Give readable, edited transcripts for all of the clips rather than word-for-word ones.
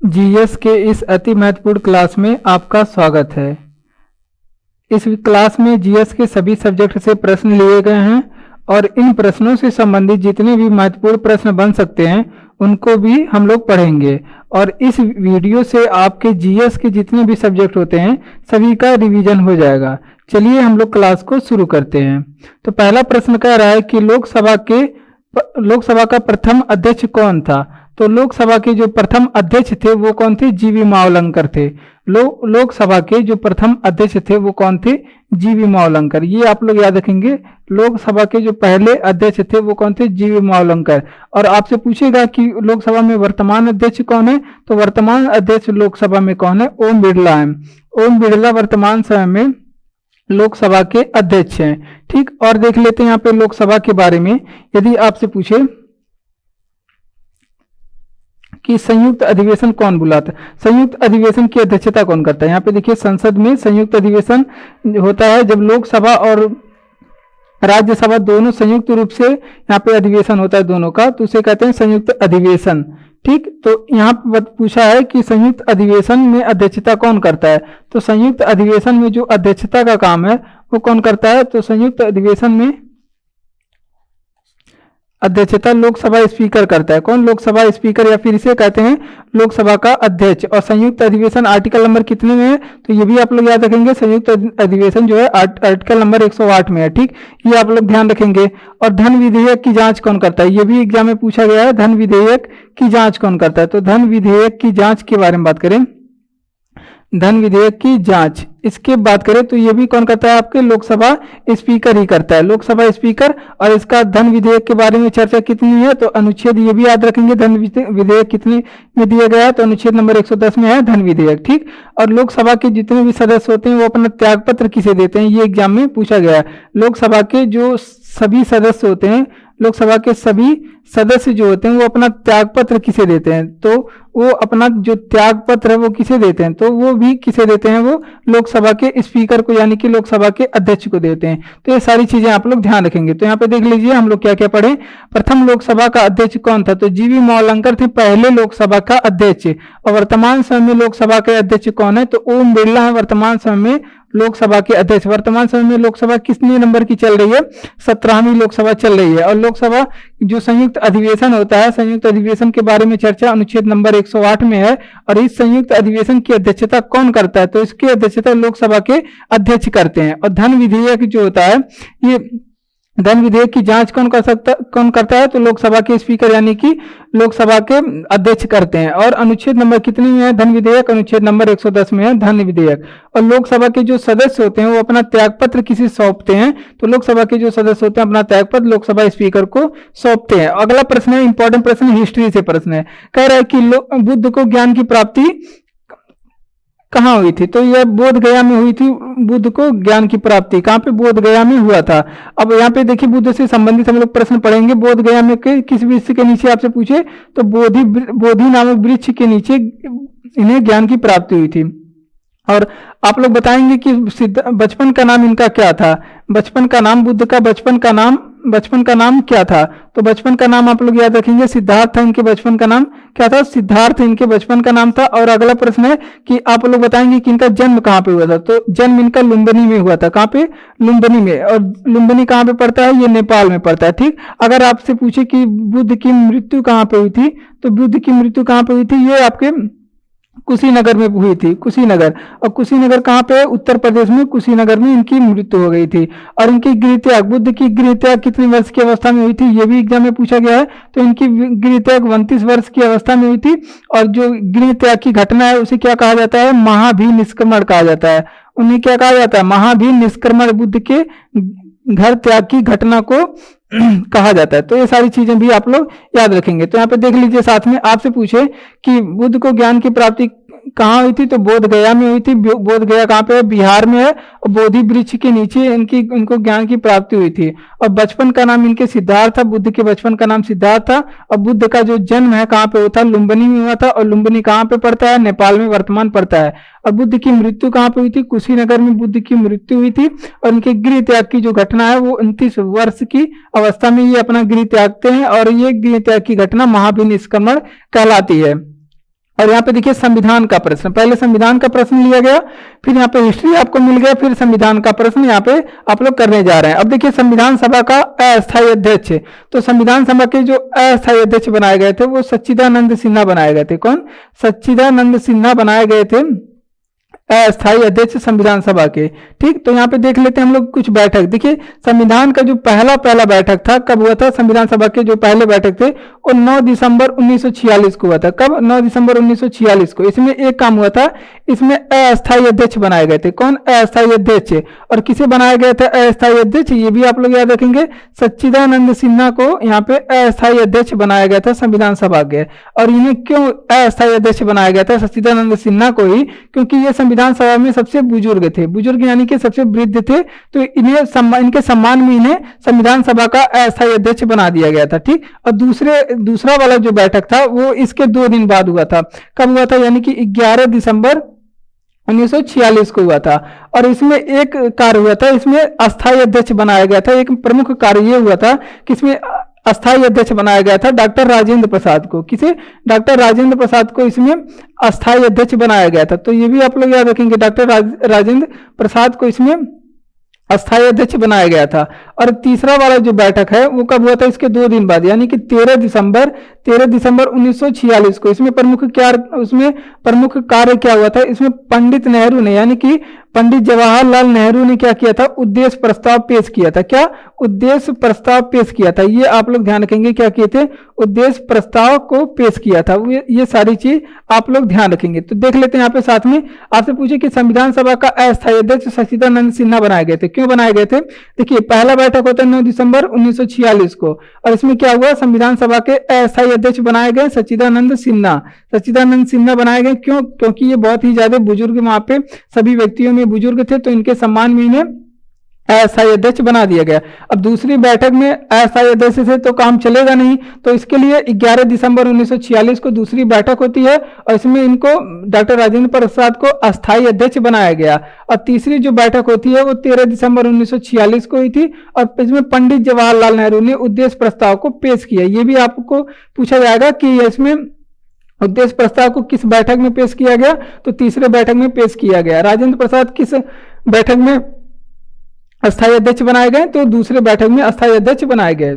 GS के इस अति महत्वपूर्ण क्लास में आपका स्वागत है। इस क्लास में जीएस के सभी सब्जेक्ट से प्रश्न लिए गए हैं और इन प्रश्नों से संबंधित जितने भी महत्वपूर्ण प्रश्न बन सकते हैं उनको भी हम लोग पढ़ेंगे। और इस वीडियो से आपके जीएस के जितने भी सब्जेक्ट होते हैं सभी का रिवीजन हो जाएगा। चलिए हम लोग क्लास को शुरू करते हैं। तो पहला प्रश्न कह रहा है कि लोकसभा का प्रथम अध्यक्ष कौन था। तो लोकसभा के जो प्रथम अध्यक्ष थे वो कौन थे? जीवी मावलंकर थे। लोकसभा के जो प्रथम अध्यक्ष थे वो कौन थे? जीवी मावलंकर। ये आप लोग याद रखेंगे। लोकसभा के जो पहले अध्यक्ष थे वो कौन थे? जीवी मावलंकर। और आपसे पूछेगा कि लोकसभा में वर्तमान अध्यक्ष कौन है, तो वर्तमान अध्यक्ष लोकसभा में कौन है? ओम बिरला है। ओम बिरला वर्तमान समय में लोकसभा के अध्यक्ष हैं। ठीक, और देख लेते हैं यहाँ पे लोकसभा के बारे में। यदि आपसे पूछे कि संयुक्त अधिवेशन कौन बुलाता है, संयुक्त अधिवेशन की अध्यक्षता कौन करता है? यहाँ पे देखिए, संसद में संयुक्त अधिवेशन होता है जब लोकसभा और राज्यसभा दोनों संयुक्त रूप से यहाँ पे अधिवेशन होता है दोनों का, तो उसे कहते हैं संयुक्त अधिवेशन। ठीक, तो यहाँ पर पूछा है कि संयुक्त अधिवेशन में अध्यक्षता कौन करता है। तो संयुक्त अधिवेशन में जो अध्यक्षता का काम है वो कौन करता है? तो संयुक्त अधिवेशन में अध्यक्षता लोकसभा स्पीकर करता है। कौन? लोकसभा स्पीकर, या फिर इसे कहते हैं लोकसभा का अध्यक्ष। और संयुक्त अधिवेशन आर्टिकल नंबर कितने में है? तो ये भी आप लोग याद रखेंगे। संयुक्त अधिवेशन जो है आर्टिकल नंबर 108 में है। ठीक, ये आप लोग ध्यान रखेंगे। और धन विधेयक की जांच कौन करता है? ये भी एग्जाम में पूछा गया है। धन विधेयक की जांच कौन करता है? तो धन विधेयक की जांच के बारे में बात करें, धन विधेयक की जांच इसके बात करें तो ये भी कौन करता है? आपके लोकसभा स्पीकर ही करता है, लोकसभा स्पीकर। और इसका धन विधेयक के बारे में चर्चा कितनी है? तो अनुच्छेद ये भी याद रखेंगे, धन विधेयक कितने में दिया गया है? तो अनुच्छेद नंबर 110 में है धन विधेयक। ठीक, और लोकसभा के जितने भी सदस्य होते हैं वो अपना त्यागपत्र किसे देते हैं? ये एग्जाम में पूछा गया है। लोकसभा के जो सभी सदस्य होते हैं, लोकसभा के सभी सदस्य जो होते हैं वो अपना त्यागपत्र किसे देते हैं? तो वो अपना जो त्यागपत्र है वो किसे देते हैं? तो वो भी किसे देते हैं? वो लोकसभा के स्पीकर को, यानी कि लोकसभा के अध्यक्ष को देते हैं। तो ये सारी चीजें आप लोग ध्यान रखेंगे। तो यहाँ पे देख लीजिए हम लोग क्या क्या पढ़े। प्रथम लोकसभा का अध्यक्ष कौन था? तो जीवी मावलंकर थे पहले लोकसभा का अध्यक्ष। और वर्तमान समय में लोकसभा के अध्यक्ष कौन है? तो ओम बिरला है वर्तमान समय में लोकसभा के अध्यक्ष। वर्तमान समय में लोकसभा कितने नंबर की चल रही है? 17वीं लोकसभा चल रही है। और लोकसभा जो संयुक्त अधिवेशन होता है, संयुक्त अधिवेशन के बारे में चर्चा अनुच्छेद नंबर 108 में है। और इस संयुक्त अधिवेशन की अध्यक्षता कौन करता है? तो इसकी अध्यक्षता लोकसभा के अध्यक्ष करते हैं। और धन विधेयक जो होता है, ये धन विधेयक की जांच कौन करता है? तो लोकसभा के स्पीकर, यानी कि लोकसभा के अध्यक्ष करते हैं। और अनुच्छेद नंबर कितने में है धन विधेयक? अनुच्छेद नंबर 110 में है धन विधेयक। और लोकसभा के जो सदस्य होते हैं वो अपना त्यागपत्र किसे सौंपते हैं? तो लोकसभा के जो सदस्य होते हैं अपना त्यागपत्र लोकसभा स्पीकर को सौंपते हैं। अगला प्रश्न है, इंपॉर्टेंट प्रश्न, हिस्ट्री से प्रश्न है। कह रहा है कि बुद्ध को ज्ञान की प्राप्ति कहाँ हुई थी? तो यह बोध गया में हुई थी। बुद्ध को ज्ञान की प्राप्ति कहाँ पे? बोध गया में हुआ था। अब यहाँ पे देखिए बुद्ध से संबंधित हम लोग प्रश्न पढ़ेंगे। बोध गया में किस वृक्ष के नीचे आपसे पूछे तो बोधि नामक वृक्ष के नीचे इन्हें ज्ञान की प्राप्ति हुई थी। और आप लोग बताएंगे कि बचपन का नाम इनका क्या था? बचपन का नाम, बुद्ध का बचपन का नाम क्या था? तो बचपन का नाम आप लोग याद रखेंगे सिद्धार्थ था। इनके बचपन का नाम क्या था? सिद्धार्थ इनके बचपन का नाम था। और अगला प्रश्न है कि आप लोग बताएंगे कि इनका जन्म कहाँ पे हुआ था? तो जन्म इनका लुम्बिनी में हुआ था। कहाँ पे? लुम्बिनी में। और लुम्बिनी कहाँ पे पड़ता है? ये नेपाल में पड़ता है। ठीक, अगर आपसे पूछे कि बुद्ध की मृत्यु कहाँ पे हुई थी, तो बुद्ध की मृत्यु कहाँ पे हुई थी? ये आपके कुशीनगर में हुई थी, कुशीनगर। और कुशीनगर कहाँ पे है? उत्तर प्रदेश में कुशीनगर में इनकी मृत्यु हो गई थी। और इनकी गृहत्याग, बुद्ध की गृहत्याग कितने वर्ष की अवस्था में हुई थी? ये भी एग्जाम में पूछा गया है। तो इनकी गृहत्याग 29 वर्ष की अवस्था में हुई थी। और जो गृहत्याग की घटना है उसे क्या कहा जाता है? महाभिनिष्क्रमण कहा जाता है। उन्हें क्या कहा जाता है? महाभिनिष्क्रमण, बुद्ध के घर त्याग की घटना को कहा जाता है। तो ये सारी चीजें भी आप लोग याद रखेंगे। तो यहाँ पे देख लीजिए, साथ में आपसे पूछे कि बुद्ध को ज्ञान की प्राप्ति कहाँ हुई थी? तो बोध गया में हुई थी। बोध गया कहाँ पे है? बिहार में है। और बोधि वृक्ष के नीचे इनको ज्ञान की प्राप्ति हुई थी। और बचपन का नाम इनके सिद्धार्थ था। बुद्ध के बचपन का नाम सिद्धार्थ था। और बुद्ध का जो जन्म है कहाँ पे हुआ था? लुम्बिनी में हुआ था। और लुम्बिनी कहाँ पे पड़ता है? नेपाल में वर्तमान पड़ता है। और बुद्ध की मृत्यु कहाँ पे हुई थी? कुशीनगर में बुद्ध की मृत्यु हुई थी। और उनके गृह त्याग की जो घटना है वो 29 वर्ष की अवस्था में ये अपना गृह त्यागते हैं। और ये गृह त्याग की घटना महाभिनिष्क्रमण कहलाती है। और यहाँ पे देखिए संविधान का प्रश्न, पहले संविधान का प्रश्न लिया गया, फिर यहाँ पे हिस्ट्री आपको मिल गया, फिर संविधान का प्रश्न यहाँ पे आप लोग करने जा रहे हैं। अब देखिए संविधान सभा का अस्थायी अध्यक्ष, तो संविधान सभा के जो अस्थायी अध्यक्ष बनाए गए थे वो सच्चिदानंद सिन्हा बनाए गए थे। कौन? सच्चिदानंद सिन्हा बनाए गए थे अस्थायी अध्यक्ष संविधान सभा के। ठीक, तो यहाँ पे देख लेते हैं हम लोग कुछ बैठक। देखिए संविधान का जो पहला बैठक था कब हुआ था? संविधान सभा के जो पहले बैठक थे वो 9 दिसंबर 1946 को हुआ था। कब? 9 दिसंबर 1946 को। इसमें एक काम हुआ था, इसमें अस्थायी अध्यक्ष बनाए गए थे। कौन? अस्थायी अध्यक्ष। और किसे बनाया गया था अस्थायी अध्यक्ष? ये भी आप लोग याद रखेंगे, सच्चिदानंद सिन्हा को यहाँ पे अस्थायी अध्यक्ष बनाया गया था संविधान सभा के। और इन्हें क्यों अस्थायी अध्यक्ष बनाया गया था सच्चिदानंद सिन्हा को ही? क्योंकि ये संविधान सभा में सबसे बुजुर्ग थे, बुजुर्ग यानी कि सबसे वृद्ध थे, तो इन्हें इनके सम्मान में इन्हें संविधान सभा का अस्थायी अध्यक्ष बना दिया गया था। ठीक, और दूसरा वाला जो बैठक था वो इसके 2 दिन बाद हुआ था। कब हुआ था? यानी कि 11 दिसंबर 1946 को हुआ था। और इसमें एक कार्य हुआ था, इसमें अस्थायी अध्यक्ष बनाया गया था। एक प्रमुख कार्य ये हुआ था कि इसमें अस्थायी अध्यक्ष बनाया गया था डॉक्टर राजेंद्र प्रसाद को। किसे? डॉक्टर राजेंद्र प्रसाद को इसमें अस्थायी अध्यक्ष बनाया गया था। तो ये भी आप लोग याद रखेंगे, डॉक्टर राजेंद्र प्रसाद को इसमें अस्थायी अध्यक्ष बनाया गया था। और तीसरा वाला जो बैठक है वो कब हुआ था? इसके 2 दिन बाद, यानी कि 13 दिसंबर 1946 को। इसमें प्रमुख कार्य क्या हुआ था? इसमें पंडित नेहरू ने, यानी कि पंडित जवाहरलाल नेहरू ने क्या किया था? उद्देश्य प्रस्ताव पेश किया था। क्या? उद्देश्य प्रस्ताव पेश किया था। ये आप लोग ध्यान रखेंगे, क्या किए थे? उद्देश्य प्रस्ताव को पेश किया था। ये सारी चीज आप लोग ध्यान रखेंगे। तो देख लेते हैं यहाँ पे साथ में, आपसे पूछे कि संविधान सभा का अस्थायी अध्यक्ष सच्चिदानंद सिन्हा बनाए गए थे। क्यों बनाए गए थे? देखिए पहला बैठक होता है 9 दिसंबर 1946 को, और इसमें क्या हुआ? संविधान सभा के अस्थायी अध्यक्ष बनाए गए सच्चिदानंद सिन्हा। सच्चिदानंद सिन्हा बनाए गए क्यों? क्योंकि ये बहुत ही ज्यादा बुजुर्ग, वहां पे सभी व्यक्तियों में बुजुर्ग थे, तो इनके सम्मान में इन्हें अस्थायी अध्यक्ष बना दिया गया। अब दूसरी बैठक में अस्थायी अध्यक्ष से तो काम चलेगा नहीं, तो इसके लिए 11 दिसंबर 1946 को दूसरी बैठक होती है, और इसमें इनको डॉक्टर राजेंद्र प्रसाद को अस्थायी अध्यक्ष बनाया गया। और तीसरी जो बैठक होती है वो 13 दिसंबर 1946 को हुई थी, और इसमें पंडित जवाहरलाल नेहरू ने उद्देश्य प्रस्ताव को पेश किया। ये भी आपको पूछा जाएगा कि इसमें उद्देश्य प्रस्ताव को किस बैठक में पेश किया गया? तो तीसरे बैठक में पेश किया गया। राजेंद्र प्रसाद किस बैठक में अस्थायी अध्यक्ष बनाए गए? तो दूसरे बैठक में अस्थायी अध्यक्ष बनाए गए।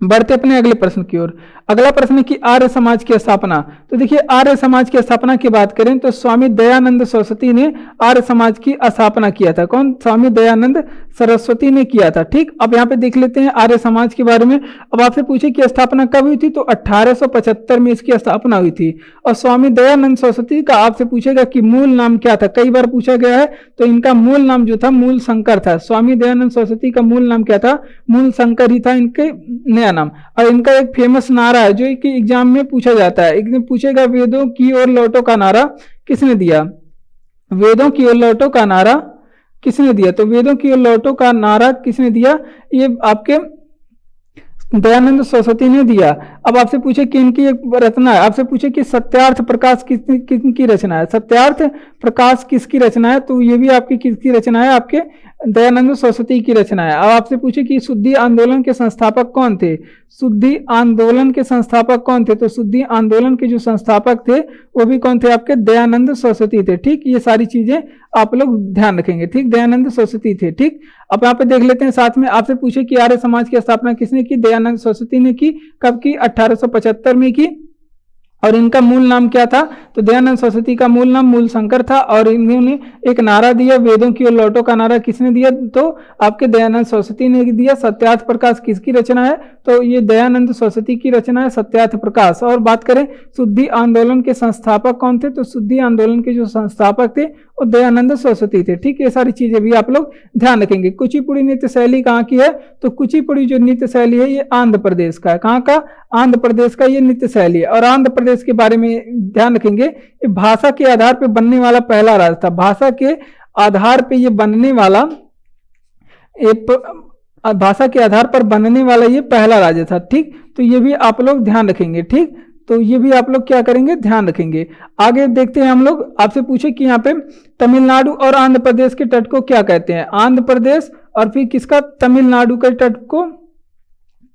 बढ़ते अपने अगले प्रश्न की ओर। अगला प्रश्न की आर्य समाज की स्थापना। तो देखिए आर्य समाज की स्थापना की बात करें तो स्वामी दयानंद सरस्वती ने आर्य समाज की स्थापना किया था। कौन? स्वामी दयानंद सरस्वती ने किया था। ठीक, अब यहाँ पे देख लेते हैं आर्य समाज के बारे में। अब आपसे पूछे कि स्थापना कब हुई थी? तो 1875 में इसकी स्थापना हुई थी। और स्वामी दयानंद सरस्वती का आपसे पूछेगा कि मूल नाम क्या था, कई बार पूछा गया है। तो इनका मूल नाम जो था मूल शंकर था। स्वामी दयानंद सरस्वती का मूल नाम क्या था? मूल शंकर ही था इनके नया नाम। और इनका एक फेमस नारा है जो कि एग्जाम में पूछा जाता है, एक दिन पूछेगा, वेदों की ओर लौटो का नारा किसने दिया? वेदों की ओर लौटो का नारा किसने दिया? तो वेदों की ओर लौटो का नारा किसने दिया? ये आपके दयानंद सरस्वती ने दिया। अब आपसे पूछे कि इनकी एक रचना है, आपसे पूछे कि सत्यार्थ प्रकाश किसकी रचना है? सत्यार्थ प्रकाश किसकी रचना है? तो ये भी आपकी किसकी रचना है? आपके दयानंद सरस्वती की रचना है। अब आपसे पूछे कि शुद्धि आंदोलन के संस्थापक कौन थे? शुद्धि आंदोलन के संस्थापक कौन थे? तो शुद्धि आंदोलन के जो संस्थापक थे वो भी कौन थे? आपके दयानंद सरस्वती थे। ठीक, ये सारी चीजें आप लोग ध्यान रखेंगे। ठीक, दयानंद सरस्वती थे। ठीक, अब यहाँ पे देख लेते हैं साथ में, आपसे पूछे कि आर्य समाज की स्थापना किसने की? दयानंद सरस्वती ने की। कब की? 1875 में की। और इनका मूल नाम क्या था? तो दयानंद सरस्वती का मूल नाम मूल शंकर था। और इन्होंने एक नारा दिया, वेदों की ओर लौटो का नारा किसने दिया? तो आपके दयानंद सरस्वती ने दिया। सत्यार्थ प्रकाश किसकी रचना है? तो ये दयानंद सरस्वती की रचना है, सत्यार्थ प्रकाश। और बात करें शुद्धि आंदोलन के संस्थापक कौन थे? तो शुद्धि आंदोलन के जो संस्थापक थे वो दयानंद सरस्वती थे। ठीक, ये सारी चीजें भी आप लोग ध्यान रखेंगे। कुचिपुड़ी नृत्य शैली कहाँ की है? तो कुचिपुड़ी जो नृत्य शैली है ये आंध्र प्रदेश का है। कहाँ का? आंध्र प्रदेश का ये नृत्य शैली है। और आंध्र प्रदेश के बारे में ध्यान रखेंगे, ये भाषा के आधार पर बनने वाला पहला राज्य था। भाषा के आधार पर ये बनने वाला, भाषा के आधार पर बनने वाला ये पहला राज्य था। ठीक, तो ये भी आप लोग ध्यान रखेंगे। ठीक, तो ये भी आप लोग क्या करेंगे? ध्यान रखेंगे। आगे देखते हैं हम लोग, आपसे पूछे कि यहाँ पे तमिलनाडु और आंध्र प्रदेश के तट को क्या कहते हैं? आंध्र प्रदेश और फिर किसका? तमिलनाडु के तट को,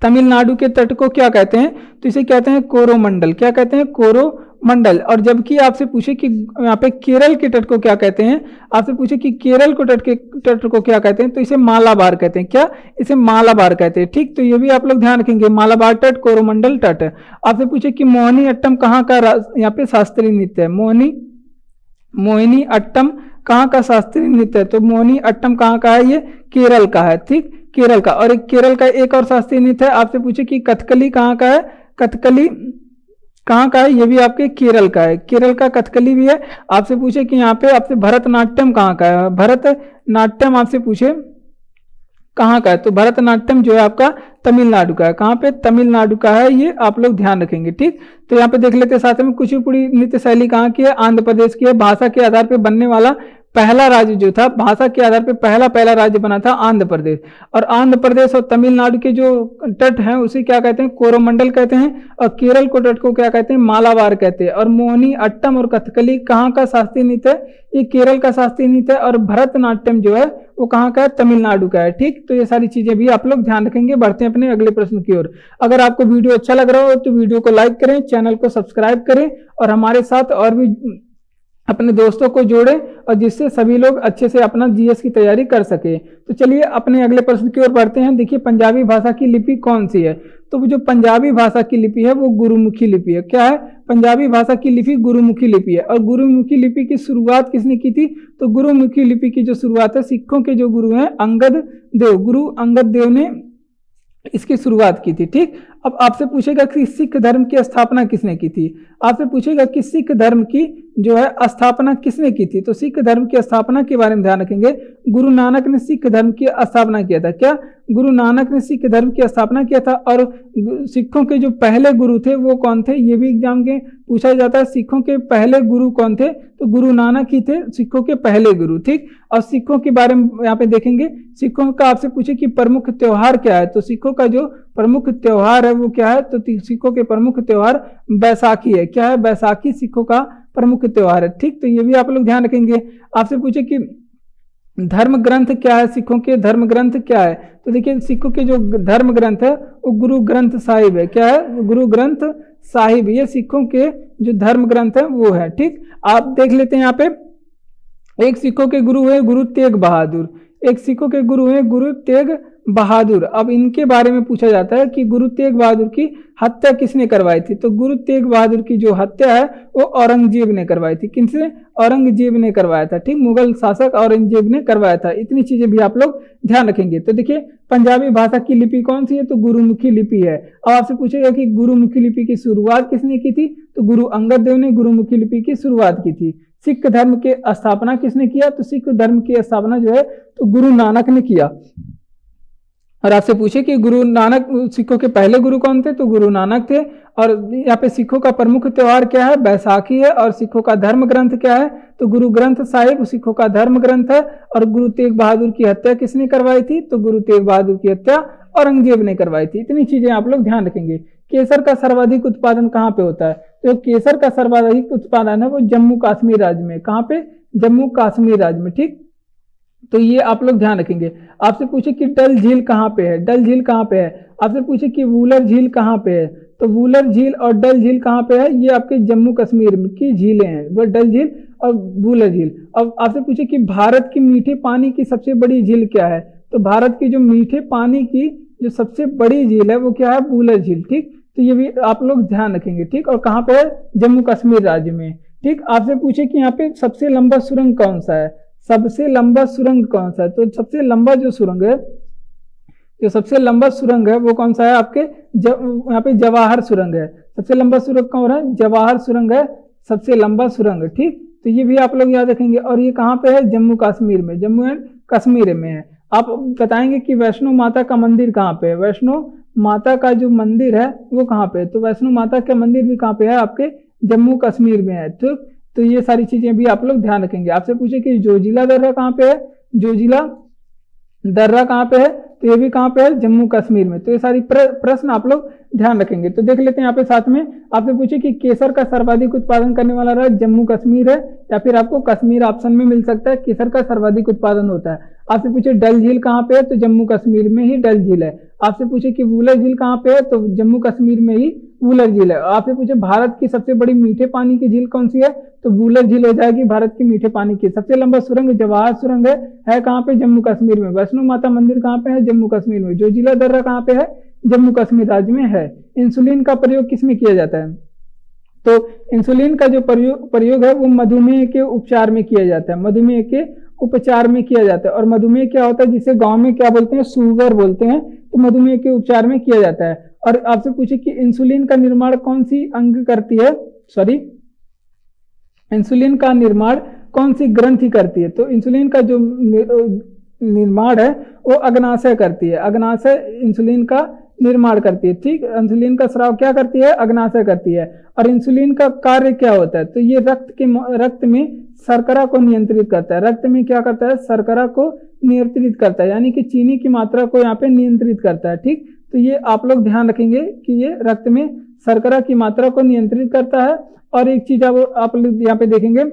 तमिलनाडु के तट को क्या कहते हैं? तो इसे कहते हैं कोरोमंडल। क्या कहते हैं? कोरोमंडल। मंडल। और जबकि आपसे पूछे कि यहाँ पे केरल के तट को क्या कहते हैं, आपसे पूछे कि केरल को तट को क्या कहते हैं, तो इसे मालाबार कहते हैं। क्या, इसे मालाबार कहते हैं। ठीक, तो ये भी आप लोग ध्यान रखेंगे, मालाबार तट, कोरोमंडल तट। आपसे पूछे कि मोहिनी अट्टम कहाँ का यहाँ पे शास्त्रीय नृत्य है, मोहिनी अट्टम कहाँ का शास्त्रीय नृत्य है, तो मोहिनी अट्टम कहाँ का है, ये केरल का है। ठीक, केरल का। और एक केरल का एक और शास्त्रीय नृत्य है, आपसे पूछे कि कथकली कहाँ का है, कथकली कहाँ का है, ये भी आपके केरल का है, केरल का कथकली भी है। आपसे पूछे कि यहाँ पे आपसे भरतनाट्यम कहाँ का है, भरतनाट्यम आपसे पूछे कहाँ का है, तो भरतनाट्यम जो है आपका तमिलनाडु का है। कहाँ पे, तमिलनाडु का है, ये आप लोग ध्यान रखेंगे। ठीक, तो यहाँ पे देख लेते हैं साथ में कुचिपुड़ी नृत्य शैली कहाँ की है, आंध्र प्रदेश की है। भाषा के आधार पर बनने वाला पहला राज्य जो था, भाषा के आधार पर पहला राज्य बना था आंध्र प्रदेश। और आंध्र प्रदेश और तमिलनाडु के जो तट हैं उसे क्या कहते हैं, कोरोमंडल कहते हैं। और केरल को तट को क्या कहते हैं, मालाबार कहते हैं। और मोहिनी अट्टम और कथकली कहाँ का शास्त्रीय नृत्य है, ये केरल का शास्त्रीय नृत्य है। और भरतनाट्यम जो है वो कहाँ का है, तमिलनाडु का है। ठीक, तो ये सारी चीजें भी आप लोग ध्यान रखेंगे। बढ़ते हैं अपने अगले प्रश्न की ओर। अगर आपको वीडियो अच्छा लग रहा हो तो वीडियो को लाइक करें, चैनल को सब्सक्राइब करें और हमारे साथ और भी अपने दोस्तों को जोड़ें, और जिससे सभी लोग अच्छे से अपना जीएस की तैयारी कर सके। तो चलिए अपने अगले प्रश्न की ओर बढ़ते हैं। देखिए, पंजाबी भाषा की लिपि कौन सी है, तो जो पंजाबी भाषा की लिपि है वो गुरुमुखी लिपि है। क्या है, पंजाबी भाषा की लिपि गुरुमुखी लिपि है। और गुरुमुखी लिपि की शुरुआत किसने की थी, तो गुरुमुखी लिपि की जो शुरुआत है सिखों के जो गुरु हैं अंगद देव, गुरु अंगद देव ने इसकी शुरुआत की थी। ठीक, अब आपसे पूछेगा कि सिख धर्म की स्थापना किसने की थी, आपसे पूछेगा कि सिख धर्म की जो है स्थापना किसने की थी, तो सिख धर्म की स्थापना के बारे में ध्यान रखेंगे। गुरु नानक ने सिख धर्म की स्थापना किया था। क्या, गुरु नानक ने सिख धर्म की स्थापना किया था। और सिखों के जो पहले गुरु थे वो कौन थे, ये भी एग्जाम के पूछा जाता है। सिखों के पहले गुरु कौन थे, तो गुरु नानक ही थे सिखों के पहले गुरु। ठीक, और सिखों के बारे में यहाँ पे देखेंगे। सिखों का आपसे पूछे कि प्रमुख त्योहार क्या है, तो सिखों का जो प्रमुख त्योहार है वो क्या है, तो सिखों के प्रमुख त्योहार बैसाखी है। क्या है, बैसाखी सिखों का प्रमुख त्योहार है। ठीक, तो ये भी आप लोग ध्यान रखेंगे। आपसे पूछे कि धर्म ग्रंथ क्या है, सिखों के धर्म ग्रंथ क्या है, तो देखिए सिखों के जो धर्म ग्रंथ है वो गुरु ग्रंथ साहिब है। क्या है, गुरु ग्रंथ साहिब, ये सिखों के जो धर्म ग्रंथ है वो है। ठीक, आप देख लेते हैं यहाँ पे, एक सिखों के गुरु है गुरु तेग बहादुर, एक सिखों के गुरु है गुरु तेग बहादुर। अब इनके बारे में पूछा जाता है कि गुरु तेग बहादुर की हत्या किसने करवाई थी, तो गुरु तेग बहादुर की जो हत्या है वो औरंगजेब ने करवाई थी। किसने, औरंगजेब ने करवाया था। ठीक, मुगल शासक औरंगजेब ने करवाया था। इतनी चीजें भी आप लोग ध्यान रखेंगे। तो देखिए, पंजाबी भाषा की लिपि कौन सी है, तो गुरुमुखी लिपि है। अब आपसे पूछेगा कि गुरुमुखी लिपि की शुरुआत किसने की थी, तो गुरु अंगद देव ने गुरुमुखी लिपि की शुरुआत की थी। सिख धर्म के स्थापना किसने किया, तो सिख धर्म की स्थापना जो है तो गुरु नानक ने किया। और आपसे पूछे कि गुरु नानक, सिखों के पहले गुरु कौन थे, तो गुरु नानक थे। और यहाँ पे सिखों का प्रमुख त्योहार क्या है, बैसाखी है। और सिखों का धर्म ग्रंथ क्या है, तो गुरु ग्रंथ साहिब सिखों का धर्म ग्रंथ है। और गुरु तेग बहादुर की हत्या किसने करवाई थी, तो गुरु तेग बहादुर की हत्या औरंगजेब ने करवाई थी। इतनी चीजें आप लोग ध्यान रखेंगे। केसर का सर्वाधिक उत्पादन कहाँ पे होता है, तो केसर का सर्वाधिक उत्पादन है वो जम्मू कश्मीर राज्य में। कहाँ पे, जम्मू कश्मीर राज्य में। ठीक, तो ये आप लोग ध्यान रखेंगे। आपसे पूछे कि डल झील कहाँ पे है, डल झील कहाँ पे है। आपसे पूछे कि वूलर झील कहाँ पे है, तो वूलर झील और डल झील कहाँ पे है, ये आपके जम्मू कश्मीर की झीलें हैं, वो डल झील और वूलर झील। अब आपसे पूछे कि भारत की मीठे पानी की सबसे बड़ी झील क्या है, तो भारत की जो मीठे पानी की जो सबसे बड़ी झील है वो क्या है, वूलर झील। ठीक, तो ये भी आप लोग ध्यान रखेंगे। ठीक, और कहाँ पे है, जम्मू कश्मीर राज्य में। ठीक, आपसे पूछे कि यहाँ पे सबसे लंबा सुरंग कौन सा है, सबसे लंबा सुरंग कौन सा है, तो सबसे लंबा जो सुरंग है, जो सबसे लंबा सुरंग है वो कौन सा है आपके, यहाँ पे जवाहर सुरंग है। सबसे लंबा सुरंग कौन है, जवाहर सुरंग है सबसे लंबा सुरंग। ठीक, तो ये भी आप लोग याद रखेंगे। और ये कहाँ पे है, जम्मू कश्मीर में, जम्मू एंड कश्मीर में है। आप बताएंगे कि वैष्णो माता का मंदिर कहाँ पे है, वैष्णो माता का जो मंदिर है वो कहाँ पे है, तो वैष्णो माता का मंदिर भी कहाँ पे है, आपके जम्मू कश्मीर में है। तो ये सारी चीजें भी आप लोग ध्यान रखेंगे। आपसे पूछे कि जोजिला दर्रा कहाँ पे है, जोजिला दर्रा कहाँ पे है, तो ये भी कहाँ पे है, जम्मू कश्मीर में। तो ये सारी प्रश्न आप लोग ध्यान रखेंगे। तो देख लेते हैं यहाँ पे साथ में। आपसे पूछे कि केसर का सर्वाधिक उत्पादन करने वाला राज्य जम्मू कश्मीर है, या फिर आपको कश्मीर ऑप्शन में मिल सकता है, केसर का सर्वाधिक उत्पादन होता है। आपसे पूछे डल झील कहाँ पे है, तो जम्मू कश्मीर में ही डल झील है। आपसे पूछे कि वूलर झील कहाँ पे है, तो जम्मू कश्मीर में ही वूलर झील है। आपसे पूछे भारत की सबसे बड़ी मीठे पानी की झील कौन सी है, तो वूलर झील हो जाएगी भारत की मीठे पानी की। सबसे लंबा सुरंग जवाहर सुरंग है कहाँ पे, जम्मू कश्मीर में। वैष्णो माता मंदिर कहाँ पे है, जम्मू कश्मीर में। जोजिला दर्रा कहाँ पे है, जम्मू कश्मीर राज्य में है। इंसुलिन का प्रयोग किसमें किया जाता है, तो इंसुलिन का जो प्रयोग है वो मधुमेह के उपचार में किया जाता है, मधुमेह के उपचार में किया जाता है। और मधुमेह क्या होता है, जिसे गांव में क्या बोलते हैं, शुगर बोलते हैं, तो मधुमेह के उपचार में किया जाता है। और आपसे पूछे कि इंसुलिन का निर्माण कौन सी अंग करती है, इंसुलिन का निर्माण कौन सी ग्रंथि करती है, तो इंसुलिन का जो निर्माण है वो अग्नाशय करती है, अग्नाशय इंसुलिन का निर्माण करती है। ठीक, इंसुलिन का स्राव क्या करती है, अग्नाशय करती है। और इंसुलिन का कार्य क्या होता है, तो ये रक्त में शर्करा को नियंत्रित करता है, रक्त में क्या करता है, शर्करा को नियंत्रित करता है, यानी कि चीनी की मात्रा को यहाँ पे नियंत्रित करता है। ठीक, तो ये आप लोग ध्यान रखेंगे कि ये रक्त में शर्करा की मात्रा को नियंत्रित करता है। और एक चीज आप लोग यहाँ पे देखेंगे,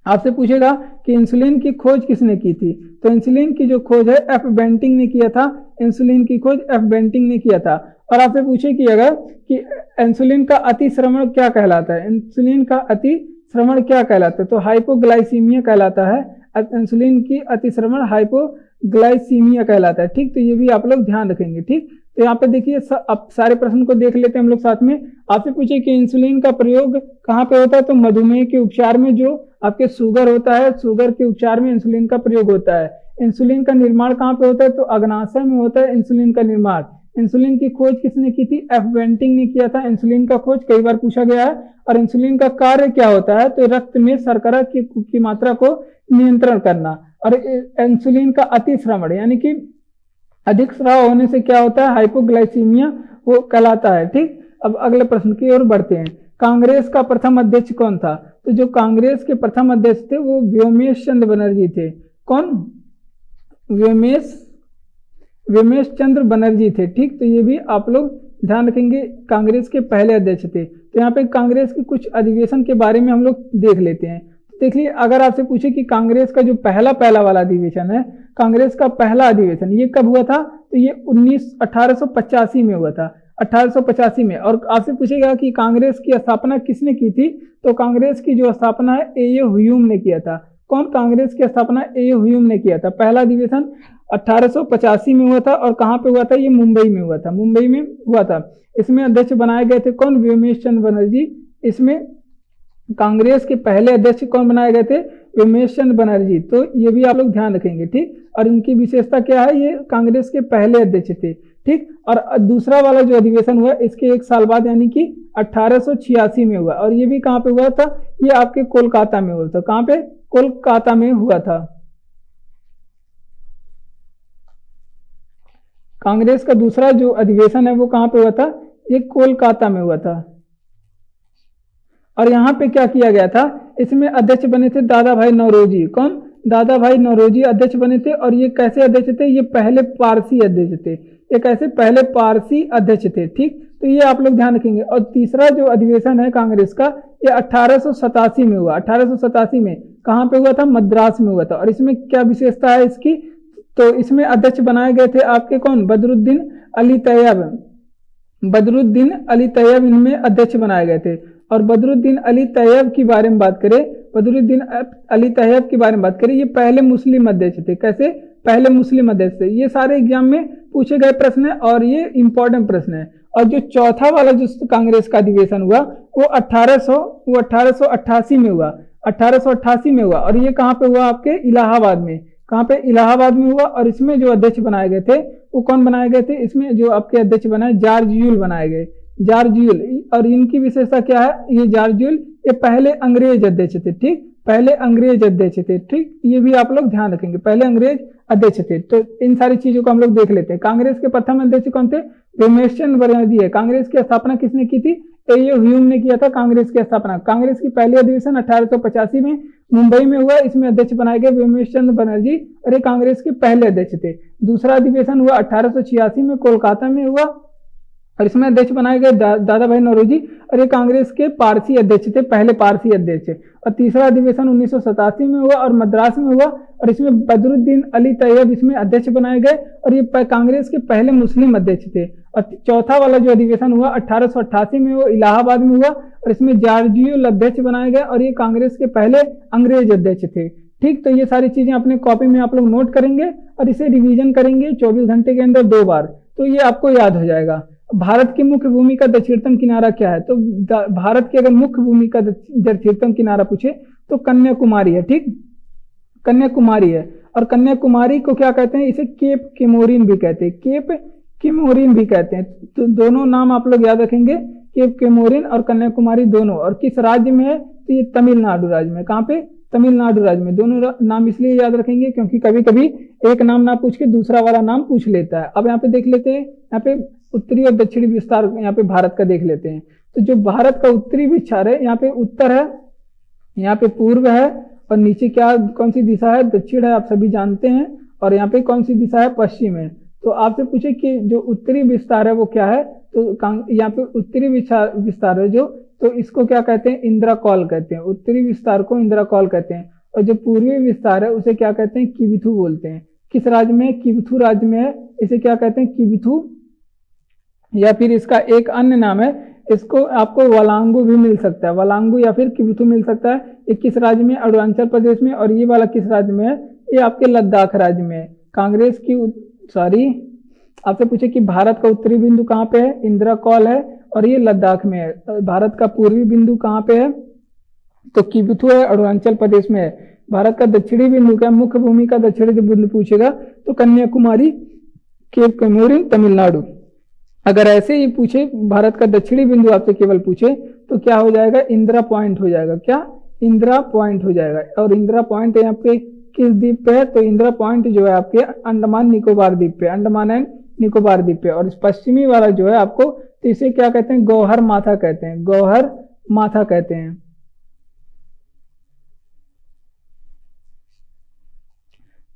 आपसे पूछेगा कि इंसुलिन की खोज किसने की थी, तो इंसुलिन की जो खोज है एफ बेंटिंग ने किया था, इंसुलिन की खोज एफ बेंटिंग ने किया था। और आपसे पूछे कि अगर कि इंसुलिन का अतिश्रवण क्या कहलाता है, इंसुलिन का अतिश्रवण क्या कहलाता है, तो हाइपोग्लाइसीमिया कहलाता है। इंसुलिन की अतिश्रवण हाइपोग्लाइसीमिया कहलाता है। ठीक, तो ये भी आप लोग ध्यान रखेंगे। ठीक, तो यहाँ पे देखिए अब सारे प्रश्न को देख लेते हैं हम लोग साथ में। आपसे पूछे कि इंसुलिन का प्रयोग कहाँ पे होता है, तो मधुमेह के उपचार में, जो आपके शुगर होता है, शुगर के उपचार में इंसुलिन का प्रयोग होता है। इंसुलिन का निर्माण कहाँ पे होता है, तो अग्नाशय में होता है इंसुलिन का निर्माण। इंसुलिन की खोज किसने की थी, एफ बेंटिंग ने किया था। इंसुलिन का खोज कई बार पूछा गया है। और इंसुलिन का कार्य क्या होता है, तो रक्त में शर्करा की मात्रा को नियंत्रण करना। और इंसुलिन का अतिश्रवण यानी कि अधिक स्राव होने से क्या होता है, हाइपोग्लाइसीमिया वो कहलाता है। ठीक, अब अगले प्रश्न की ओर बढ़ते हैं। कांग्रेस का प्रथम अध्यक्ष कौन था, तो जो कांग्रेस के प्रथम अध्यक्ष थे वो व्योमेश चंद्र बनर्जी थे। कौन, व्योमेश चंद्र बनर्जी थे। ठीक, तो ये भी आप लोग ध्यान रखेंगे, कांग्रेस के पहले अध्यक्ष थे। तो यहाँ पे कांग्रेस के कुछ अधिवेशन के बारे में हम लोग देख लेते हैं। देखिए, अगर आपसे पूछे कि कांग्रेस का जो पहला वाला अधिवेशन है, कांग्रेस का पहला अधिवेशन ये कब हुआ था, तो ये 1885 में हुआ था, 1885 में। और आपसे पूछेगा कि कांग्रेस की स्थापना किसने की थी, तो कांग्रेस की जो स्थापना है ए ह्यूम ने किया था। कौन, कांग्रेस की स्थापना ए ह्यूम ने किया था। पहला अधिवेशन 1885 में हुआ था। और कहाँ पे हुआ था, ये मुंबई में हुआ था, मुंबई में हुआ था। इसमें अध्यक्ष बनाए गए थे कौन, व्योमेश चंद्र बनर्जी। इसमें कांग्रेस के पहले अध्यक्ष कौन बनाए गए थे, व्योमेश चंद्र बनर्जी। तो ये भी आप लोग ध्यान रखेंगे। ठीक, और इनकी विशेषता क्या है, ये कांग्रेस के पहले अध्यक्ष थे। ठीक, और दूसरा वाला जो अधिवेशन हुआ इसके एक साल बाद यानी कि 1886 में हुआ। और ये भी कहाँ पे हुआ था, ये आपके कोलकाता में हुआ था। कहाँ पे, कोलकाता में हुआ था। कांग्रेस का दूसरा जो अधिवेशन है वो कहाँ पे हुआ था, ये कोलकाता में हुआ था। और यहाँ पे क्या किया गया था, इसमें अध्यक्ष बने थे दादा भाई नौरोजी। कौन, दादा भाई नौरोजी अध्यक्ष बने थे। और ये कैसे अध्यक्ष थे, ये पहले पारसी अध्यक्ष थे, ये कैसे, पहले पारसी अध्यक्ष थे। ठीक, तो ये आप लोग ध्यान रखेंगे। और तीसरा जो अधिवेशन है कांग्रेस का, ये 1887 में हुआ। 1887 में कहाँ पे हुआ था, मद्रास में हुआ था। और इसमें क्या विशेषता है इसकी, तो इसमें अध्यक्ष बनाए गए थे आपके कौन, बदरुद्दीन अली तैयब। बदरुद्दीन अली तैयब इनमें अध्यक्ष बनाए गए थे। और बदरुद्दीन अली तैयब की बारे में बात करें, बदरुद्दीन अली तैयब के बारे में बात करें, ये पहले मुस्लिम अध्यक्ष थे। कैसे, पहले मुस्लिम अध्यक्ष थे। ये सारे एग्जाम में पूछे गए प्रश्न है और ये इंपॉर्टेंट प्रश्न है। और जो चौथा वाला जो कांग्रेस का अधिवेशन हुआ वो 1888 में हुआ, 1888 में हुआ। और ये कहाँ पे हुआ, आपके इलाहाबाद में। कहाँ पे, इलाहाबाद में हुआ। और इसमें जो अध्यक्ष बनाए गए थे वो कौन बनाए गए थे, इसमें जो आपके अध्यक्ष बनाए, जॉर्ज यूल बनाए गए, जॉर्ज यूल। और इनकी विशेषता क्या है, ये जॉर्ज यूल ये पहले अंग्रेज अध्यक्ष थे। ठीक, पहले अंग्रेज अध्यक्ष थे। ठीक, ये भी आप लोग ध्यान रखेंगे, पहले अंग्रेज अध्यक्ष थे। तो इन सारी चीजों को हम लोग देख लेते हैं। कांग्रेस के प्रथम अध्यक्ष कौन थे, व्योमेश चंद्र बनर्जी है। कांग्रेस की स्थापना किसने की थी, ए ह्यूम ने किया था कांग्रेस की स्थापना। कांग्रेस की पहली अधिवेशन 1885 में मुंबई में हुआ। इसमें अध्यक्ष बनाए गए व्योमेश चंद्र बनर्जी और ये कांग्रेस के पहले अध्यक्ष थे। दूसरा अधिवेशन हुआ 1886 में कोलकाता में हुआ और इसमें अध्यक्ष बनाए गए दादा भाई नौरोजी और ये कांग्रेस के पारसी अध्यक्ष थे, पहले पारसी अध्यक्ष। और तीसरा अधिवेशन 1987 में हुआ और मद्रास में हुआ और इसमें बदरुद्दीन अली तैयब इसमें अध्यक्ष बनाए गए और ये कांग्रेस के पहले मुस्लिम अध्यक्ष थे। और चौथा वाला जो अधिवेशन हुआ 1888 में, वो इलाहाबाद में हुआ और इसमें जॉर्जियो अध्यक्ष बनाए गए और ये कांग्रेस के पहले अंग्रेज अध्यक्ष थे। ठीक, तो ये सारी चीजें अपने कॉपी में आप लोग नोट करेंगे और इसे रिवीजन करेंगे 24 घंटे के अंदर 2 बार, तो ये आपको याद हो जाएगा। भारत की मुख्य भूमि का दक्षिणतम किनारा क्या है? तो भारत की अगर मुख्य भूमि का दक्षिणतम किनारा पूछे तो कन्याकुमारी है। ठीक, कन्याकुमारी है। और कन्याकुमारी को क्या कहते हैं? इसे केप केमोरिन भी कहते हैं, केप केमोरिन भी कहते हैं। तो दोनों नाम आप लोग याद रखेंगे, केप केमोरिन और कन्याकुमारी दोनों। और किस राज्य में है? तो ये तमिलनाडु राज्य में। कहाँ पे? तमिलनाडु राज्य में। दोनों नाम इसलिए याद रखेंगे क्योंकि कभी कभी एक नाम ना पूछ के दूसरा वाला नाम पूछ लेता है। अब यहाँ पे देख लेते हैं, यहाँ पे उत्तरी और दक्षिणी विस्तार यहाँ पे भारत का देख लेते हैं। तो जो भारत का उत्तरी विस्तार है, यहाँ पे उत्तर है, यहाँ पे पूर्व है और नीचे क्या कौन सी दिशा है? दक्षिण है, आप सभी जानते हैं। और यहाँ पे कौन सी दिशा है? पश्चिम है। तो आपसे पूछे कि जो उत्तरी विस्तार है वो क्या है? तो यहाँ पे उत्तरी विस्तार है जो, तो इसको क्या कहते हैं? इंदिरा कॉल कहते हैं। उत्तरी विस्तार को इंदिरा कॉल कहते हैं। और जो पूर्वी विस्तार है उसे क्या कहते हैं? किबिथु बोलते हैं। किस राज्य में? किबिथु राज्य में है। इसे क्या कहते हैं? किबिथु, या फिर इसका एक अन्य नाम है, इसको आपको वलांगू भी मिल सकता है, वलांगू या फिर किबिथु मिल सकता है। ये किस राज्य में? अरुणाचल प्रदेश में। और ये वाला किस राज्य में है? ये आपके लद्दाख राज्य में है। कांग्रेस की आपसे पूछे कि भारत का उत्तरी बिंदु कहाँ पे है? इंदिरा कॉल है और ये लद्दाख में है। भारत का पूर्वी बिंदु कहाँ पे है? तो किबिथु है, अरुणाचल प्रदेश में है। भारत का दक्षिणी बिंदु क्या? मुख्य भूमि का दक्षिणी बिंदु पूछेगा तो कन्याकुमारी, केप केमोरिन, तमिलनाडु। अगर ऐसे ही पूछे भारत का दक्षिणी बिंदु आपसे केवल पूछे तो क्या हो जाएगा? इंदिरा पॉइंट हो जाएगा। क्या? इंदिरा पॉइंट हो जाएगा। और इंदिरा पॉइंट यहाँ पे किस द्वीप पे है? तो इंदिरा पॉइंट जो है आपके अंडमान निकोबार द्वीप पे, अंडमान एंड निकोबार द्वीप पे। और इस पश्चिमी वाला जो है आपको, तो इसे क्या कहते हैं? गौहर माथा कहते हैं, गौहर माथा कहते हैं।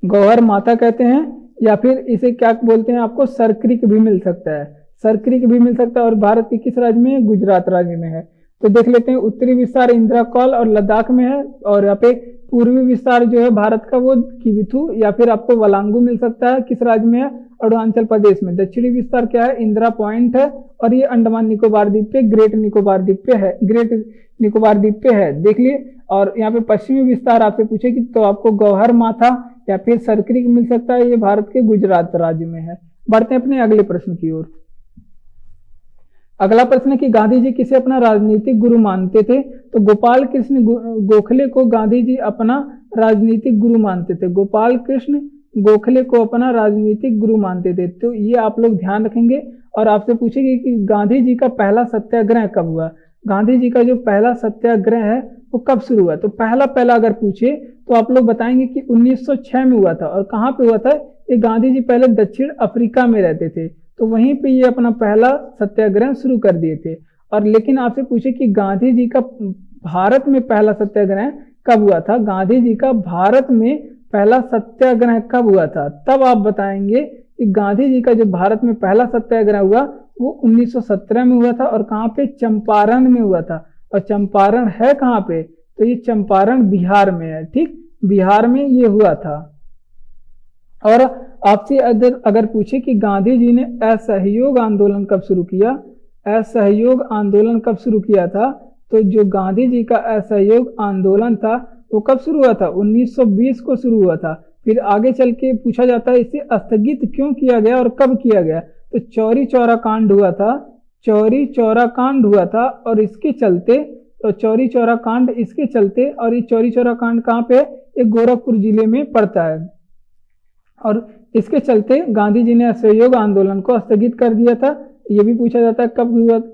गौहर माथा कहते हैं, या फिर इसे क्या बोलते हैं? आपको सरक्रिक भी मिल सकता है, सरक्रिक भी मिल सकता है। और भारत के किस राज्य में है? गुजरात राज्य में है। तो देख लेते हैं, उत्तरी विस्तार इंदिरा कॉल और लद्दाख में है। और यहाँ पे पूर्वी विस्तार जो है भारत का वो किबिथु या फिर आपको वलांगू मिल सकता है। किस राज्य में है? अरुणाचल प्रदेश में। दक्षिणी विस्तार क्या है? इंदिरा पॉइंट है और ये अंडमान निकोबार द्वीप पे, ग्रेट निकोबार द्वीप पे है, ग्रेट निकोबार द्वीप पे है, देख लिए। और यहाँ पे पश्चिमी विस्तार आपसे पूछे कि तो आपको गौहर माथा या फिर सरक्रिक मिल सकता है, ये भारत के गुजरात राज्य में है। बढ़ते हैं अपने अगले प्रश्न की ओर। अगला प्रश्न है कि गांधी जी किसे अपना राजनीतिक गुरु मानते थे? तो गोपाल कृष्ण गोखले को गांधी जी अपना राजनीतिक गुरु मानते थे। गोपाल कृष्ण गोखले को अपना राजनीतिक गुरु मानते थे। तो ये आप लोग ध्यान रखेंगे। और आपसे पूछेंगे कि गांधी जी का पहला सत्याग्रह कब हुआ? गांधी जी का जो पहला सत्याग्रह है वो कब शुरू हुआ? तो पहला अगर पूछे तो आप लोग बताएंगे कि 1906 में हुआ था। और कहाँ पे हुआ था? ये गांधी जी पहले दक्षिण अफ्रीका में रहते थे, तो वहीं पे ये अपना पहला सत्याग्रह शुरू कर दिए थे। और लेकिन आपसे पूछे कि गांधी जी का भारत में पहला सत्याग्रह कब हुआ था? गांधी जी का भारत में पहला सत्याग्रह कब हुआ था? तब आप बताएंगे कि गांधी जी का जो भारत में पहला सत्याग्रह हुआ वो 1917 में हुआ था। और कहाँ पे? चंपारण में हुआ था। और चंपारण है कहाँ पे? तो ये चंपारण बिहार में है। ठीक, बिहार में ये हुआ था। और आपसे अगर पूछे कि गांधी जी ने असहयोग आंदोलन कब शुरू किया? असहयोग आंदोलन कब शुरू किया था? तो जो गांधी जी का असहयोग आंदोलन था वो कब शुरू हुआ था? 1920 को शुरू हुआ था। फिर आगे चल के पूछा जाता है इसे स्थगित क्यों किया गया और कब किया गया? तो चौरी चौरा कांड हुआ था, चौरी चौरा कांड हुआ था। और इसके चलते, तो चौरी चौरा कांड इसके चलते, और ये चौरी चौरा कांड कहाँ पे? ये गोरखपुर जिले में पड़ता है। और इसके चलते गांधी जी ने असहयोग आंदोलन को स्थगित कर दिया था। ये भी पूछा जाता है कब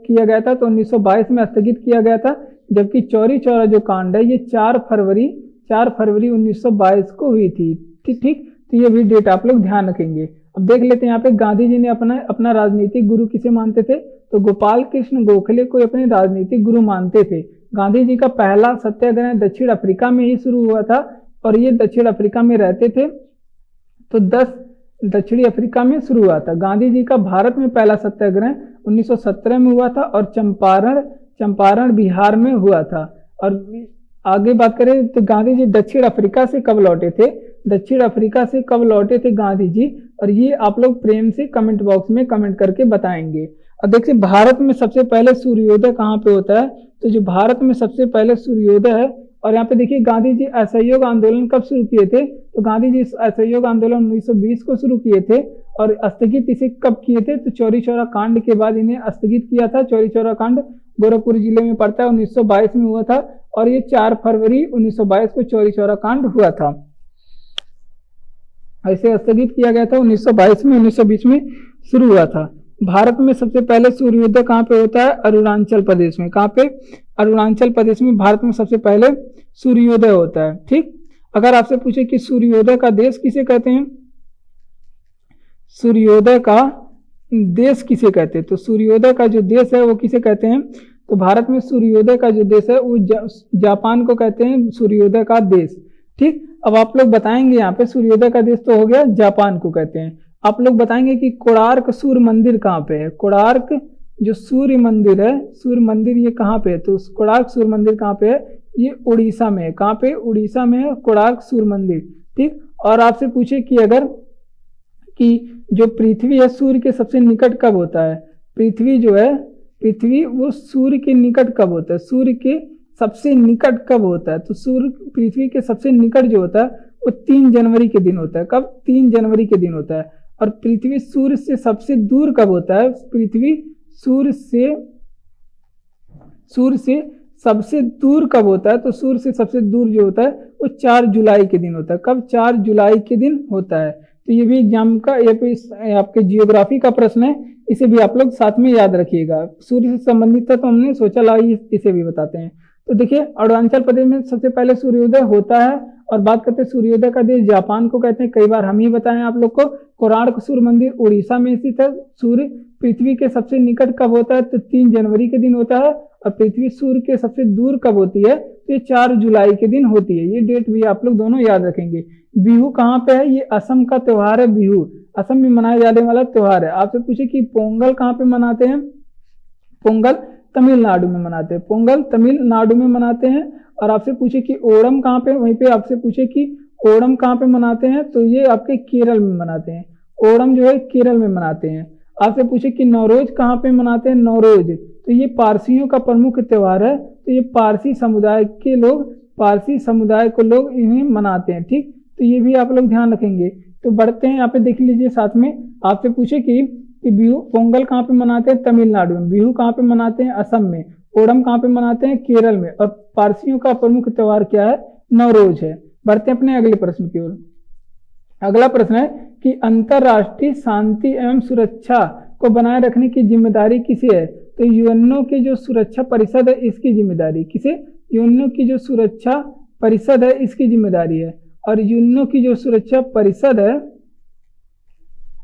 किया गया था? तो 1922 में स्थगित किया गया था। जबकि चौरी चौरा जो कांड है ये 4 फरवरी 1922 को हुई थी। ठीक, तो ये भी डेट आप लोग ध्यान रखेंगे। अब देख लेते हैं यहाँ पे गांधी जी ने अपना राजनीतिक गुरु किसे मानते थे? तो गोपाल कृष्ण गोखले को अपने राजनीतिक गुरु मानते थे। गांधी जी का पहला सत्याग्रह दक्षिण अफ्रीका में ही शुरू हुआ था और ये दक्षिण अफ्रीका में रहते थे, तो 10 दक्षिणी अफ्रीका में शुरू हुआ था। गांधी जी का भारत में पहला सत्याग्रह 1917 में हुआ था और चंपारण बिहार में हुआ था। और आगे बात करें तो गांधी जी दक्षिण अफ्रीका से कब लौटे थे? दक्षिण अफ्रीका से कब लौटे थे गांधी जी, और ये आप लोग प्रेम से कमेंट बॉक्स में कमेंट करके बताएंगे। और देखिए भारत में सबसे पहले सूर्योदय कहाँ पे होता है, तो जो भारत में सबसे पहले सूर्योदय है, और यहाँ पे देखिए गांधी जी असहयोग आंदोलन कब शुरू किए थे, तो गांधी जी असहयोग आंदोलन 1920 को शुरू किए थे, और स्थगित इसे कब किए थे, तो चौरी चौरा कांड के बाद इन्हें स्थगित किया था। चौरी चौरा कांड गोरखपुर जिले में पड़ता है, 1922 में हुआ था, और ये 4 फरवरी 1922 को चौरी चौरा कांड हुआ था। ऐसे स्थगित किया गया था 1922 में, 1920 में शुरू हुआ था। भारत में सबसे पहले सूर्योदय कहाँ पे होता है, अरुणाचल प्रदेश में। कहाँ पे, अरुणाचल प्रदेश में भारत में सबसे पहले सूर्योदय होता है। ठीक, अगर आपसे पूछे कि सूर्योदय का देश किसे कहते हैं, सूर्योदय का देश किसे कहते हैं, तो सूर्योदय का जो देश है वो किसे कहते हैं, तो भारत में सूर्योदय का जो देश है वो जापान को कहते हैं सूर्योदय का देश। ठीक, अब आप लोग बताएंगे यहाँ पे सूर्योदय का देश तो हो गया, जापान को कहते हैं। आप लोग बताएंगे कि कोणार्क सूर्य मंदिर कहाँ पे है, कोणार्क जो सूर्य मंदिर है, सूर्य मंदिर ये कहाँ पे है, तो कोणार्क सूर्य मंदिर कहाँ पे है, ये उड़ीसा में है। कहाँ पे, उड़ीसा में है कोणार्क सूर्य मंदिर। ठीक, और आपसे पूछे कि अगर कि जो पृथ्वी है सूर्य के सबसे निकट कब होता है, पृथ्वी जो है, पृथ्वी वो सूर्य के निकट कब होता है, सूर्य के सबसे निकट कब होता है, तो सूर्य पृथ्वी के सबसे निकट जो होता है वो 3 जनवरी के दिन होता है। कब, 3 जनवरी के दिन होता है। और पृथ्वी सूर्य से सबसे दूर कब होता है, पृथ्वी सूर्य से सबसे दूर कब होता है, तो सूर्य से सबसे दूर जो होता है वो 4 जुलाई के दिन होता है। कब, 4 जुलाई के दिन होता है। तो ये भी एग्जाम का, ये भी आपके जियोग्राफी का प्रश्न है, इसे भी आप लोग साथ में याद रखिएगा। सूर्य से संबंधित था तो हमने सोचा लाइए इसे भी बताते हैं। तो देखिए अरुणाचल प्रदेश में सबसे पहले सूर्योदय होता है, और बात करते हैं सूर्योदय का देश जापान को कहते हैं, कई बार हम ही बताएं आप लोग को। कोणार्क सूर्य मंदिर उड़ीसा में स्थित है। सूर्य पृथ्वी के सबसे निकट कब होता है, तो 3 जनवरी के दिन होता है। और पृथ्वी सूर्य के सबसे दूर कब होती है, तो ये 4 जुलाई के दिन होती है। ये डेट भी आप लोग दोनों याद रखेंगे। बिहू कहाँ पे है, ये असम का त्योहार है। बिहू असम में मनाया जाने वाला त्योहार है। आपसे पूछे कि पोंगल कहाँ पे मनाते हैं, पोंगल तमिलनाडु में मनाते हैं, पोंगल तमिलनाडु में मनाते हैं। और आपसे पूछे कि ओणम कहाँ पे, वहीं पे आपसे पूछे कि ओणम कहाँ पे मनाते हैं, तो ये आपके केरल में मनाते हैं। ओणम जो है केरल में मनाते हैं। आपसे पूछे कि नवरोज कहाँ पे मनाते हैं, नवरोज तो ये पारसियों का प्रमुख त्योहार है। तो ये पारसी समुदाय के लोग, पारसी समुदाय को लोग इन्हें मनाते हैं। ठीक, तो ये भी आप लोग ध्यान रखेंगे। तो बढ़ते हैं, यहाँ पे देख लीजिए साथ में। आपसे पूछे कि बिहू, पोंगल कहाँ पे मनाते हैं, तमिलनाडु में। बिहू कहाँ पे मनाते हैं, असम में। ओणम कहाँ पे मनाते हैं, केरल में। और पारसियों का प्रमुख त्योहार क्या है, नवरोज है। बढ़ते हैं अपने अगले प्रश्न की ओर। अगला प्रश्न है कि अंतरराष्ट्रीय शांति एवं सुरक्षा को बनाए रखने की जिम्मेदारी किसे है, तो यूएनओ के जो सुरक्षा परिषद है इसकी जिम्मेदारी किसे, यूएनओ की जो सुरक्षा परिषद है इसकी जिम्मेदारी है। और यूएनओ की जो सुरक्षा परिषद है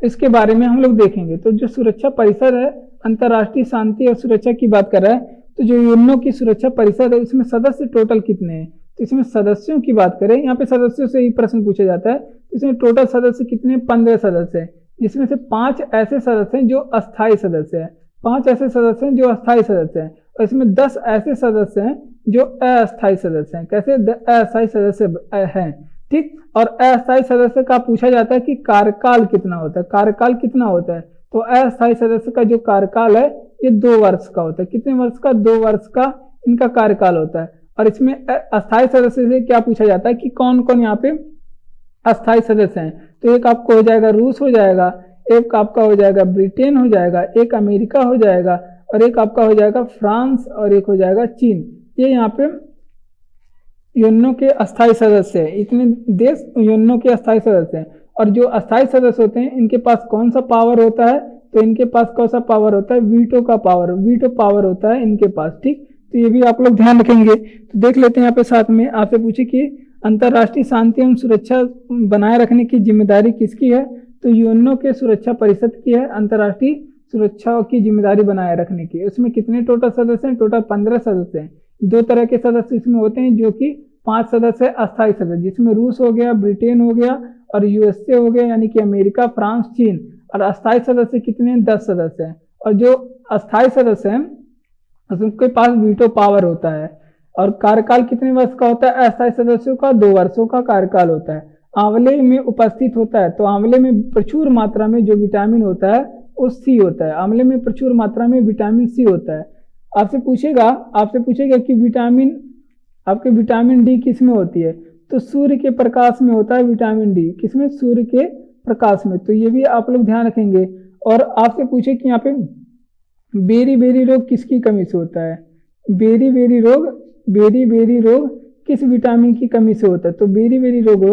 इसके बारे में हम लोग देखेंगे। तो जो सुरक्षा परिषद है, अंतरराष्ट्रीय शांति और सुरक्षा की बात कर रहा है, तो जो यूएनओ की सुरक्षा परिषद है इसमें सदस्य टोटल कितने हैं, तो इसमें सदस्यों की बात करें, यहाँ पे सदस्यों से ही प्रश्न पूछा जाता है। इसमें टोटल सदस्य कितने, 15 सदस्य हैं, जिसमें से 5 ऐसे सदस्य हैं जो अस्थायी सदस्य हैं, 5 ऐसे सदस्य हैं जो अस्थायी सदस्य हैं, और इसमें 10 ऐसे सदस्य हैं जो अस्थायी सदस्य हैं। कैसे, अस्थायी सदस्य हैं। ठीक, और अस्थायी सदस्य का पूछा जाता है कि कार्यकाल कितना होता है, कार्यकाल कितना होता है, तो अस्थायी सदस्य का जो कार्यकाल है ये 2 वर्ष का होता है। कितने वर्ष का, 2 वर्ष का इनका कार्यकाल होता है। और इसमें अस्थायी सदस्य से क्या पूछा जाता है कि कौन कौन यहाँ पे अस्थायी सदस्य हैं, तो एक आपको हो जाएगा रूस हो जाएगा, एक आपका हो जाएगा ब्रिटेन हो जाएगा, एक अमेरिका हो जाएगा, और एक आपका हो जाएगा फ्रांस, और एक हो जाएगा चीन। ये यहाँ पे यूएनओ के अस्थायी सदस्य हैं। इतने देश यूएनओ के अस्थायी सदस्य हैं। और जो अस्थायी सदस्य होते हैं इनके पास कौन सा पावर होता है, तो इनके पास कौन सा पावर होता है, वीटो का पावर, वीटो पावर होता है इनके पास। ठीक, तो ये भी आप लोग ध्यान रखेंगे। तो देख लेते हैं यहाँ पे साथ में। आपसे पूछे कि अंतरराष्ट्रीय शांति एवं सुरक्षा बनाए रखने की जिम्मेदारी किसकी है, तो यूएनओ के सुरक्षा परिषद की है अंतरराष्ट्रीय सुरक्षा की जिम्मेदारी बनाए रखने की। उसमें कितने टोटल सदस्य हैं, टोटल 15 सदस्य हैं। 2 तरह के सदस्य इसमें होते हैं, जो कि 5 सदस्य अस्थायी सदस्य, जिसमें रूस हो गया, ब्रिटेन हो गया, और यूएसए हो गया, यानी कि अमेरिका, फ्रांस, चीन। और अस्थायी सदस्य कितने हैं, 10 सदस्य हैं। और जो अस्थायी सदस्य हैं उनके पास वीटो पावर होता है। और कार्यकाल कितने वर्ष का होता है, अस्थायी सदस्यों का 2 वर्षों का कार्यकाल होता है। आंवले में उपस्थित होता है, तो आंवले में प्रचुर मात्रा में जो विटामिन होता है वो सी होता है। आंवले में प्रचुर मात्रा में विटामिन सी होता है। आपसे पूछेगा कि विटामिन डी किस में होती है, तो सूर्य के प्रकाश में होता है विटामिन डी। किसमें? सूर्य के प्रकाश में। तो ये भी आप लोग ध्यान रखेंगे। और आपसे पूछे कि यहाँ पे बेरी रोग किसकी कमी से होता है, बेरी रोग किस विटामिन की कमी से होता है, तो बेरी रोग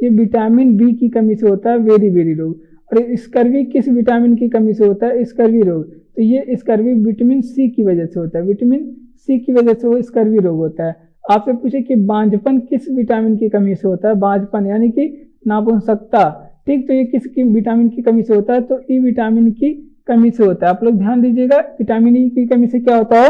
ये विटामिन बी की कमी से होता है बेरी रोग। और स्कर्वी किस विटामिन की कमी से होता है, स्कर्वी रोग, तो ये स्कर्वी विटामिन सी की वजह से होता है, विटामिन सी की वजह से वो स्कर्वी रोग होता है। आपसे पूछे कि बांझपन किस विटामिन की कमी से होता है, बांझपन यानी कि नापुंसकता, ठीक, तो ये किस विटामिन की कमी से होता है, तो ई विटामिन की कमी से होता है। आप लोग ध्यान दीजिएगा, विटामिन ई की कमी से क्या होता है,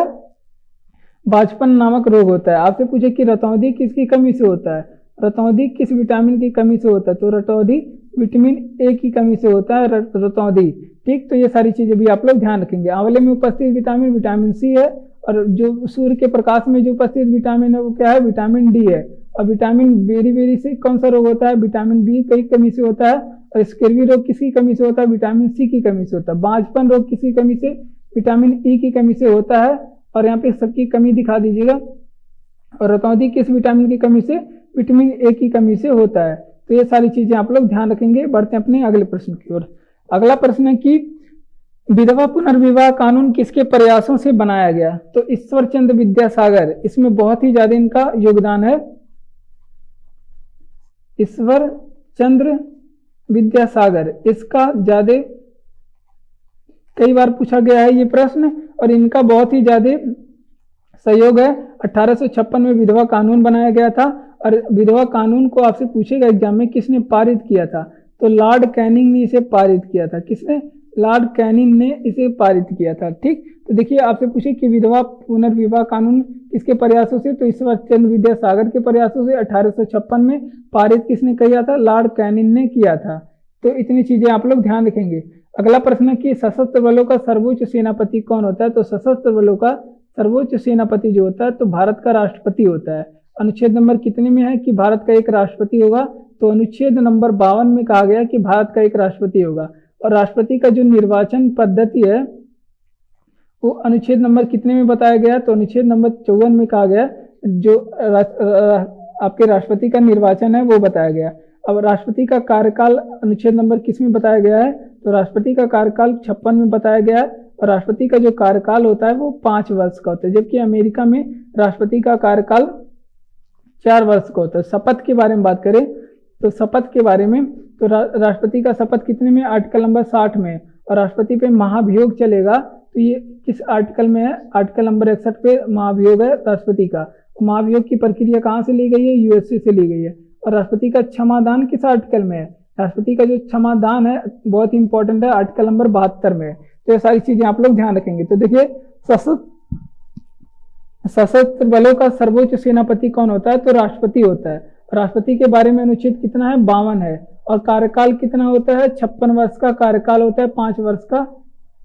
बांझपन नामक रोग होता है। आपसे पूछे कि रतौंधी किसकी कमी से होता है, रतौंधी किस विटामिन की कमी से होता है, तो रतौंधी विटामिन ए की कमी से होता है रतौंधी, ठीक। तो ये सारी चीजें भी आप लोग ध्यान रखेंगे। आंवले में उपस्थित विटामिन सी है, और जो सूर्य के प्रकाश में जो उपस्थित विटामिन है वो क्या है, विटामिन डी है। और विटामिन बेरी से कौन सा रोग होता है, विटामिन बी की कमी से होता है। और स्कर्वी रोग किसकी कमी से होता है, विटामिन सी की कमी से होता है। बांझपन रोग किसकी कमी से, विटामिन ई की कमी से होता है। और यहाँ पे सबकी कमी दिखा दीजिएगा। और रतौंधी किस विटामिन की कमी से, विटामिन ए की कमी से होता है। तो ये सारी चीजें आप लोग ध्यान रखेंगे। बढ़ते हैं अपने अगले प्रश्न की ओर। अगला प्रश्न है कि विधवा पुनर्विवाह कानून किसके प्रयासों से बनाया गया, तो ईश्वर चंद्र विद्यासागर, इसमें बहुत ही ज्यादा इनका योगदान है। ईश्वर चंद्र विद्यासागर, इसका ज्यादा कई बार पूछा गया है ये प्रश्न, और इनका बहुत ही ज्यादा सहयोग है। 1856 में विधवा कानून बनाया गया था। और विधवा कानून को आपसे पूछेगा एग्जाम में किसने पारित किया था, तो लॉर्ड कैनिंग ने इसे पारित किया था। किसने, लॉर्ड कैनिंग ने इसे पारित किया था, ठीक। तो देखिए आपसे पूछे कि विधवा पुनर्विवाह कानून किसके प्रयासों से, तो ईश्वर चंद्र विद्यासागर के प्रयासों से 1856 में पारित किसने किया था, लॉर्ड कैनिंग ने किया था। तो इतनी चीजें आप लोग ध्यान रखेंगे। अगला प्रश्न है कि सशस्त्र बलों का सर्वोच्च सेनापति कौन होता है, तो सशस्त्र बलों का सर्वोच्च सेनापति जो होता है तो भारत का राष्ट्रपति होता है। अनुच्छेद नंबर कितने में है कि भारत का एक राष्ट्रपति होगा, तो अनुच्छेद नंबर 52 में कहा गया कि भारत का एक राष्ट्रपति होगा। और राष्ट्रपति का जो निर्वाचन पद्धति है वो अनुच्छेद नंबर कितने में बताया गया, तो अनुच्छेद नंबर 54 में कहा गया जो आपके राष्ट्रपति का निर्वाचन है वो बताया गया। अब राष्ट्रपति का कार्यकाल अनुच्छेद नंबर किस में बताया गया है, तो राष्ट्रपति का कार्यकाल 56 में बताया गया है। और राष्ट्रपति का जो कार्यकाल होता है वो 5 वर्ष का होता है, जबकि अमेरिका में राष्ट्रपति का कार्यकाल 4 वर्ष का होता है। शपथ के बारे में बात करें तो शपथ के बारे में, तो राष्ट्रपति का शपथ कितने में, आर्टिकल नंबर 60 में। और राष्ट्रपति पे महाभियोग चलेगा, तो ये किस आर्टिकल में है, आर्टिकल नंबर 61 पे महाभियोग है राष्ट्रपति का। महाभियोग की प्रक्रिया कहाँ से ली गई है, यूएसए से ली गई है। और राष्ट्रपति का क्षमादान किस आर्टिकल में है, राष्ट्रपति का जो क्षमादान है बहुत इंपॉर्टेंट है, आर्टिकल नंबर 72 में है। तो ये सारी चीजें आप लोग ध्यान रखेंगे। तो देखिए सशस्त्र बलों का सर्वोच्च सेनापति कौन होता है, तो राष्ट्रपति होता है। राष्ट्रपति के बारे में अनुच्छेद कितना है, 52 है। और कार्यकाल कितना होता है, 56 वर्ष का कार्यकाल होता है, 5 वर्ष का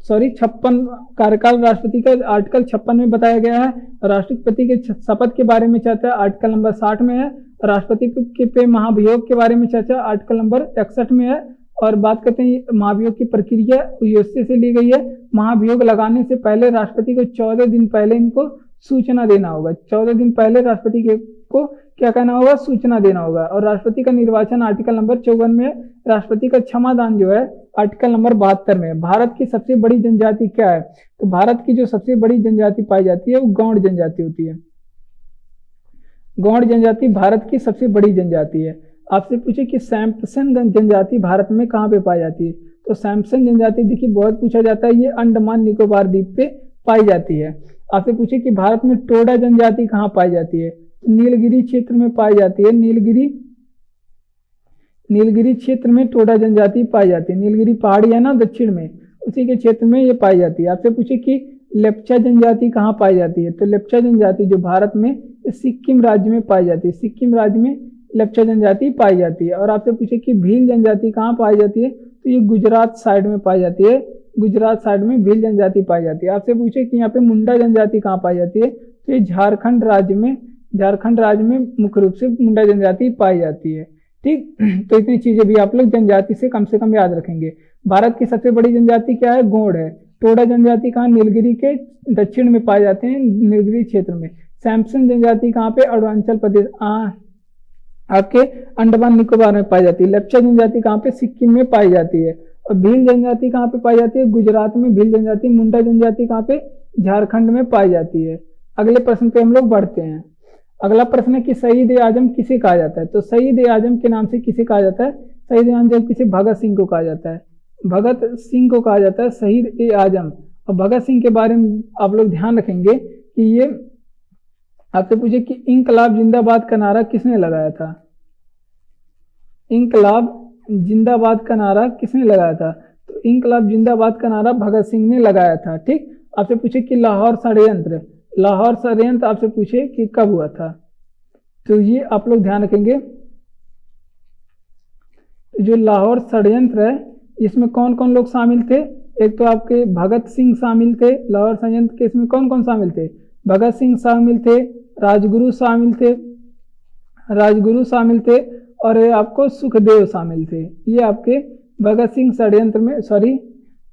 56 कार्यकाल राष्ट्रपति का आर्टिकल 56 में बताया गया है। राष्ट्रपति के शपथ के बारे में चर्चा आर्टिकल नंबर 60 में है। राष्ट्रपति के पे महाभियोग के बारे में चर्चा आर्टिकल नंबर 61 में है। और बात करते हैं महाभियोग की प्रक्रिया यूएसए से ली गई है। महाभियोग लगाने से पहले राष्ट्रपति को 14 दिन पहले इनको सूचना देना होगा, 14 दिन पहले राष्ट्रपति को क्या कहना होगा, सूचना देना होगा। और राष्ट्रपति का निर्वाचन आर्टिकल नंबर 54 में है। राष्ट्रपति का क्षमादान जो है आर्टिकल नंबर 72 में है। भारत की सबसे बड़ी जनजाति क्या है, तो भारत की जो सबसे बड़ी जनजाति पाई जाती है वो गौड़ जनजाति होती है। गौड़ जनजाति भारत की सबसे बड़ी जनजाति है। आपसे पूछे कि सैम्पसन जनजाति भारत में कहाँ पे पाई जाती है, तो सैम्पसन जनजाति देखिए बहुत पूछा जाता है, ये अंडमान निकोबार द्वीप पे पाई जाती है। आपसे पूछे कि भारत में टोडा जनजाति कहाँ पाई जाती है, नीलगिरी क्षेत्र में पाई जाती है। नीलगिरी क्षेत्र में टोडा जनजाति पाई जाती है। नीलगिरी पहाड़ी है ना दक्षिण में, उसी के क्षेत्र में ये पाई जाती है। आपसे पूछे कि लेप्चा जनजाति कहाँ पाई जाती है, तो लेप्चा जनजाति जो भारत में सिक्किम राज्य में पाई जाती है। सिक्किम राज्य में लेप्चा जनजाति पाई जाती है। और आपसे पूछे कि भील जनजाति कहाँ पाई जाती है, तो ये गुजरात साइड में पाई जाती है। गुजरात साइड में भील जनजाति पाई जाती है। आपसे पूछे कि यहाँ पे मुंडा जनजाति कहाँ पाई जाती है, तो ये झारखंड राज्य में मुख्य रूप से मुंडा जनजाति पाई जाती है। ठीक। तो इतनी चीजें भी आप लोग जनजाति से कम याद रखेंगे। भारत की सबसे बड़ी जनजाति क्या है? गोंड है। टोडा जनजाति कहाँ? नीलगिरी के दक्षिण में पाए जाते हैं, नीलगिरी क्षेत्र में। सैमसन जनजाति कहाँ पे? अरुणाचल प्रदेश आपके अंडमान निकोबार में पाई जाती है। लेप्चा जनजाति कहाँ पे? सिक्किम में पाई जाती है। और भील जनजाति कहाँ पे पाई जाती है? गुजरात में भील जनजाति। मुंडा जनजाति कहाँ पे? झारखंड में पाई जाती है। अगले प्रश्न पे हम लोग बढ़ते हैं। अगला प्रश्न है कि शहीद ए आजम किसे कहा जाता है? तो शहीद ए आजम के नाम से किसे कहा जाता है? शहीद ए आजम किसे? भगत सिंह को कहा जाता है। भगत सिंह को कहा जाता है शहीद ए आजम। और भगत सिंह के बारे में आप लोग ध्यान रखेंगे कि ये आपसे पूछे कि इंकलाब जिंदाबाद का नारा किसने लगाया था? इंकलाब जिंदाबाद का नारा किसने लगाया था? तो इंकलाब जिंदाबाद का नारा भगत सिंह ने लगाया था। ठीक। आपसे पूछे कि लाहौर षड्यंत्र आपसे पूछे कि कब हुआ था? तो ये आप लोग ध्यान रखेंगे। जो लाहौर षड्यंत्र है इसमें कौन कौन लोग शामिल थे? एक तो आपके भगत सिंह शामिल थे। लाहौर षड्यंत्र के इसमें कौन कौन शामिल थे? भगत सिंह शामिल थे, राजगुरु शामिल थे और आपको सुखदेव शामिल थे। ये आपके भगत सिंह षड्यंत्र में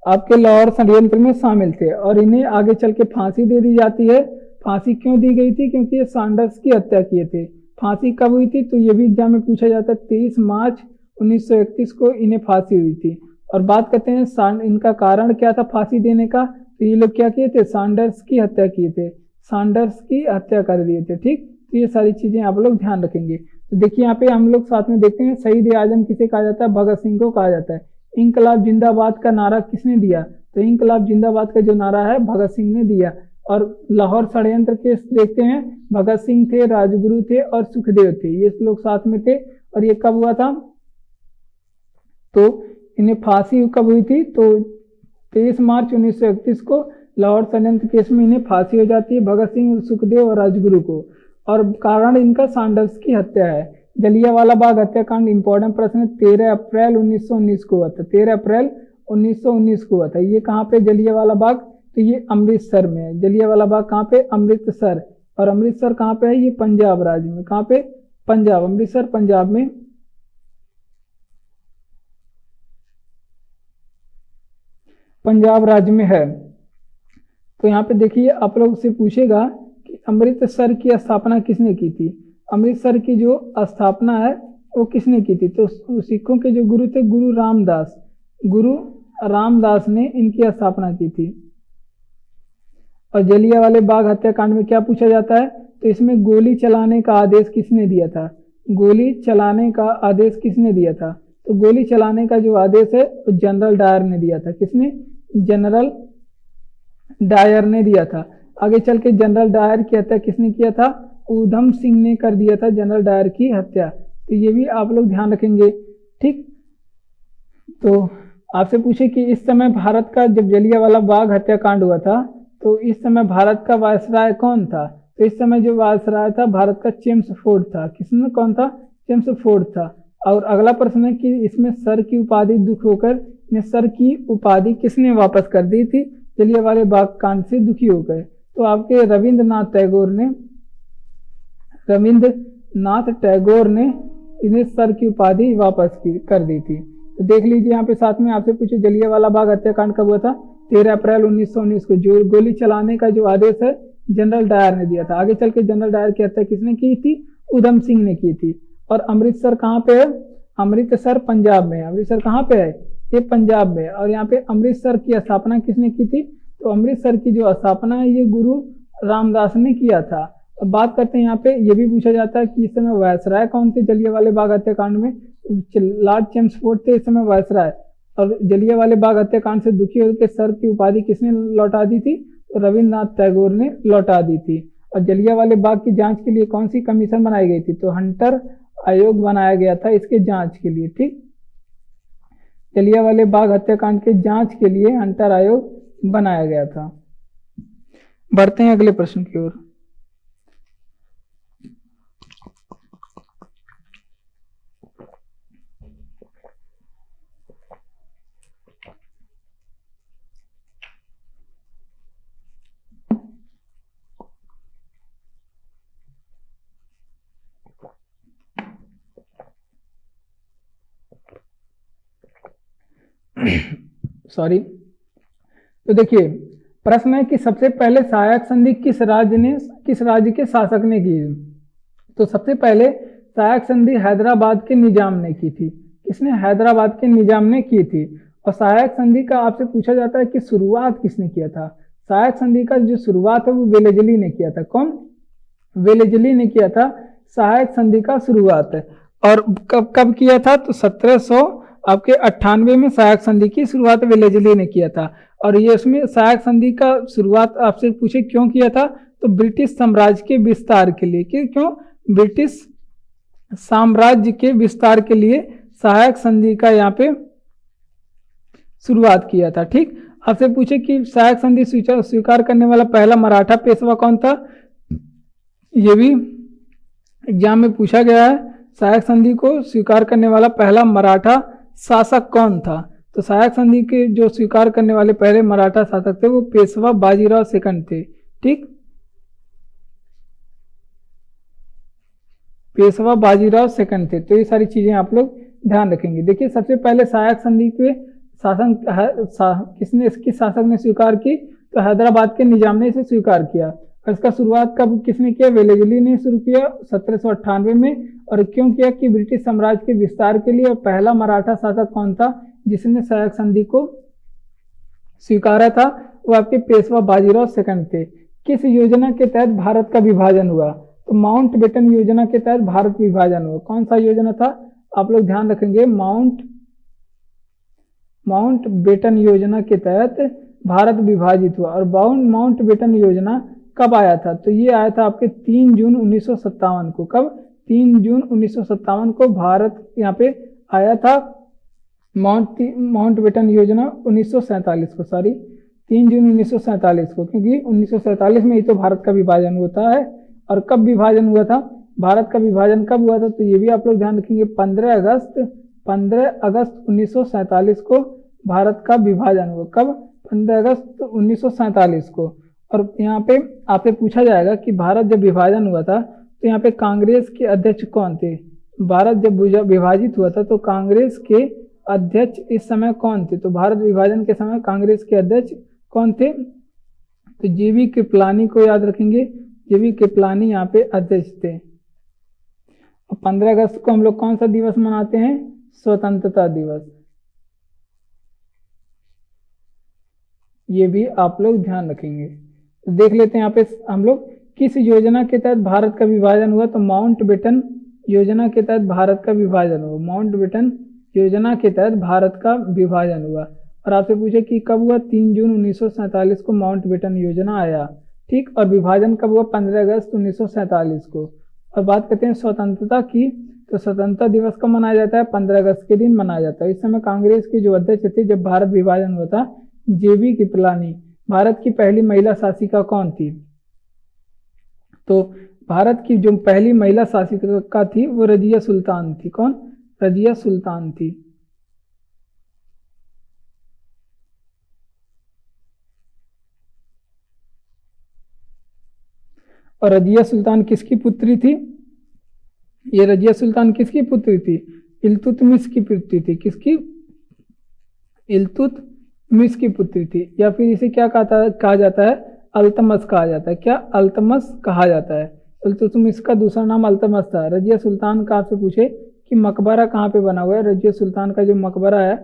आपके लाहौर षड्यंत्र में शामिल थे। और इन्हें आगे चल के फांसी दे दी जाती है। फांसी क्यों दी गई थी? क्योंकि ये सैंडर्स की हत्या किए थे। फांसी कब हुई थी? तो ये भी एग्जाम में पूछा जाता है। 23 मार्च 1931 को इन्हें फांसी हुई थी। और बात करते हैं इनका कारण क्या था फांसी देने का? तो ये लोग क्या किए थे? सैंडर्स की हत्या किए थे, सैंडर्स की हत्या कर दिए थे। ठीक। तो ये सारी चीजें आप लोग ध्यान रखेंगे। तो देखिए यहाँ पे हम लोग साथ में देखते हैं शहीद ए आजम किसे कहा जाता है? भगत सिंह को कहा जाता है। इंकलाब जिंदाबाद का नारा किसने दिया? तो इंकलाब जिंदाबाद का जो नारा है भगत सिंह ने दिया। और लाहौर षड्यंत्र के देखते हैं, भगत सिंह थे, राजगुरु थे और सुखदेव थे, ये लोग साथ में थे। और ये कब हुआ था? तो इन्हें फांसी कब हुई थी? तो 23 मार्च 1931 को लाहौर षड्यंत्र केस में इन्हें फांसी हो जाती है, भगत सिंह, सुखदेव और राजगुरु को। और कारण इनका सैंडर्स की हत्या है। जलियांवाला बाग हत्याकांड इंपॉर्टेंट प्रश्न है। 13 अप्रैल 1919 को हुआ था। 13 अप्रैल 1919 को हुआ था। ये कहाँ पे जलियांवाला बाग? तो ये अमृतसर में है। जलियांवाला बाग कहाँ पे? अमृतसर। और अमृतसर कहाँ पे है? ये पंजाब राज्य में। कहाँ पे? पंजाब। अमृतसर पंजाब में। पंजाब राज्य में है। तो यहाँ पे देखिए आप लोग से पूछेगा कि अमृतसर की स्थापना किसने की थी? अमृतसर की जो स्थापना है वो किसने की थी? तो सिखों के जो गुरु थे गुरु रामदास ने इनकी स्थापना की थी। और जलियांवाले बाग हत्याकांड में क्या पूछा जाता है? तो इसमें गोली चलाने का आदेश किसने दिया था? गोली चलाने का आदेश किसने दिया था? तो गोली चलाने का जो आदेश है वो जनरल डायर ने दिया था। किसने? जनरल डायर ने दिया था। आगे चल के जनरल डायर की हत्या किसने किया था? ऊधम सिंह ने कर दिया था जनरल डायर की हत्या। तो ये भी आप लोग ध्यान रखेंगे। ठीक। तो आपसे पूछे कि इस समय भारत का जब जलियांवाला बाग हत्याकांड हुआ था तो इस समय भारत का वायसराय कौन था? तो इस समय जो वायसराय था भारत का चेम्सफोर्ड था। किसमें कौन था? चेम्सफोर्ड था। और अगला प्रश्न है कि इसमें सर की उपाधि दुख होकर सर की उपाधि किसने वापस कर दी थी? जलियांवाले बाग कांड से दुखी होकर। तो आपके रविंद्रनाथ टैगोर ने इन्हें सर की उपाधि वापस कर दी थी। तो देख लीजिए यहाँ पे साथ में आपसे पूछे जलियांवाला बाग हत्याकांड कब हुआ था? 13 अप्रैल 1919 को। जो गोली चलाने का जो आदेश है जनरल डायर ने दिया था। आगे चल के जनरल डायर की हत्या किसने की थी? ऊधम सिंह ने की थी। और अमृतसर कहाँ पे है? अमृतसर पंजाब में है। अमृतसर कहाँ पे है? ये पंजाब में। और यहाँ पे अमृतसर की स्थापना किसने की थी? तो अमृतसर की जो स्थापना है ये गुरु रामदास ने किया था। अब बात करते हैं यहाँ पे ये भी पूछा जाता है कि इस समय वायसराय कौन थे जलियांवाले बाग हत्याकांड में? लॉर्ड चेम्सफोर्ड थे इस समय वायसराय। और जलियांवाले बाग हत्याकांड से दुखी होकर सर की उपाधि किसने लौटा दी थी? तो रविंद्रनाथ टैगोर ने लौटा दी थी। और जलियांवाले बाग की जांच के लिए कौन सी कमीशन बनाई गई थी? तो हंटर आयोग बनाया गया था इसके जांच के लिए। ठीक। जलियांवाले बाग हत्याकांड के जांच के लिए हंटर आयोग बनाया गया था। बढ़ते हैं अगले प्रश्न की ओर। सॉरी। तो देखिए प्रश्न है कि सबसे पहले सहायक संधि किस राज्य के शासक ने की। तो सबसे पहले सहायक संधि हैदराबाद के निजाम ने की थी। किसने? हैदराबाद के निजाम ने की थी। और सहायक संधि का आपसे पूछा जाता है कि शुरुआत किसने किया था। सहायक संधि का जो शुरुआत है वो वेलेजली ने किया था। कौन? वेलेजली ने किया था सहायक संधि का शुरुआत। और कब कब किया था? तो 1798 में सहायक संधि की शुरुआत वेलेजली ने किया था। और ये उसमें सहायक संधि का शुरुआत आपसे पूछे क्यों किया था, तो ब्रिटिश साम्राज्य के विस्तार के लिए। क्यों? ब्रिटिश साम्राज्य के विस्तार के लिए सहायक संधि का यहाँ पे शुरुआत किया था। ठीक, आपसे पूछे कि सहायक संधि स्वीकार करने वाला पहला मराठा पेशवा कौन था, ये भी एग्जाम में पूछा गया है। सहायक संधि को स्वीकार करने वाला पहला मराठा शासक कौन था? तो सहायक संधि के जो स्वीकार करने वाले पहले मराठा शासक थे वो पेशवा बाजीराव सेकंड थे। ठीक, पेशवा बाजीराव सेकंड थे। तो ये सारी चीजें आप लोग ध्यान रखेंगे। देखिए सबसे पहले सहायक संधि के शासन किसने, इसकी शासक ने स्वीकार की, तो हैदराबाद के निजाम ने इसे स्वीकार किया। और इसका शुरुआत कब किसने किया? वेलेजली ने शुरू किया 1798 में। और क्यों किया? कि ब्रिटिश साम्राज्य के विस्तार के लिए। और पहला मराठा शासक कौन था जिसने सहायक संधि को स्वीकारा था? वो आपके पेशवा बाजीराव सेकंड थे। किस योजना के तहत भारत का विभाजन हुआ? तो माउंट बेटन योजना के तहत भारत विभाजन हुआ। कौन सा योजना था? आप लोग ध्यान रखेंगे, माउंट बेटन योजना के तहत भारत विभाजित हुआ। और माउंट बेटन योजना कब आया था? तो ये आया था आपके 3 जून 1957 को। कब? 3 जून 1957 को भारत यहाँ पे आया था माउंट बेटन योजना 1947 को, सॉरी 3 जून 1947 को, क्योंकि 1947 में ही तो भारत का विभाजन होता है। और कब विभाजन हुआ था? भारत का विभाजन कब हुआ था? तो ये भी आप लोग ध्यान रखेंगे, 15 अगस्त 1947 को भारत का विभाजन हुआ। कब? 15 अगस्त 1947 को। और यहाँ पे आपसे पूछा जाएगा कि भारत जब विभाजन हुआ था तो यहाँ पे कांग्रेस के अध्यक्ष कौन थे? भारत जब विभाजित हुआ था तो कांग्रेस के अध्यक्ष इस समय कौन थे? तो भारत विभाजन के समय कांग्रेस के अध्यक्ष कौन थे? तो जीवी कृपलानी को याद रखेंगे, जीवी कृपलानी यहाँ पे अध्यक्ष थे। और 15 अगस्त को हम लोग कौन सा दिवस मनाते हैं? स्वतंत्रता दिवस। ये भी आप लोग ध्यान रखेंगे। तो देख लेते हैं यहाँ पे हम लोग किस योजना के तहत भारत का विभाजन हुआ। तो माउंट बेटन योजना के तहत भारत का विभाजन हुआ। माउंट बेटन योजना के तहत भारत का विभाजन हुआ। और आपसे पूछे कि कब हुआ? 3 जून 1947 को माउंट बेटन योजना आया। ठीक, और विभाजन कब हुआ? 15 अगस्त 1947 को। और बात करते हैं स्वतंत्रता की, तो स्वतंत्रता दिवस कब मनाया जाता है? 15 अगस्त के दिन मनाया जाता है। इस समय कांग्रेस के जो अध्यक्ष थे जब भारत विभाजन हुआ था, जेबी कृपलानी। भारत की पहली महिला शासिका कौन थी? तो भारत की जो पहली महिला शासिका थी वो रजिया सुल्तान थी। कौन? रजिया सुल्तान थी। और रजिया सुल्तान किसकी पुत्री थी? ये रजिया सुल्तान किसकी पुत्री थी? इल्तुतमिश की पुत्री थी। किसकी? इल्तुतमिश की पुत्री थी। या फिर इसे क्या कहा जाता है? अल्तमश कहा जाता है। क्या? अल्तमश कहा जाता है। इल्तुतमिश का दूसरा नाम अल्तमश था। रजिया सुल्तान का आपसे पूछे कि मकबरा कहाँ पे बना हुआ है? रजिया सुल्तान का जो मकबरा है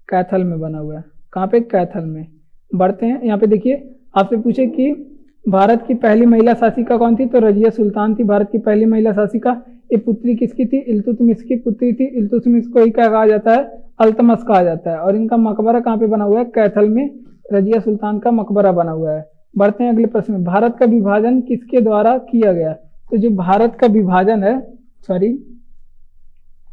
कैथल में बना हुआ है। कहाँ पे? कैथल में। बढ़ते हैं यहाँ पे, देखिए आपसे पूछे कि भारत की पहली महिला शासिका कौन थी? तो रजिया सुल्तान थी भारत की पहली महिला शासिका। ये पुत्री किसकी थी? इल्तुतमिश की पुत्री थी। इल्तुतमिश को ही क्या कहा जाता है? अल्तमश कहा जाता है। और इनका मकबरा कहाँ पे बना हुआ है? कैथल में रजिया सुल्तान का मकबरा बना हुआ है। बढ़ते हैं अगले प्रश्न में, भारत का विभाजन किसके द्वारा किया गया? तो जो भारत का विभाजन है, सॉरी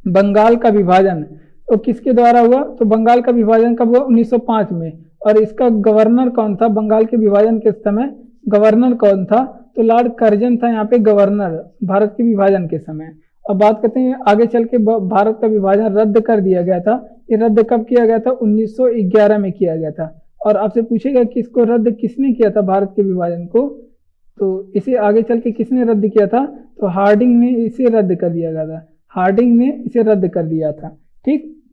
बंगाल का विभाजन, तो किसके द्वारा हुआ? तो बंगाल का विभाजन कब हुआ? 1905 में। और इसका गवर्नर कौन था? बंगाल के विभाजन के समय गवर्नर कौन था? तो लॉर्ड कर्जन था यहाँ पे गवर्नर भारत के विभाजन के समय। अब बात करते हैं आगे चल के, भारत का विभाजन रद्द कर दिया गया था। ये रद्द कब किया गया था? 1911 में किया गया था। और आपसे पूछेगा कि इसको रद्द किसने किया था भारत के विभाजन को? तो इसे आगे चल के किसने रद्द किया था? तो हार्डिंग ने इसे रद्द कर दिया गया था। हार्डिंग ने इसे रद्द कर दिया था। ठीक,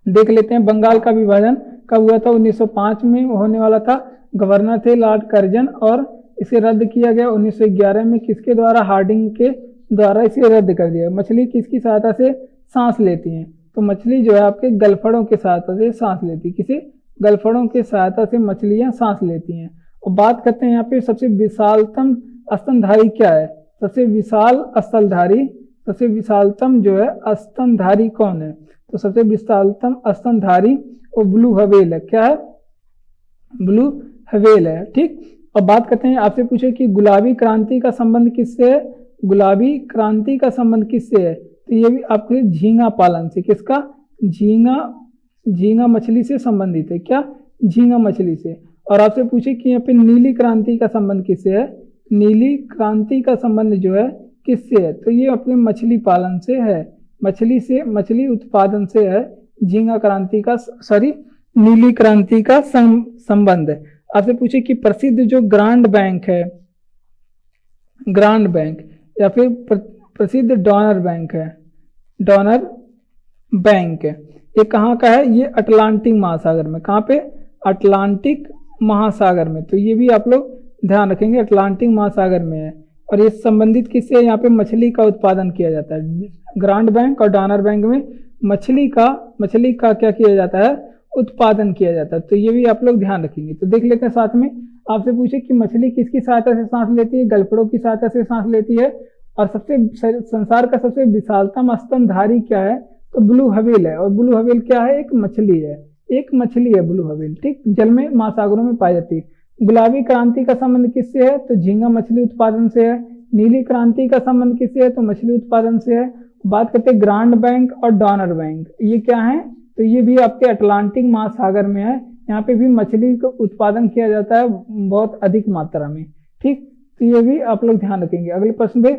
देख लेते हैं बंगाल का विभाजन कब हुआ था। 1905 में होने वाला था। गवर्नर थे लॉर्ड कर्जन और इसे रद्द किया गया 1911 में। किसके द्वारा? हार्डिंग के द्वारा इसे रद्द कर दिया। मछली किसकी सहायता से सांस लेती है? तो मछली जो है आपके गलफड़ों के सहायता से सांस लेती है। किसे? गलफड़ों के सहायता से मछलियां सांस लेती हैं। और बात करते हैं यहाँ पे सबसे विशालतम स्तनधारी क्या है? सबसे विशाल स्तनधारी, सबसे विशालतम जो है स्तनधारी कौन है? तो सबसे विशालतम स्तनधारी वो ब्लू व्हेल है। क्या है? ब्लू व्हेल है। ठीक। और बात करते हैं, आपसे पूछे कि गुलाबी क्रांति का संबंध किससे है? गुलाबी क्रांति का संबंध किससे है? तो ये भी आपके झींगा पालन से। किसका? झींगा मछली से संबंधित है। क्या? झींगा मछली से। और आपसे पूछे कि यहाँ पे नीली क्रांति का संबंध किससे है? नीली क्रांति का संबंध जो है किससे है? तो ये अपने मछली पालन से है, मछली से, मछली उत्पादन से है। झींगा क्रांति का नीली क्रांति का संबंध है। आपसे पूछे कि प्रसिद्ध जो ग्रांड बैंक है, ग्रांड बैंक या फिर प्रसिद्ध डोनर बैंक है, डोनर बैंक ये कहाँ का है? ये अटलांटिक महासागर में। कहाँ पे? अटलांटिक महासागर में। तो ये भी आप लोग ध्यान रखेंगे, अटलांटिक महासागर में है। और ये संबंधित किससे? यहाँ पे मछली का उत्पादन किया जाता है। ग्रांड बैंक और डोनर बैंक में मछली का क्या किया जाता है? उत्पादन किया जाता है। तो ये भी आप लोग ध्यान रखेंगे। तो देख लेते हैं साथ में। आपसे पूछे कि मछली किसकी सहायता से सांस लेती है? गलफड़ों की सहायता से सांस लेती है। और संसार का सबसे विशालतम स्तनधारी क्या है? तो ब्लू व्हेल है। और ब्लू व्हेल क्या है? एक मछली है, एक मछली है ब्लू व्हेल। ठीक। जल में, महासागरों में पाई जाती है। गुलाबी क्रांति का संबंध किससे है? तो झींगा मछली उत्पादन से है। नीली क्रांति का संबंध किससे है? तो मछली उत्पादन से है। बात करते हैं ग्रांड बैंक और डोनर बैंक, ये क्या है? तो ये भी आपके अटलांटिक महासागर में है। यहाँ पे भी मछली का उत्पादन किया जाता है बहुत अधिक मात्रा में। ठीक। तो ये भी आप लोग ध्यान रखेंगे। अगले प्रश्न पे,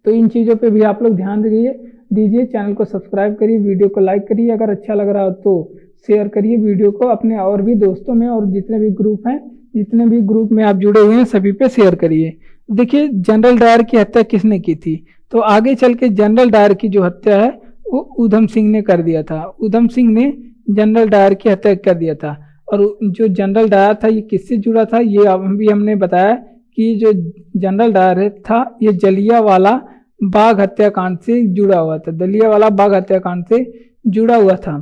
तो इन चीजों पे भी आप लोग ध्यान दीजिए। चैनल को सब्सक्राइब करिए, वीडियो को लाइक करिए, अगर अच्छा लग रहा हो तो शेयर करिए वीडियो को अपने और भी दोस्तों में, और जितने भी ग्रुप हैं, जितने भी ग्रुप में आप जुड़े हुए हैं सभी पे शेयर करिए। देखिए जनरल डायर की हत्या किसने की थी? तो आगे चल के जनरल डायर की जो हत्या है वो ऊधम सिंह ने कर दिया था। ऊधम सिंह ने जनरल डायर की हत्या कर दिया था। और जो जनरल डायर था ये किससे जुड़ा था? ये हमने बताया कि जो जनरल डायर था ये जलियांवाला बाग हत्याकांड से जुड़ा हुआ था। जलियांवाला बाग हत्याकांड से जुड़ा हुआ था।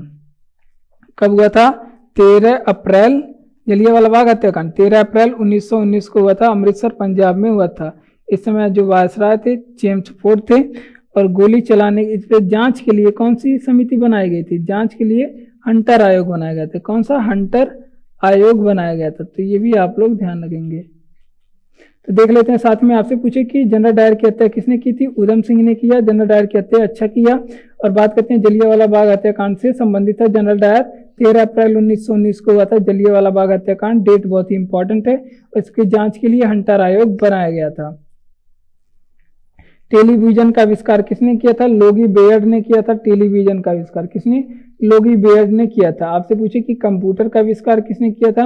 कब हुआ था? 13 अप्रैल, जलियांवाला बाग हत्याकांड 13 अप्रैल 1919 को हुआ था। अमृतसर पंजाब में हुआ था। इस समय जो वायसराय थे जेम्स फोर्ड थे। और गोली चलाने इस पे जांच के लिए कौन सी समिति बनाई गई थी? जांच के लिए हंटर आयोग बनाया गया था। कौन सा? हंटर आयोग बनाया गया था। तो ये भी आप लोग ध्यान रखेंगे। तो देख लेते हैं साथ में। आपसे पूछे कि जनरल डायर की हत्या किसने की थी? ऊधम सिंह ने किया। जनरल डायर की हत्या अच्छा किया। और बात करते हैं जलियांवाला बाग हत्याकांड से संबंधित है जनरल डायर। 13 अप्रैल 1919 को हुआ था जलियांवाला बाग हत्याकांड। डेट बहुत ही इंपॉर्टेंट है। इसकी जांच के लिए हंटर आयोग बनाया गया था। टेलीविजन का आविष्कार किसने किया था? लोगी बेयर्ड ने किया था। टेलीविजन का आविष्कार किसने? लोगी बेयर्ड ने किया था। आपसे पूछे कि कंप्यूटर का आविष्कार किसने किया था?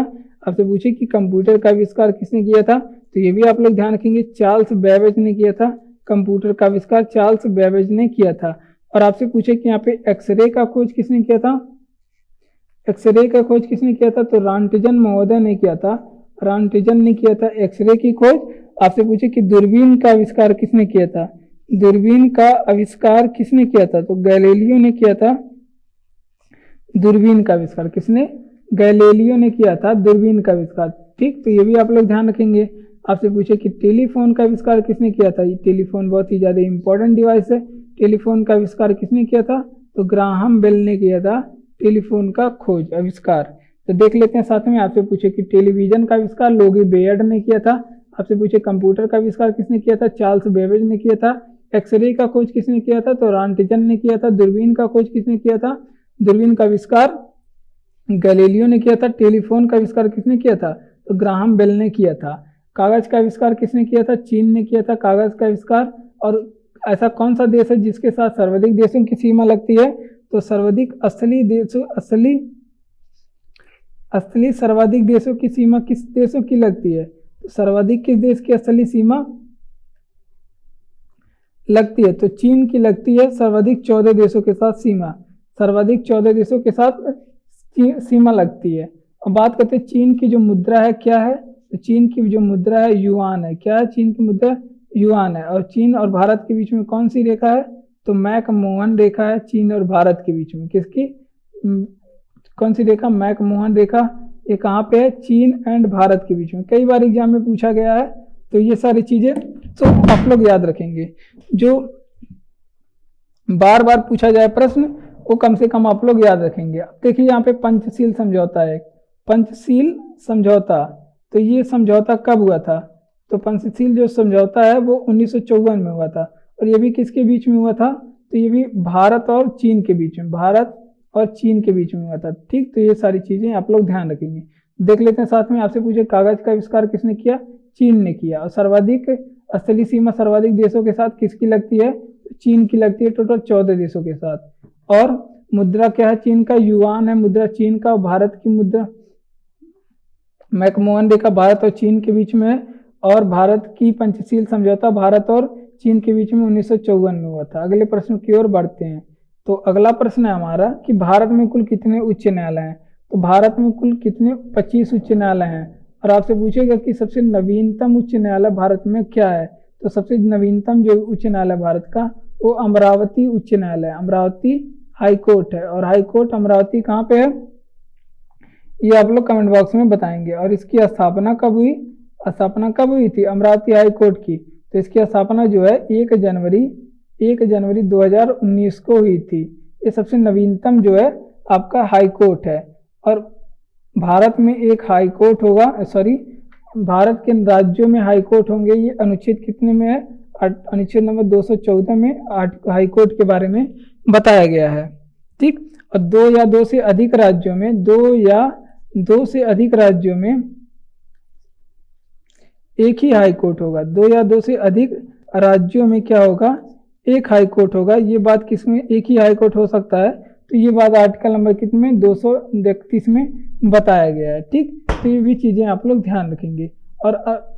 आपसे पूछे कि कंप्यूटर का आविष्कार किसने किया था? तो ये भी आप लोग ध्यान रखेंगे, चार्ल्स बेबेज ने किया था। कंप्यूटर का आविष्कार चार्ल्स बेबेज ने किया था। और आपसे पूछे कि यहाँ पे एक्सरे का खोज किसने किया था? एक्सरे का खोज किसने किया था? तो रांटजन महोदय ने किया था। रांटजन ने किया था एक्सरे की खोज। आपसे पूछे कि दूरबीन का आविष्कार किसने किया था? दूरबीन का आविष्कार किसने किया था? तो गैलीलियो ने किया था। दूरबीन का आविष्कार किसने? गैलीलियो ने किया था दूरबीन का आविष्कार। ठीक। तो ये भी आप लोग ध्यान रखेंगे। आपसे पूछे कि टेलीफोन का आविष्कार किसने किया था? ये टेलीफोन बहुत ही ज्यादा इंपॉर्टेंट डिवाइस है। टेलीफोन का आविष्कार किसने किया था? तो ग्राहम बेल ने किया था टेलीफोन का खोज आविष्कार। तो देख लेते हैं साथ में। आपसे पूछे कि टेलीविजन का आविष्कार लोगी बेयर्ड ने किया था। आपसे पूछे कंप्यूटर का आविष्कार किसने किया था? चार्ल्स बेबेज ने किया था। एक्सरे का खोज किसने किया था? तो रांटजन ने किया था। दूरबीन का खोज किसने किया था? दूरबीन का आविष्कार गैलीलियो ने किया था। टेलीफोन का आविष्कार किसने किया था? तो ग्राहम बेल ने किया था। कागज का आविष्कार किसने किया था? चीन ने किया था कागज का आविष्कार। और ऐसा कौन सा देश है जिसके साथ सर्वाधिक देशों की सीमा लगती है? तो सर्वाधिक असली सर्वाधिक देशों की सीमा किस देशों की लगती है? तो सर्वाधिक किस देश की असली सीमा लगती है? तो चीन की लगती है सर्वाधिक 14 देशों के साथ सीमा। सर्वाधिक 14 देशों के साथ सीमा लगती है। अब बात करते हैं चीन की जो मुद्रा है क्या है, तो चीन की जो मुद्रा है युआन है। क्या है चीन की मुद्रा? युआन है। और चीन और भारत के बीच में कौन सी रेखा है? तो मैकमोहन रेखा है चीन और भारत के बीच में। किसकी? कौन सी रेखा? मैकमोहन रेखा। ये कहाँ पे है? चीन एंड भारत के बीच में। कई बार एग्जाम में पूछा गया है, तो ये सारी चीजें तो आप लोग याद रखेंगे। जो बार बार पूछा जाए प्रश्न वो कम से कम आप लोग याद रखेंगे। अब देखिए यहाँ पे पंचशील समझौता है। पंचशील समझौता, तो ये समझौता कब हुआ था? तो पंचशील जो समझौता है वो 1954 में हुआ था। और ये भी किसके बीच में हुआ था? तो ये भी भारत और चीन के बीच में, भारत और चीन के बीच में हुआ था। ठीक, तो ये सारी चीजें आप लोग ध्यान रखेंगे। देख लेते हैं साथ में। आपसे पूछे कागज का आविष्कार किसने किया? चीन ने किया। और सर्वाधिक स्थलीय सीमा सर्वाधिक देशों के साथ किसकी लगती है? चीन की लगती है, टोटल 14 देशों के साथ। और मुद्रा क्या है चीन का? युआन है मुद्रा चीन का। भारत की मुद्रा मैकमोहन रेखा भारत और चीन के बीच में है। और भारत की पंचशील समझौता भारत और चीन के बीच में 1954 में हुआ था। अगले प्रश्न की ओर बढ़ते हैं। तो अगला प्रश्न है हमारा कि भारत में कुल कितने उच्च न्यायालय हैं? तो भारत में कुल कितने? 25 उच्च न्यायालय हैं। और आपसे पूछेगा कि सबसे नवीनतम उच्च न्यायालय भारत में क्या है? तो सबसे नवीनतम जो उच्च न्यायालय भारत का वो अमरावती उच्च न्यायालय, अमरावती हाई कोर्ट है। और हाई कोर्ट अमरावती कहाँ पे है ये आप लोग कमेंट बॉक्स में बताएंगे। और इसकी स्थापना कब हुई? स्थापना कब हुई थी अमरावती हाई कोर्ट की? तो इसकी स्थापना जो है 1 जनवरी 2019 को हुई थी। ये सबसे नवीनतम जो है आपका हाई कोर्ट है। और भारत में एक हाई कोर्ट होगा, सॉरी भारत के राज्यों में हाई कोर्ट होंगे। ये अनुच्छेद कितने में है? अनुच्छेद नंबर 214 में हाई कोर्ट के बारे में बताया गया है। ठीक, और दो से अधिक राज्यों में एक ही हाई कोर्ट होगा। 2 या 2 से अधिक राज्यों में क्या होगा? एक हाई कोर्ट होगा। ये बात किसमें एक ही हाई कोर्ट हो सकता है? तो ये बात आर्टिकल नंबर कितने में? 231 में बताया गया है। ठीक, तो ये भी चीजें आप लोग ध्यान रखेंगे। और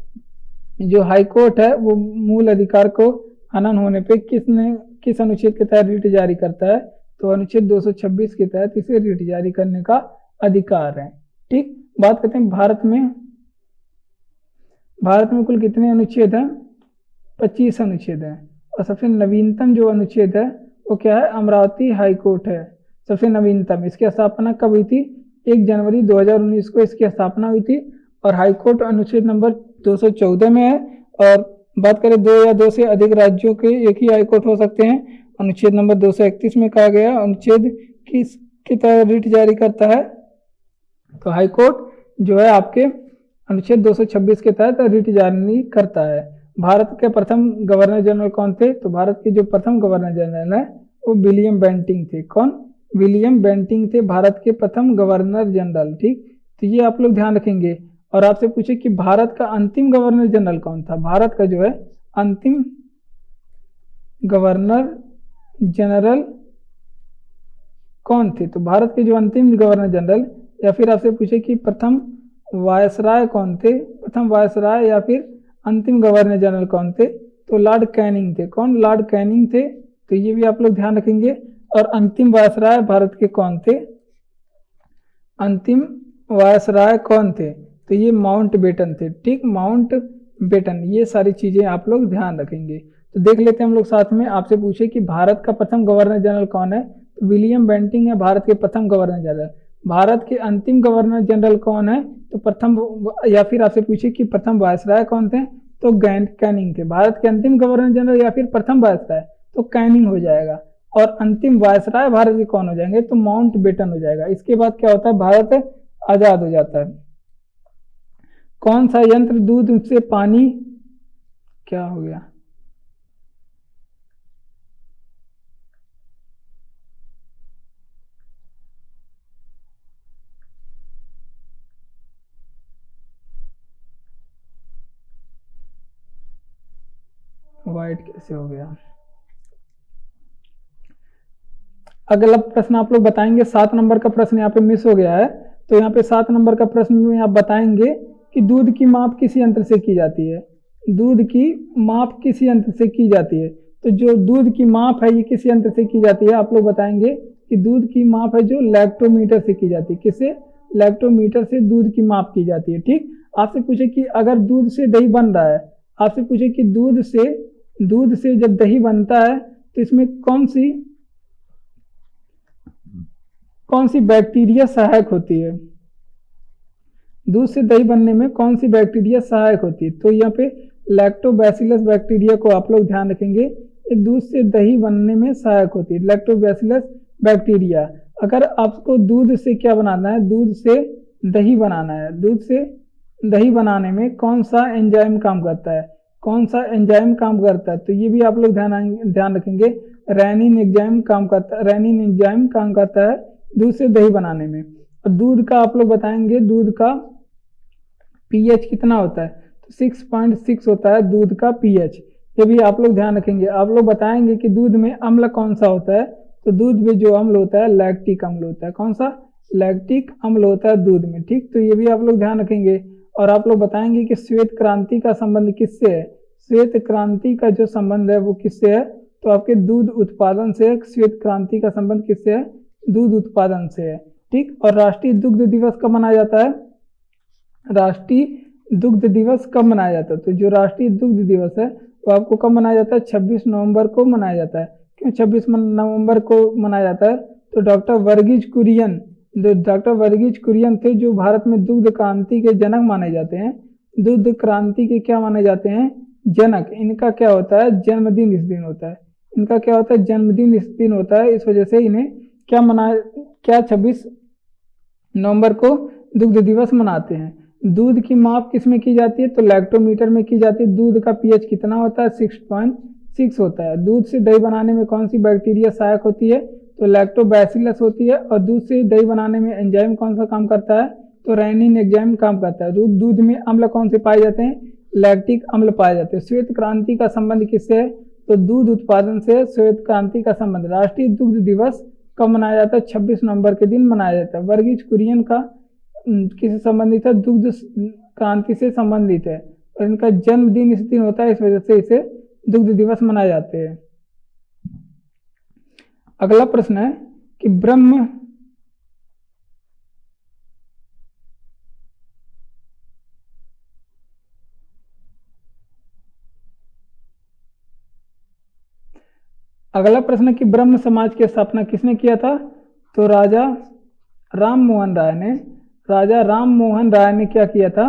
जो हाई कोर्ट है वो मूल अधिकार को हनन होने पे किस अनुच्छेद के तहत रिट जारी करता है? तो अनुच्छेद 226 के तहत इसे रिट जारी करने का अधिकार है। ठीक, बात करते हैं भारत में कुल कितने अनुच्छेद हैं? 25 अनुच्छेद हैं। और सबसे नवीनतम जो अनुच्छेद है वो क्या है? अमरावती हाई कोर्ट है सबसे नवीनतम। इसकी स्थापना कब हुई थी? 1 जनवरी 2019 को इसकी स्थापना हुई थी। और हाई कोर्ट अनुच्छेद नंबर 214 में है। और बात करें 2 या 2 से अधिक राज्यों के एक ही हाई कोर्ट हो सकते हैं। अनुच्छेद नंबर 231 में कहा गया अनुच्छेद किसकी तरह रिट जारी करता है? तो हाई कोर्ट जो है आपके अनुच्छेद 226 के तहत रिट जारी करता है। भारत के प्रथम गवर्नर जनरल कौन थे? तो भारत के जो प्रथम गवर्नर जनरल है वो विलियम बेंटिंक थे। कौन? विलियम बेंटिंक थे भारत के प्रथम गवर्नर जनरल। ठीक, तो ये आप लोग ध्यान रखेंगे। और आपसे पूछे कि भारत का अंतिम गवर्नर जनरल कौन था? भारत का जो है अंतिम गवर्नर जनरल कौन थे? तो भारत के जो अंतिम गवर्नर जनरल, या फिर आपसे पूछे कि प्रथम वायसराय कौन थे? प्रथम वायसराय या फिर अंतिम गवर्नर जनरल कौन थे? तो लॉर्ड कैनिंग थे। कौन? लॉर्ड कैनिंग थे। तो ये भी आप लोग ध्यान रखेंगे। और अंतिम वायसराय भारत के कौन थे? अंतिम वायसराय कौन थे? तो ये माउंट बेटन थे। ठीक, माउंट बेटन। ये सारी चीजें आप लोग ध्यान रखेंगे। तो देख लेते हैं हम लोग साथ में। आपसे पूछे कि भारत का प्रथम गवर्नर जनरल कौन है? तो विलियम बेंटिंक है भारत के प्रथम गवर्नर जनरल। भारत के अंतिम गवर्नर जनरल कौन है? तो प्रथम, या फिर आपसे पूछे कि प्रथम वायसराय कौन थे? तो कैनिंग थे। भारत के अंतिम गवर्नर जनरल या फिर प्रथम वायसराय, तो कैनिंग हो जाएगा। और अंतिम वायसराय भारत के कौन हो जाएंगे? तो माउंट बेटन हो जाएगा। इसके बाद क्या होता है? भारत आजाद हो जाता है। कौन सा यंत्र दूध से पानी, क्या हो गया? वाइट कैसे हो गया? अगला प्रश्न आप लोग बताएंगे। 7 नंबर का प्रश्न यहाँ पे मिस हो गया है। तो यहाँ पे 7 नंबर का प्रश्न में आप बताएंगे कि दूध की माप किस यंत्र से की जाती है? दूध की माप किस यंत्र से की जाती है? तो जो दूध की माप है ये किस यंत्र से की जाती है? आप लोग बताएंगे। कि दूध की माप है जो लैक्टोमीटर से की जाती है। किससे? लैक्टोमीटर से दूध की माप की जाती है। ठीक, आपसे पूछे कि अगर दूध से दही बन रहा है, आपसे पूछे कि दूध से जब दही बनता है तो इसमें कौन सी बैक्टीरिया सहायक होती है? दूध से दही बनने में कौन सी बैक्टीरिया सहायक होती है? तो यहाँ पे लैक्टोबैसिलस बैक्टीरिया को आप लोग ध्यान रखेंगे, ये दूध से दही बनने में सहायक होती है, लैक्टोबैसिलस बैक्टीरिया। अगर आपको दूध से क्या बनाना है? दूध से दही बनाना है। दूध से दही बनाने में कौन सा एंजाइम काम करता है? कौन सा एंजाइम काम करता है? तो ये भी आप लोग ध्यान रखेंगे, रेनिन एंजाइम काम करता है दूध से दही बनाने में। और दूध का आप लोग बताएंगे, दूध का पीएच कितना होता है? तो 6.6 होता है दूध का पीएच। ये भी आप लोग ध्यान रखेंगे। आप लोग बताएंगे कि दूध में अम्ल कौन सा होता है? तो दूध में जो अम्ल होता है लैक्टिक अम्ल होता है। कौन सा? लैक्टिक अम्ल होता है दूध में। ठीक, तो ये भी आप लोग ध्यान रखेंगे। और आप लोग बताएंगे कि श्वेत क्रांति का संबंध किससे है? श्वेत क्रांति का जो संबंध है वो किससे है? तो आपके दूध उत्पादन से। श्वेत क्रांति का संबंध किससे है? दूध उत्पादन से है। ठीक, और राष्ट्रीय दुग्ध दिवस कब मनाया जाता है? राष्ट्रीय दुग्ध दिवस कब मनाया जाता है? तो जो राष्ट्रीय दुग्ध दिवस है वो आपको कब मनाया जाता है? 26 नवंबर को मनाया जाता है। क्यों 26 नवंबर को मनाया जाता है? तो डॉक्टर वर्गीज कुरियन थे, जो भारत में दुग्ध क्रांति के जनक माने जाते हैं। दुग्ध क्रांति के क्या माने जाते हैं? जनक। इनका क्या होता है? जन्मदिन इस दिन होता है। इनका क्या होता है? जन्मदिन इस दिन होता है। इस वजह से इन्हें क्या 26 नवंबर को दुग्ध दिवस मनाते हैं। दूध की माप किस में की जाती है? तो लैक्टोमीटर में की जाती है। दूध का पीएच कितना होता है? 6.6 होता है। दूध से दही बनाने में कौन सी बैक्टीरिया सहायक होती है? तो लैक्टोबैसिलस होती है। और दूध से दही बनाने में एंजाइम कौन सा काम करता है? तो रेनिन एंजाइम काम करता है। दूध में अम्ल कौन से पाए जाते हैं? लैक्टिक अम्ल पाए जाते हैं। श्वेत क्रांति का संबंध किससे है? तो दूध उत्पादन से श्वेत क्रांति का संबंध। राष्ट्रीय दुग्ध दिवस कब मनाया जाता है? 26 नवंबर के दिन मनाया जाता है। वर्गीज कुरियन का किससे संबंधित है? दुग्ध क्रांति से संबंधित है और इनका जन्मदिन इस दिन होता है। इस वजह से इसे दुग्ध दिवस मनाए जाते हैं। अगला प्रश्न है कि ब्रह्म समाज की स्थापना किसने किया था? तो राजा राम मोहन राय ने क्या किया था?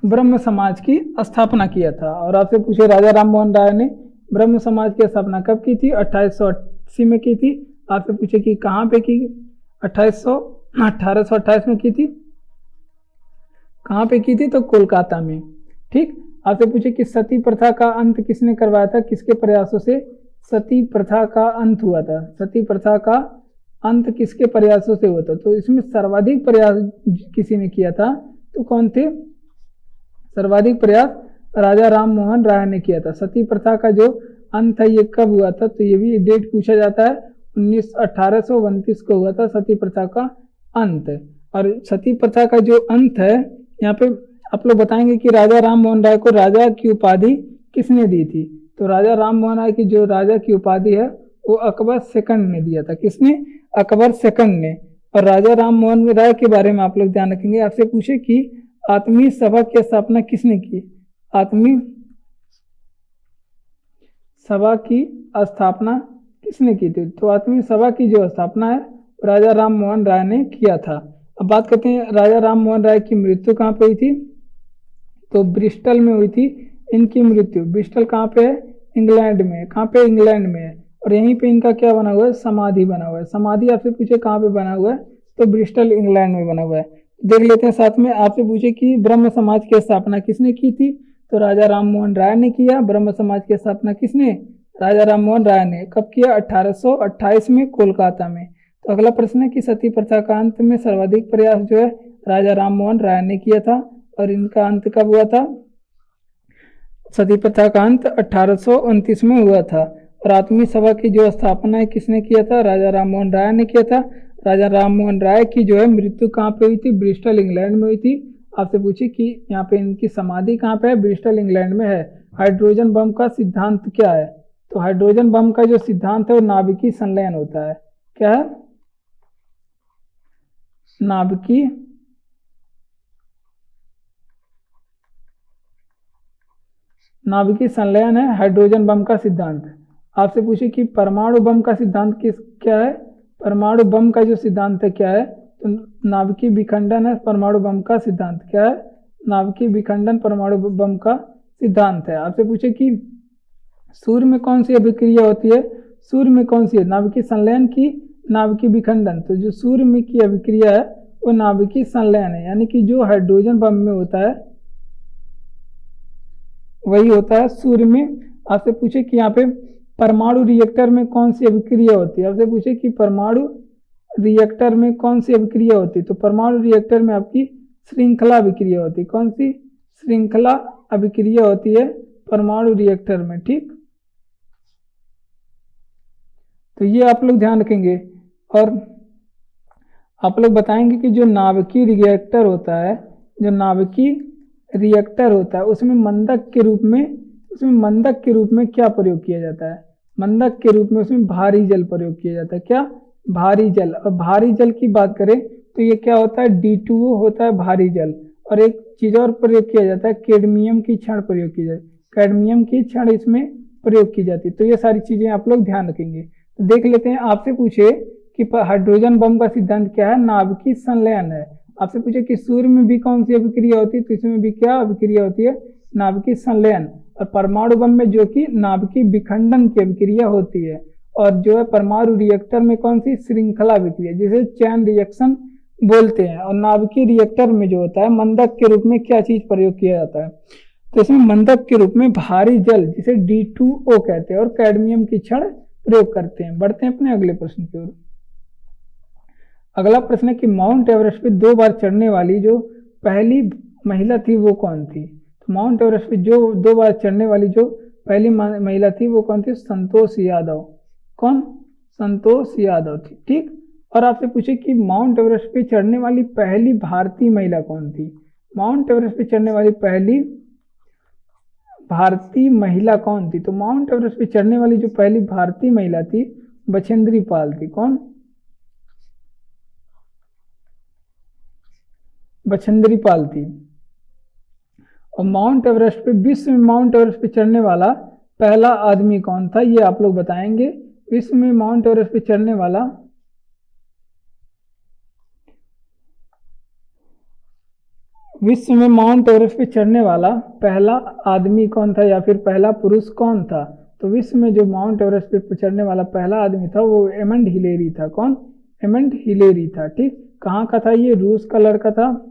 ब्रह्म समाज की स्थापना किया था। और आपसे पूछे राजा राम मोहन राय ने ब्रह्म समाज की स्थापना कब की थी? 1880 में की थी। आपसे पूछे कि कहाँ पे की? 1828 में की थी। कहाँ पे की थी? तो कोलकाता में। ठीक, आपसे पूछे कि सती प्रथा का अंत किसने करवाया था? किसके प्रयासों से सती प्रथा का अंत हुआ था? सती प्रथा का अंत किसके प्रयासों से हुआ था? तो इसमें सर्वाधिक प्रयास किसी ने किया था? तो कौन थे? सर्वाधिक प्रयास राजा राम मोहन राय ने किया था। सती प्रथा का जो अंत है ये कब हुआ था? तो ये भी डेट पूछा जाता है। 1829 को हुआ था सती प्रथा का अंत। और सती प्रथा का जो अंत है यहाँ पे आप लोग बताएंगे कि राजा राम मोहन राय को राजा की उपाधि किसने दी थी? तो राजा राम मोहन राय की जो राजा की उपाधि है वो अकबर सेकंड ने दिया था। किसने? अकबर सेकंड ने। और राजा राम मोहन राय के बारे में आप लोग ध्यान रखेंगे। आपसे पूछे कि आत्मीय सभा की स्थापना किसने की? आत्मीय सभा की स्थापना किसने की थी? तो आत्मीय सभा की जो स्थापना है राजा राम मोहन राय ने किया था। अब बात करते हैं राजा राम मोहन राय की मृत्यु कहाँ पे हुई थी? तो ब्रिस्टल में हुई थी इनकी मृत्यु। ब्रिस्टल कहाँ पे है? इंग्लैंड में। कहाँ पे? इंग्लैंड में। और यहीं पे इनका क्या बना हुआ है? समाधि बना हुआ है। समाधि आपसे पूछे कहाँ पे बना हुआ है? तो ब्रिस्टल इंग्लैंड में बना हुआ है। देख लेते हैं साथ में। आपसे पूछे कि ब्रह्म समाज की स्थापना किसने की थी? तो राजा राम मोहन राय ने किया। ब्रह्म समाज की स्थापना किसने? राजा राम मोहन राय ने। कब किया? 1828 में कोलकाता में। तो अगला प्रश्न है कि सती प्रथा का अंत में सर्वाधिक प्रयास जो है राजा राम मोहन राय ने किया था। और इनका अंत कब हुआ था? सती प्रथा का अंत 1829 में हुआ था। और आत्मीय सभा की जो स्थापना है किसने किया था? राजा राम मोहन राय ने किया था। राजा राम मोहन राय की जो है मृत्यु कहाँ पे हुई थी? ब्रिस्टल इंग्लैंड में हुई थी। आपसे पूछे कि यहाँ पे इनकी समाधि कहाँ पे है? ब्रिस्टल इंग्लैंड में है। हाइड्रोजन बम का सिद्धांत क्या है? तो हाइड्रोजन बम का जो सिद्धांत है वो नाभिकीय संलयन होता है। क्या है? नाभिकीय संलयन है हाइड्रोजन बम का सिद्धांत। आपसे पूछे कि परमाणु बम का सिद्धांत क्या है? परमाणु बम का जो सिद्धांत है क्या है? तो नाभिकीय विखंडन है परमाणु बम का सिद्धांत। क्या है? नाभिकीय विखंडन परमाणु बम का सिद्धांत है। आपसे पूछे कि सूर्य में कौन सी अभिक्रिया होती है? सूर्य में कौन सी है? नाभिकीय संलयन की नाभिकीय विखंडन। तो जो सूर्य में की अभिक्रिया है वो नाभिकीय संलयन है, यानी कि जो हाइड्रोजन बम में होता है वही होता है सूर्य में। आपसे पूछे कि यहाँ पे परमाणु रिएक्टर में कौन सी अभिक्रिया होती है? आपसे पूछे कि परमाणु रिएक्टर में कौन सी अभिक्रिया होती है? तो परमाणु रिएक्टर में आपकी श्रृंखला अभिक्रिया होती है। कौन सी? श्रृंखला अभिक्रिया होती है परमाणु रिएक्टर में। ठीक, तो ये आप लोग ध्यान रखेंगे। और आप लोग बताएंगे कि जो नाभिकीय रिएक्टर होता है, जो नाभिकीय रिएक्टर होता है उसमें मंदक के रूप में क्या प्रयोग किया जाता है? मंदक के रूप में उसमें भारी जल प्रयोग किया जाता है। क्या? भारी जल। और भारी जल की बात करें तो ये क्या होता है? D2O होता है भारी जल। और एक चीज और प्रयोग किया जाता है, कैडमियम की छड़ प्रयोग की जाती है। कैडमियम की छड़ इसमें प्रयोग की जाती है। तो ये सारी चीजें आप लोग ध्यान रखेंगे। तो देख लेते हैं, आपसे पूछे कि हाइड्रोजन बम का सिद्धांत क्या है? नाभिकीय संलयन है। आपसे पूछे कि सूर्य में भी कौन सी अभिक्रिया होती है? तो इसमें भी क्या अभिक्रिया होती है? नाभिकीय संलयन। और परमाणु बम में जो कि नाभिकीय विखंडन की अभिक्रिया होती है। और जो है परमाणु रिएक्टर में कौन सी? श्रृंखला अभिक्रिया, जिसे चैन रिएक्शन बोलते हैं। और नाभिकीय रिएक्टर में जो होता है मंदक के रूप में क्या चीज प्रयोग किया जाता है? तो इसमें मंदक के रूप में भारी जल, जिसे D2O कहते हैं, और कैडमियम की छड़ प्रयोग करते हैं। बढ़ते हैं अपने अगले प्रश्न की ओर। अगला प्रश्न है कि माउंट एवरेस्ट पे 2 बार चढ़ने वाली जो पहली महिला थी वो कौन थी? तो माउंट एवरेस्ट पे जो 2 बार चढ़ने वाली जो पहली महिला थी वो कौन थी? संतोष यादव। कौन? संतोष यादव थी। ठीक, और आपसे पूछे कि माउंट एवरेस्ट पे चढ़ने वाली पहली भारतीय महिला कौन थी? माउंट एवरेस्ट पे चढ़ने वाली पहली भारतीय महिला कौन थी? तो माउंट एवरेस्ट पे चढ़ने वाली जो पहली भारतीय महिला थी बछेंद्री पाल थी। कौन? बछेंद्री पाल थी। और माउंट एवरेस्ट पे, विश्व में माउंट एवरेस्ट पे चढ़ने वाला पहला आदमी कौन था? ये आप लोग बताएंगे। विश्व में माउंट एवरेस्ट पे चढ़ने वाला पहला आदमी कौन था, या फिर पहला पुरुष कौन था? तो विश्व में जो माउंट एवरेस्ट पे चढ़ने वाला पहला आदमी था वो एमंड हिलेरी था। कौन? एमंड हिलेरी था। ठीक, कहाँ का था ये? रूस का लड़का था।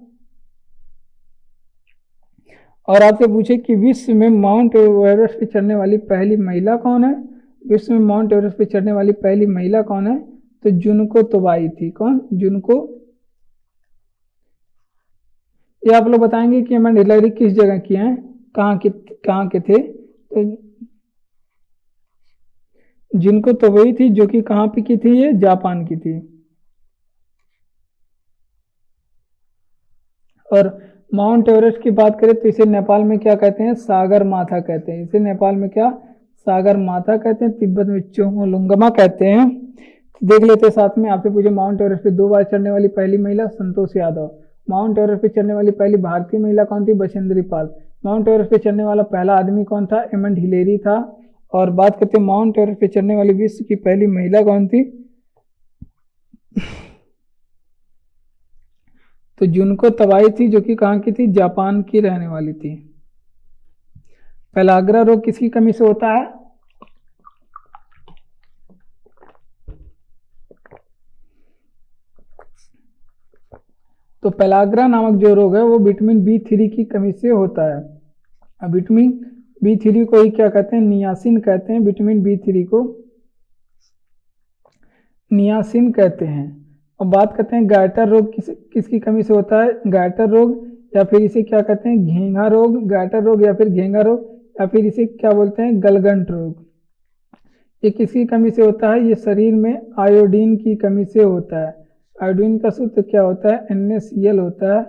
और आपसे पूछे कि विश्व में माउंट एवरेस्ट पे चढ़ने वाली पहली महिला कौन है? विश्व में माउंट एवरेस्ट पे चढ़ने वाली पहली महिला कौन है? तो जुनको तोबाई थी। कौन? जुनको। ये आप लोग बताएंगे कि एमंड हिलेरी किस जगह की हैं, कहाँ के थे? तो जुनको तोबाई थी, जो कि कहाँ पे की थी? ये जापान की थी। और माउंट एवरेस्ट की बात करें तो इसे नेपाल में क्या कहते हैं? सागर माथा कहते हैं। इसे नेपाल में क्या? सागर माथा कहते हैं। तिब्बत में चोमोलुंगमा कहते हैं। देख लेते हैं साथ में। आपसे पूछे माउंट एवरेस्ट पे 2 बार चढ़ने वाली पहली महिला संतोष यादव। माउंट एवरेस्ट पे चढ़ने वाली पहली भारतीय महिला कौन थी? बछेंद्री पाल। माउंट एवरेस्ट पे चढ़ने वाला पहला आदमी कौन था? एमंड हिलेरी था। और बात करते हैं माउंट एवरेस्ट पे चढ़ने वाली विश्व की पहली महिला कौन थी? तो जुनको तबाई थी, जो कि कहाँ की थी? जापान की रहने वाली थी। पेलाग्रा रोग किसकी कमी से होता है? तो पेलाग्रा नामक जो रोग है वो विटामिन B3 की कमी से होता है। अब विटामिन B3 को ही क्या कहते हैं? नियासिन कहते हैं। विटामिन B3 को नियासिन कहते हैं। अब बात करते हैं गायटर रोग किसकी कमी से होता है? गायटर रोग, या फिर इसे क्या कहते हैं? घेंघा रोग। गायटर रोग या फिर घेंघा रोग, या फिर इसे क्या बोलते हैं? गलगंट रोग। ये किसकी कमी से होता है? ये शरीर में आयोडीन की कमी से होता है। आयोडीन का सूत्र क्या होता है? NaCl होता है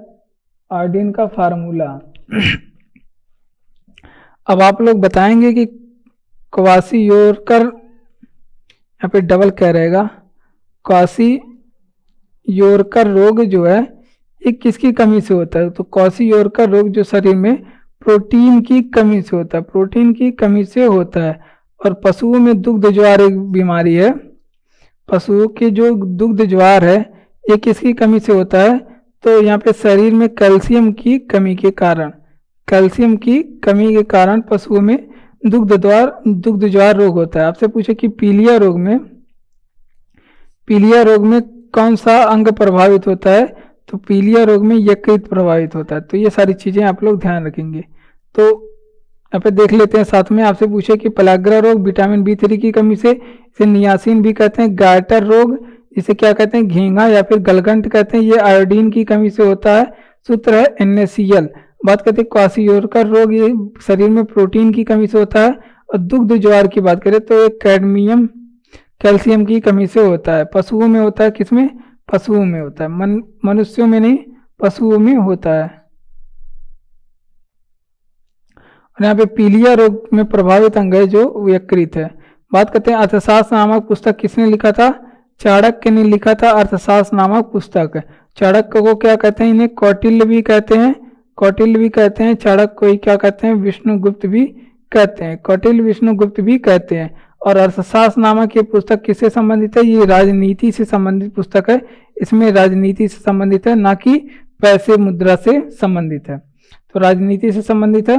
आयोडीन का फार्मूला। अब आप लोग बताएंगे कि क्वासियोरकर, यहाँ पे डबल क्या रहेगा, क्वासियोरकर रोग जो है ये किसकी कमी से होता है? तो क्वासियोरकर रोग जो शरीर में प्रोटीन की कमी से होता है, प्रोटीन की कमी से होता है। और पशुओं में दुग्ध ज्वार एक बीमारी है, पशुओं के जो दुग्ध ज्वार है ये किसकी कमी से होता है? तो यहाँ पे शरीर में कैल्शियम की कमी के कारण, कैल्शियम की कमी के कारण पशुओं में दुग्ध ज्वार रोग होता है। आपसे पूछे कि पीलिया रोग में कौन सा अंग प्रभावित होता है? तो पीलिया रोग में यकृत प्रभावित होता है। तो ये सारी चीजें आप लोग ध्यान रखेंगे। तो यहाँ पे देख लेते हैं साथ में, आपसे पूछे कि पलाग्रा रोग विटामिन B3 की कमी से, इसे नियासिन भी कहते हैं। गायटर रोग इसे क्या कहते हैं? घींगा या फिर गलगंट कहते हैं, ये आयोडीन की कमी से होता है। सूत्र है NaCl। बात करते हैं क्वासियोरकर रोग, ये शरीर में प्रोटीन की कमी से होता है। और दुग्ध ज्वार की बात करें तो एक कैल्शियम की कमी से होता है। पशुओं में होता है, किसमें? पशुओं में होता है, मनुष्यों में नहीं, पशुओं में होता है। और यहाँ पे पीलिया रोग में प्रभावित अंग है जो यकृत है। बात करते हैं अर्थशास्त्र नामक पुस्तक किसने लिखा था? चाणक्य ने लिखा था अर्थशास्त्र नामक पुस्तक। चाणक्य को क्या कहते हैं? इन्हें कौटिल्य भी कहते हैं, चाणक्य को ही क्या कहते हैं? विष्णुगुप्त भी कहते हैं, कौटिल्य विष्णुगुप्त भी कहते हैं। और अर्थशास्त्र नामक ये पुस्तक किससे संबंधित है? ये राजनीति से संबंधित पुस्तक है, इसमें राजनीति से संबंधित है, ना कि पैसे मुद्रा से संबंधित है। तो राजनीति से संबंधित है।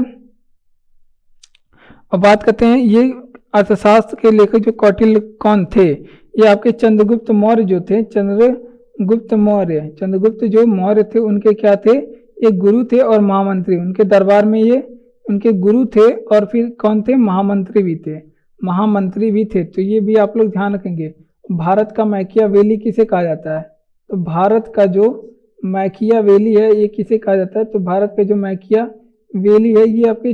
और बात करते हैं ये अर्थशास्त्र के लेखक जो कौटिल्य कौन थे? ये आपके चंद्रगुप्त मौर्य जो थे, चंद्रगुप्त जो मौर्य थे उनके क्या थे? ये गुरु थे और महामंत्री, उनके दरबार में ये उनके गुरु थे। और फिर कौन थे? महामंत्री भी थे। तो ये भी आप लोग ध्यान रखेंगे। भारत का मैकियावेली किसे कहा जाता है? तो भारत का जो मैकियावेली है ये किसे कहा जाता है? तो भारत का जो मैकियावेली है ये आपके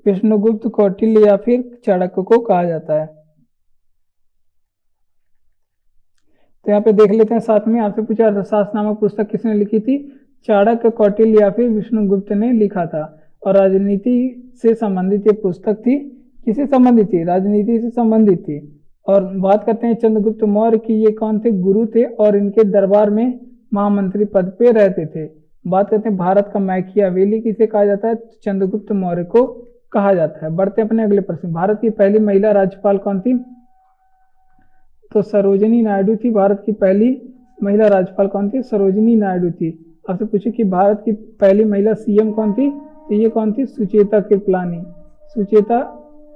विष्णुगुप्त, कौटिल्य या फिर चाणक्य को कहा जाता है। तो यहाँ पे देख लेते हैं साथ में, आपसे पूछा अर्थशास्त्र नामक पुस्तक किसने लिखी थी? चाणक्य, कौटिल्य या फिर विष्णुगुप्त ने लिखा था। और राजनीति से संबंधित ये पुस्तक थी, किससे संबंधित थी? राजनीति से संबंधित थी। और बात करते हैं चंद्रगुप्त मौर्य की, ये कौन थे? गुरु थे और इनके दरबार में महामंत्री पद पे रहते थे। बात करते हैं भारत का मैकियावेली किसे कहा जाता है? चंद्रगुप्त मौर्य को कहा जाता है। बढ़ते हैं अपने अगले प्रश्न। भारत की पहली महिला राज्यपाल कौन थी? तो सरोजिनी नायडू थी। भारत की पहली महिला राज्यपाल कौन थी? सरोजिनी नायडू थी। आपसे पूछे कि भारत की पहली महिला CM कौन थी? तो ये कौन थी? सुचेता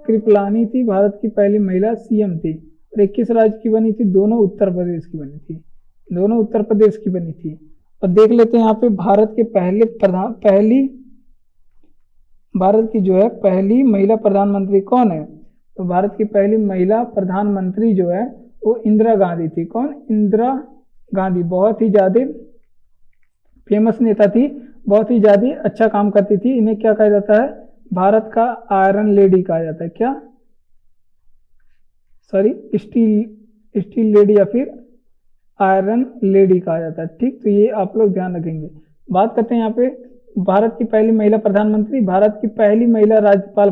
कृपलानी थी भारत की पहली महिला CM थी। और 21 राज्य की बनी थी? दोनों उत्तर प्रदेश की बनी थी। और देख लेते हैं यहाँ पे भारत के भारत की जो है पहली महिला प्रधानमंत्री कौन है? तो भारत की पहली महिला प्रधानमंत्री जो है वो इंदिरा गांधी थी। कौन? इंदिरा गांधी। बहुत ही ज्यादा फेमस नेता थी, बहुत ही ज्यादा अच्छा काम करती थी। इन्हें क्या कहा जाता है? भारत का आयरन लेडी कहा जाता है। क्या? स्टील लेडी या फिर आयरन लेडी कहा जाता है। ठीक, तो ये आप लोग ध्यान रखेंगे। बात करते हैं यहाँ पे भारत की पहली महिला प्रधानमंत्री, भारत की पहली महिला राज्यपाल,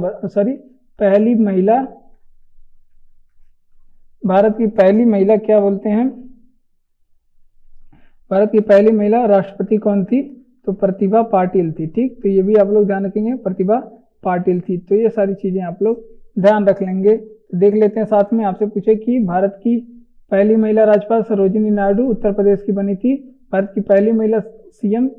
भारत की पहली महिला क्या बोलते हैं? भारत की पहली महिला राष्ट्रपति कौन थी? तो प्रतिभा पाटिल थी। ठीक, तो ये भी आप लोग ध्यान रखेंगे, प्रतिभा पाटिल थी। तो ये सारी चीजें आप लोग ध्यान रख लेंगे। तो देख लेते हैं साथ में, आपसे पूछे कि भारत की पहली महिला राज्यपाल सरोजिनी नायडू उत्तर प्रदेश की बनी थी। भारत की पहली महिला CM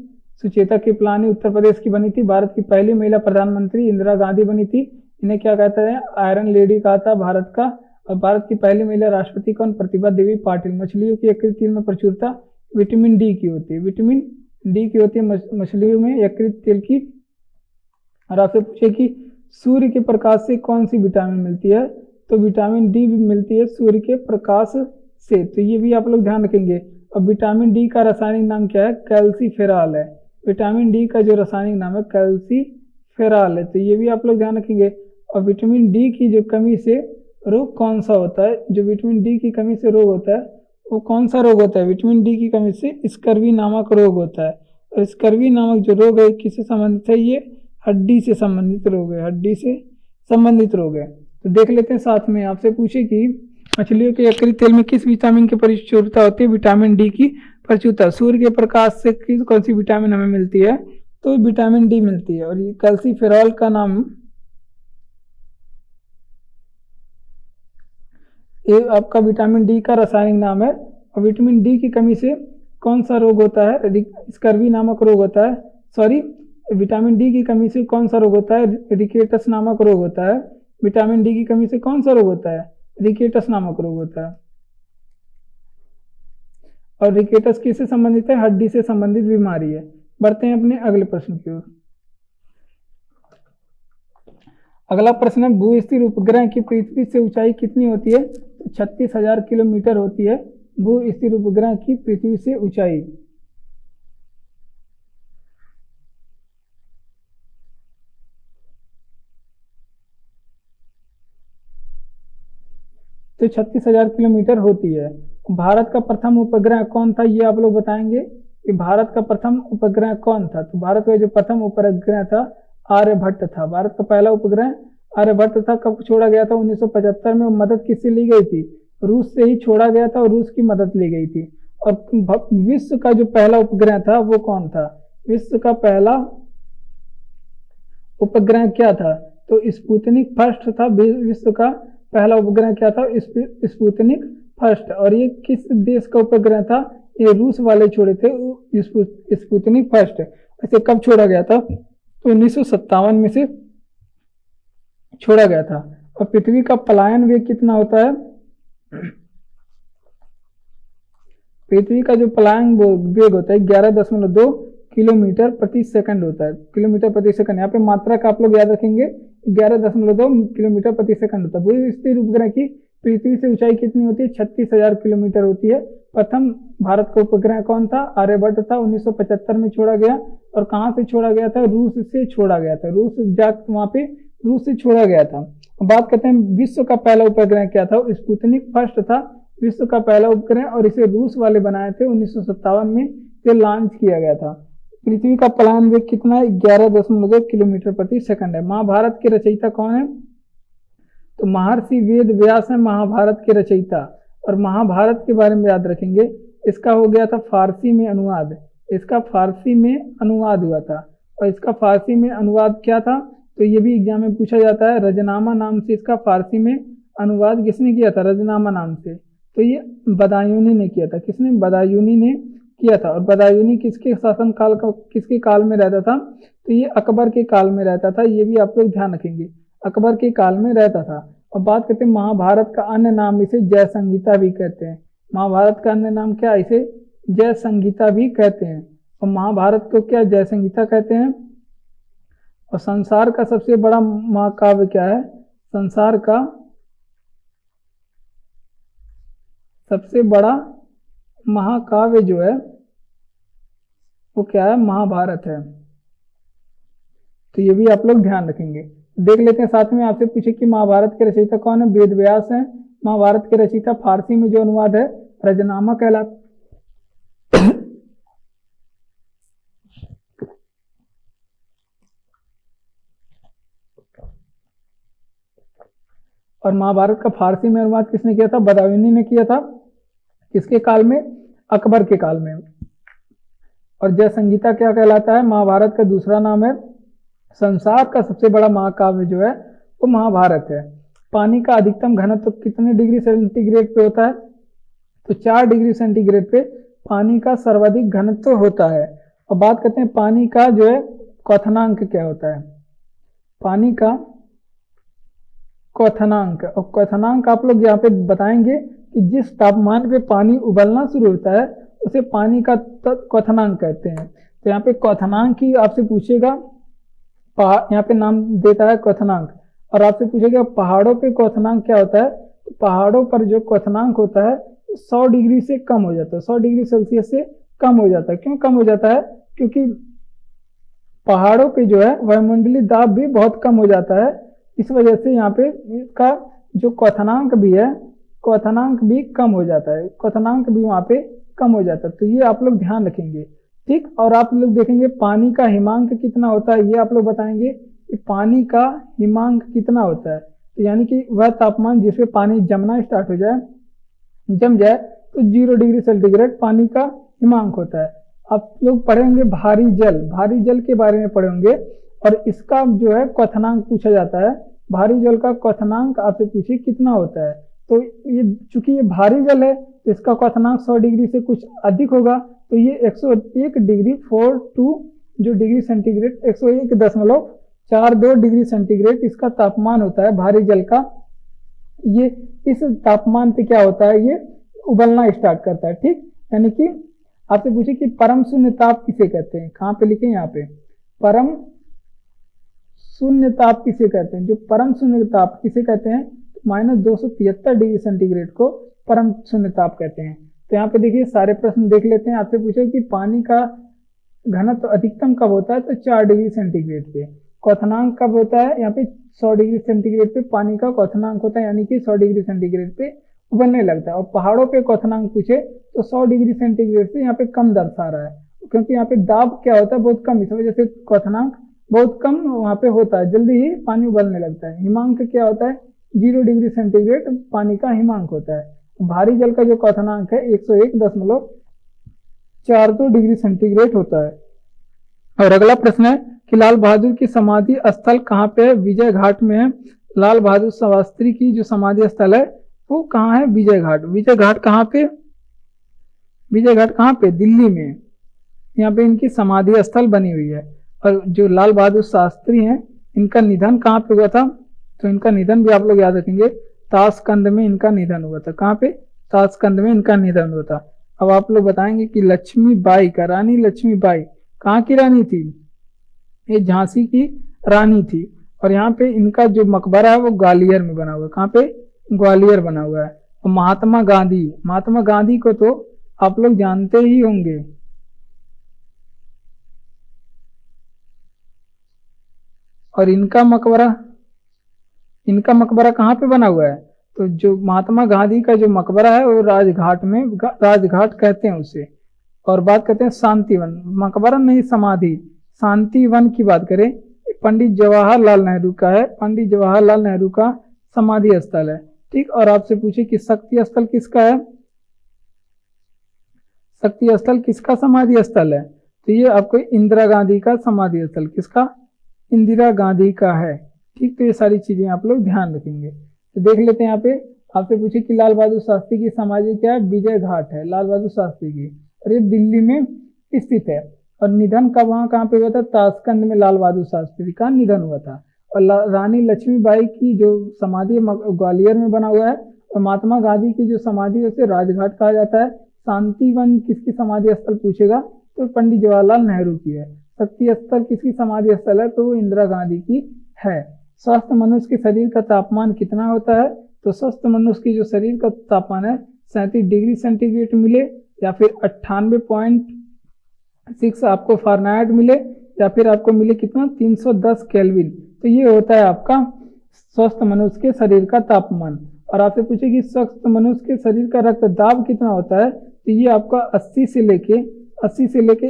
सुचेता कृपलानी उत्तर प्रदेश की बनी थी। भारत की पहली महिला प्रधानमंत्री इंदिरा गांधी बनी थी। इन्हें क्या कहता है? आयरन लेडी कहा था भारत का। और भारत की पहली महिला राष्ट्रपति कौन? प्रतिभा देवी पाटिल। मछलियों की यकृत तेल में प्रचुरता विटामिन D की होती है, मछलियों में यकृत तेल की। और आपसे पूछे कि सूर्य के प्रकाश से कौन सी विटामिन मिलती है? तो विटामिन D भी मिलती है सूर्य के प्रकाश से। तो ये भी आप लोग ध्यान रखेंगे। और विटामिन D का रासायनिक नाम क्या है? कैल्सीफेरॉल है। विटामिन D का जो रासायनिक नाम है कैल्सीफेरॉल है। तो ये भी आप लोग ध्यान रखेंगे। और विटामिन D की जो कमी से रोग कौन सा होता है? जो विटामिन D की कमी से रोग होता है वो कौन सा रोग होता है? विटामिन D की कमी से स्कर्वी नामक रोग होता है। और स्कर्वी नामक जो रोग है किससे संबंधित है? ये हड्डी से संबंधित रोग है, हड्डी से संबंधित रोग है। तो देख लेते हैं साथ में, आपसे पूछे कि मछलियों के यकृत तेल में किस विटामिन की प्रचुरता होती है? विटामिन डी की प्रचुरता। सूर्य के प्रकाश से कौन सी विटामिन हमें मिलती है? तो विटामिन डी मिलती है। और ये कैल्सीफेरॉल का नाम, ये आपका विटामिन डी का रासायनिक नाम है। और विटामिन डी की कमी से कौन सा रोग होता है? स्कर्वी नामक रोग होता है। सॉरी, विटामिन डी की कमी से कौन सा रोग होता है? रिकेटस नामक रोग होता है। विटामिन डी की कमी से कौन सा रोग होता है? रिकेटस नामक रोग होता है। और रिकेटस किससे संबंधित है? हड्डी से संबंधित बीमारी है। बढ़ते हैं अपने अगले प्रश्न की ओर। अगला प्रश्न है, भू स्थिर उपग्रह की पृथ्वी से ऊंचाई कितनी होती है? तो 36,000 किलोमीटर होती है भू स्थिर उपग्रह की पृथ्वी से ऊंचाई। तो 36,000 किलोमीटर होती है। भारत का प्रथम उपग्रह कौन था? ये आप लोग बताएंगे कि भारत का प्रथम उपग्रह कौन था। तो भारत का जो प्रथम उपग्रह था आर्यभट्ट था। भारत का पहला उपग्रह आर्यभट्ट था। कब छोड़ा गया था? 1975 में। मदद किससे ली गई थी? रूस से ही छोड़ा गया था और रूस की मदद ली गई थी। और विश्व का जो पहला उपग्रह था वो कौन था? विश्व का पहला उपग्रह क्या था? तो स्पुतनिक फर्स्ट था। विश्व का पहला उपग्रह क्या था? Sputnik first. और ये किस देश का उपग्रह था? ये रूस वाले छोड़े थे स्पुतनिक फर्स्ट। ऐसे कब छोड़ा गया था? तो 1957 में से छोड़ा गया था। और पृथ्वी का पलायन वेग कितना होता है? पृथ्वी का जो पलायन वेग होता है 11.2 किलोमीटर प्रति सेकंड होता है। किलोमीटर प्रति सेकंड, यहाँ पे मात्रा का आप लोग याद रखेंगे। 11.2 किलोमीटर प्रति सेकंड होता है। भू स्थिर उपग्रह की पृथ्वी से ऊंचाई कितनी होती है? 36,000 किलोमीटर होती है। प्रथम भारत का उपग्रह कौन था? आर्यभट्ट था। 1975 में छोड़ा गया। और कहाँ से छोड़ा गया था? रूस से छोड़ा गया था। वहां पे रूस से छोड़ा गया था। बात करते हैं विश्व का पहला उपग्रह क्या था? स्पुतनिक फर्स्ट था विश्व का पहला उपग्रह। और इसे रूस वाले बनाए थे। 1957 में ये लॉन्च किया गया था। पृथ्वी का पलायन वेग कितना है? 11.2 किलोमीटर प्रति सेकंड है। महाभारत के रचयिता कौन है? तो महर्षि वेद व्यास है महाभारत के रचयिता। और महाभारत के बारे में याद रखेंगे, इसका हो गया था फारसी में अनुवाद। इसका फारसी में अनुवाद हुआ था। और इसका फारसी में अनुवाद क्या था? तो ये भी एग्जाम में पूछा जाता है। रजनामा नाम से इसका फारसी में अनुवाद किसने किया था? रजनामा नाम से। तो ये बदायूनी ने किया था। किसने? बदायूनी ने किया था। और बदायूनी किसके शासन काल का, किसके काल में रहता था? तो ये अकबर के काल में रहता था। ये भी आप लोग ध्यान रखेंगे, अकबर के काल में रहता था। और बात करते हैं महाभारत का अन्य नाम, इसे जय संगीता भी कहते हैं। महाभारत का अन्य नाम क्या? इसे जय संगीता भी कहते हैं। और महाभारत को क्या जय संगीता कहते हैं? और संसार का सबसे बड़ा महाकाव्य क्या है? संसार का सबसे बड़ा महाकाव्य जो है वो क्या है? महाभारत है। तो ये भी आप लोग ध्यान रखेंगे। देख लेते हैं साथ में, आपसे पूछे कि महाभारत के रचयिता कौन है? वेद व्यास है महाभारत के रचयिता। फारसी में जो अनुवाद है रजनामा कहलाता। और महाभारत का फारसी में अनुवाद किसने किया था? बदायूनी ने किया था। किसके काल में? अकबर के काल में। और जय संगीता क्या कहलाता है? महाभारत का दूसरा नाम है। संसार का सबसे बड़ा महाकाव्य जो है वो महाभारत है। पानी का अधिकतम घनत्व कितने डिग्री सेंटीग्रेड पे होता है? तो 4 डिग्री सेंटीग्रेड पे पानी का सर्वाधिक घनत्व होता है। और बात करते हैं पानी का जो है क्वथनांक क्या होता है? पानी का क्वथनांक। और क्वथनांक आप लोग यहाँ पे बताएंगे कि जिस तापमान पे पानी उबलना शुरू होता है उसे पानी का क्वथनांक कहते हैं। तो यहाँ पे क्वथनांक ही आपसे पूछेगा, यहाँ पे नाम देता है क्वथनांक। और आपसे पूछेगा पहाड़ों पे क्वथनांक क्या होता है? तो पहाड़ों पर जो क्वथनांक होता है 100 डिग्री से कम हो जाता है। 100 डिग्री सेल्सियस से कम हो जाता है। क्यों कम हो जाता है? क्योंकि पहाड़ों पे जो है वायुमंडलीय दाब भी बहुत कम हो जाता है। इस वजह से यहाँ पे इसका जो क्वथनांक भी है, क्वथनांक भी कम हो जाता है। क्वथनांक भी वहाँ पे कम हो जाता है। तो ये आप लोग ध्यान रखेंगे, ठीक। और आप लोग देखेंगे पानी का हिमांक कितना होता है, ये आप लोग बताएंगे कि पानी का हिमांक कितना होता है, तो यानी कि वह तापमान जिस पे पानी जमना स्टार्ट हो जाए, जम जाए, तो 0 डिग्री सेंटीग्रेड पानी का हिमांक होता है। आप लोग पढ़े होंगे भारी जल के बारे में पढ़े होंगे, और इसका जो है क्वथनांक पूछा जाता है। भारी जल का क्वथनांक आपसे पूछिए कितना होता है, तो ये चूंकि ये भारी जल है तो इसका क्वथनांक 100 डिग्री से कुछ अधिक होगा, तो ये 101 डिग्री 42 जो डिग्री सेंटीग्रेड 101.42 डिग्री सेंटीग्रेड इसका तापमान होता है भारी जल का। ये इस तापमान पे क्या होता है, ये उबलना स्टार्ट करता है। ठीक, यानी कि आपसे पूछे कि परम शून्य ताप किसे कहते हैं, कहाँ पे लिखे, यहाँ पे परम शून्य ताप किसे कहते हैं। जो परम शून्य ताप किसे कहते हैं, -273 डिग्री सेंटीग्रेड को परम शून्य ताप कहते हैं। तो यहाँ पे देखिए सारे प्रश्न देख लेते हैं। आपसे पूछे कि पानी का घनत्व अधिकतम कब होता है, तो 4 डिग्री सेंटीग्रेड पे। क्वथनांक कब होता है, यहाँ पे 100 डिग्री सेंटीग्रेड पे पानी का क्वथनांक होता है, यानी कि 100 डिग्री सेंटीग्रेड पे उबलने लगता है। और पहाड़ों पे क्वथनांक पूछे तो 100 डिग्री सेंटीग्रेड से यहाँ पे कम दर्शा रहा है, क्योंकि यहाँ पे दाब क्या होता है, बहुत कम, इस वजह से क्वथनांक बहुत कम वहाँ पे होता है, जल्दी ही पानी उबलने लगता है। हिमांक क्या होता है, 0 डिग्री सेंटीग्रेड पानी का हिमांक होता है। भारी जल का जो क्वथनांक है 101.42 डिग्री सेंटीग्रेड होता है। और अगला प्रश्न है कि लाल बहादुर की समाधि स्थल कहाँ पे है, विजय घाट में है। लाल बहादुर शास्त्री की जो समाधि स्थल है वो कहाँ है, विजय घाट। विजय घाट कहाँ पे, विजय घाट कहाँ पे, दिल्ली में। यहाँ पे इनकी समाधि स्थल बनी हुई है। और जो लाल बहादुर शास्त्री हैं इनका निधन कहाँ पे हुआ था, तो इनका निधन भी आप लोग याद रखेंगे, ताशकंद में इनका निधन हुआ था। कहाँ पे, ताशकंद में इनका निधन हुआ था। अब आप लोग बताएंगे कि लक्ष्मीबाई का, रानी लक्ष्मीबाई कहाँ की रानी थी, ये झांसी की रानी थी। और यहाँ पे इनका जो मकबरा है वो ग्वालियर में बना हुआ है। कहाँ पे, ग्वालियर बना हुआ है। और महात्मा गांधी को तो आप लोग जानते ही होंगे। और इनका मकबरा कहाँ पे बना हुआ है, तो जो महात्मा गांधी का जो मकबरा है वो राजघाट में, राजघाट कहते हैं उसे। और बात करते हैं शांतिवन, मकबरा नहीं समाधि, शांतिवन की बात करें, पंडित जवाहरलाल नेहरू का है, पंडित जवाहरलाल नेहरू का समाधि स्थल है। ठीक, और आपसे पूछे कि शक्ति स्थल किसका है, शक्ति स्थल किसका समाधि स्थल है, तो ये आपको इंदिरा गांधी का समाधि स्थल, किसका, इंदिरा गांधी का है। ठीक, तो ये सारी चीजें आप लोग ध्यान रखेंगे। तो देख लेते हैं यहाँ पे आपसे पूछे कि लाल बहादुर शास्त्री की समाधि क्या है, विजय घाट है लाल बहादुर शास्त्री की, और ये दिल्ली में स्थित है। और निधन का वहाँ कहाँ पे हुआ था, ताशकंद में लाल बहादुर शास्त्री का निधन हुआ था। और रानी लक्ष्मीबाई की जो समाधि ग्वालियर में बना हुआ है। और महात्मा गांधी की जो समाधि है उसे राजघाट कहा जाता है। शांतिवन किसकी समाधि स्थल पूछेगा तो पंडित जवाहरलाल नेहरू की है। शक्ति स्थल किसकी समाधि स्थल है, तो वो इंदिरा गांधी की है। स्वस्थ मनुष्य के शरीर का तापमान कितना होता है, तो स्वस्थ मनुष्य की जो शरीर का तापमान है 37 डिग्री सेंटीग्रेड मिले, या फिर 98.6 आपको फारेनहाइट मिले, या फिर आपको मिले कितना 310 केल्विन। तो ये होता है आपका स्वस्थ मनुष्य के शरीर का तापमान। और आपसे पूछे कि स्वस्थ मनुष्य के शरीर का रक्तदाब कितना होता है, तो ये आपका 80 से लेके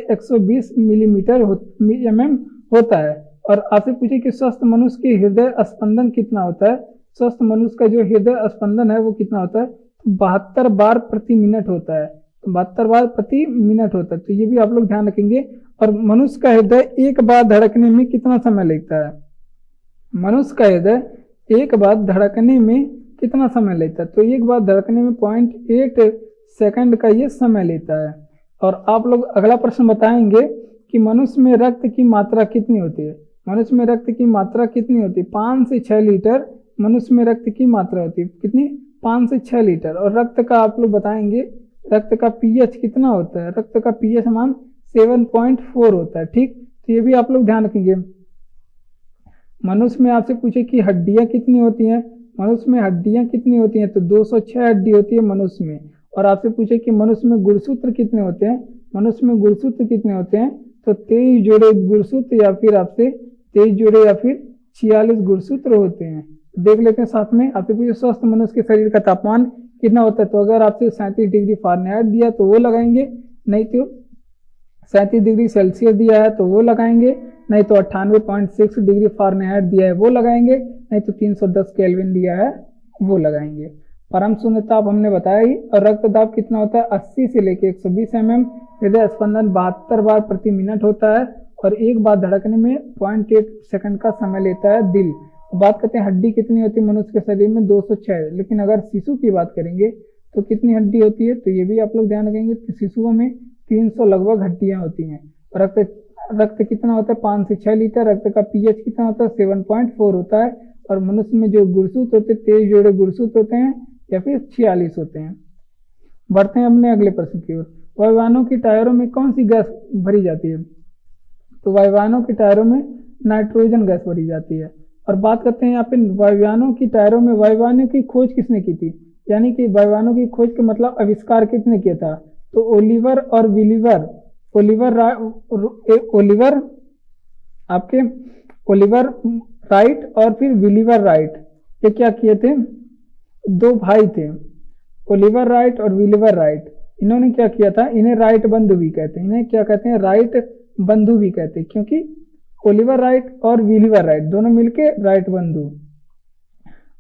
120 मिलीमीटर mm होता है। और आपसे पूछे कि स्वस्थ मनुष्य के हृदय स्पंदन कितना होता है, स्वस्थ मनुष्य का जो हृदय स्पंदन है वो कितना होता है, 72 बार प्रति मिनट होता है, 72 बार प्रति मिनट होता है। तो ये भी आप लोग ध्यान रखेंगे। और मनुष्य का हृदय एक बार धड़कने में कितना समय लगता है, मनुष्य का हृदय एक बार धड़कने में कितना समय लेता है, तो एक बार धड़कने में 0.8 सेकंड का ये समय लेता है। और आप लोग अगला प्रश्न बताएंगे कि मनुष्य में रक्त की मात्रा कितनी होती है, मनुष्य में रक्त की मात्रा कितनी होती है, 5 से 6 लीटर मनुष्य में रक्त की मात्रा होती है, कितनी, 5 से 6 लीटर। और रक्त का आप लोग बताएंगे रक्त का पीएच कितना होता है, रक्त का पीएच मान 7.4 होता है। ठीक, तो ये भी आप लोग ध्यान रखेंगे। मनुष्य में आपसे पूछे कि हड्डियां कितनी होती हैं, मनुष्य में हड्डियां कितनी होती हैं, तो 206 हड्डी होती है मनुष्य में। और आपसे पूछे कि मनुष्य में गुणसूत्र कितने होते हैं, मनुष्य में गुणसूत्र कितने होते हैं, तो 23 जोड़े गुणसूत्र, या फिर आपसे 23 जोड़े या फिर 46 गुणसूत्र होते हैं। देख लेते हैं साथ में। आपसे पूछे स्वस्थ मनुष्य के शरीर का तापमान कितना होता है, तो अगर आपसे 37 डिग्री फारेनहाइट दिया तो वो लगाएंगे, नहीं तो 37 डिग्री सेल्सियस दिया है तो वो लगाएंगे, नहीं तो 98.6 डिग्री फ़ारेनहाइट दिया है वो लगाएंगे, नहीं तो 310 केल्विन दिया है वो लगाएंगे। परम शून्य ताप हमने बताया ही। और रक्तदाब कितना होता है 80 से लेके 120 mm, हृदय स्पंदन 72 बार प्रति मिनट होता है और एक बार धड़कने में 0.8 सेकंड का समय लेता है दिल। बात करते हैं हड्डी कितनी होती है मनुष्य के शरीर में 206, लेकिन अगर शिशु की बात करेंगे तो कितनी हड्डी होती है, तो ये भी आप लोग ध्यान रखेंगे कि शिशुओं में 300 लगभग हड्डियां होती हैं। रक्त कितना होता है 5 से 6 लीटर, रक्त का पीएच कितना होता है 7.4 होता है और मनुष्य में जो गुरसूत्र होते हैं 23 जोड़े गुरसूत्र होते हैं या फिर 46 होते हैं। बढ़ते हैं अपने अगले प्रश्न की ओर। वायुयानों की टायरों में कौन सी गैस भरी जाती है, तो वायुयानों की टायरों में नाइट्रोजन गैस भरी जाती है। और बात करते हैं यहाँ पे वायुयानों की टायरों में वायुयानों की खोज किसने की थी, यानी कि वायुयानों की खोज का मतलब आविष्कार किसने किया था, तो ओलिवर और विलीवर। ओलिवर राइट और फिर विलीवर राइट, ये क्या किए थे, दो भाई थे, ओलिवर राइट और विलीवर राइट। इन्होंने क्या किया था, इन्हें राइट बंधु भी कहते हैं, इन्हें क्या कहते हैं राइट बंधु भी कहते हैं, क्योंकि ओलिवर राइट और विलीवर राइट दोनों मिलके राइट बंधु।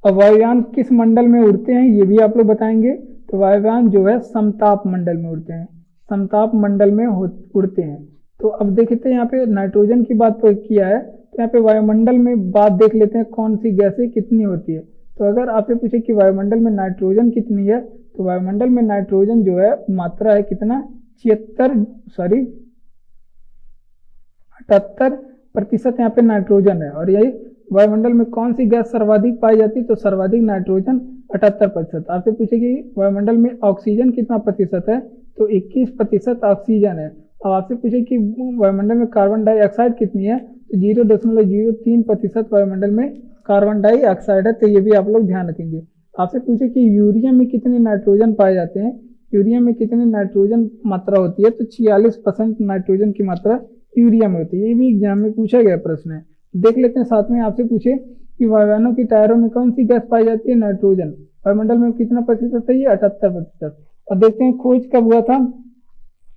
और वायुयान किस मंडल में उड़ते हैं ये भी आप लोग बताएंगे, तो वायुयान जो है समताप मंडल में उड़ते हैं, समताप मंडल में उड़ते हैं। तो अब देखते हैं यहाँ पे नाइट्रोजन की बात तो किया है, तो यहाँ पे वायुमंडल में बात देख लेते हैं कौन सी गैसें कितनी होती है। तो अगर आपसे पूछे कि वायुमंडल में नाइट्रोजन कितनी है, तो वायुमंडल में नाइट्रोजन जो है मात्रा है कितना 78% यहाँ पे नाइट्रोजन है। और यही वायुमंडल में कौन सी गैस सर्वाधिक पाई जाती है, तो सर्वाधिक नाइट्रोजन 78%। आपसे पूछे कि वायुमंडल में ऑक्सीजन कितना प्रतिशत है, तो 21% ऑक्सीजन है। अब आपसे पूछे कि वायुमंडल में कार्बन डाइऑक्साइड कितनी है, तो 0.03% वायुमंडल में कार्बन डाइऑक्साइड है, तो ये भी आप लोग ध्यान रखेंगे। आपसे पूछे कि यूरिया में कितने नाइट्रोजन पाए जाते हैं, यूरिया में कितने नाइट्रोजन मात्रा होती है, तो 46% नाइट्रोजन की मात्रा यूरिया में होती है। ये भी एग्जाम में पूछा गया प्रश्न है, देख लेते हैं। साथ में आपसे पूछे कि वायुयानों की टायरों में कौन सी गैस पाई जाती है, नाइट्रोजन। वायुमंडल में कितना प्रतिशत है, ये 78%। और देखते हैं खोज कब हुआ था,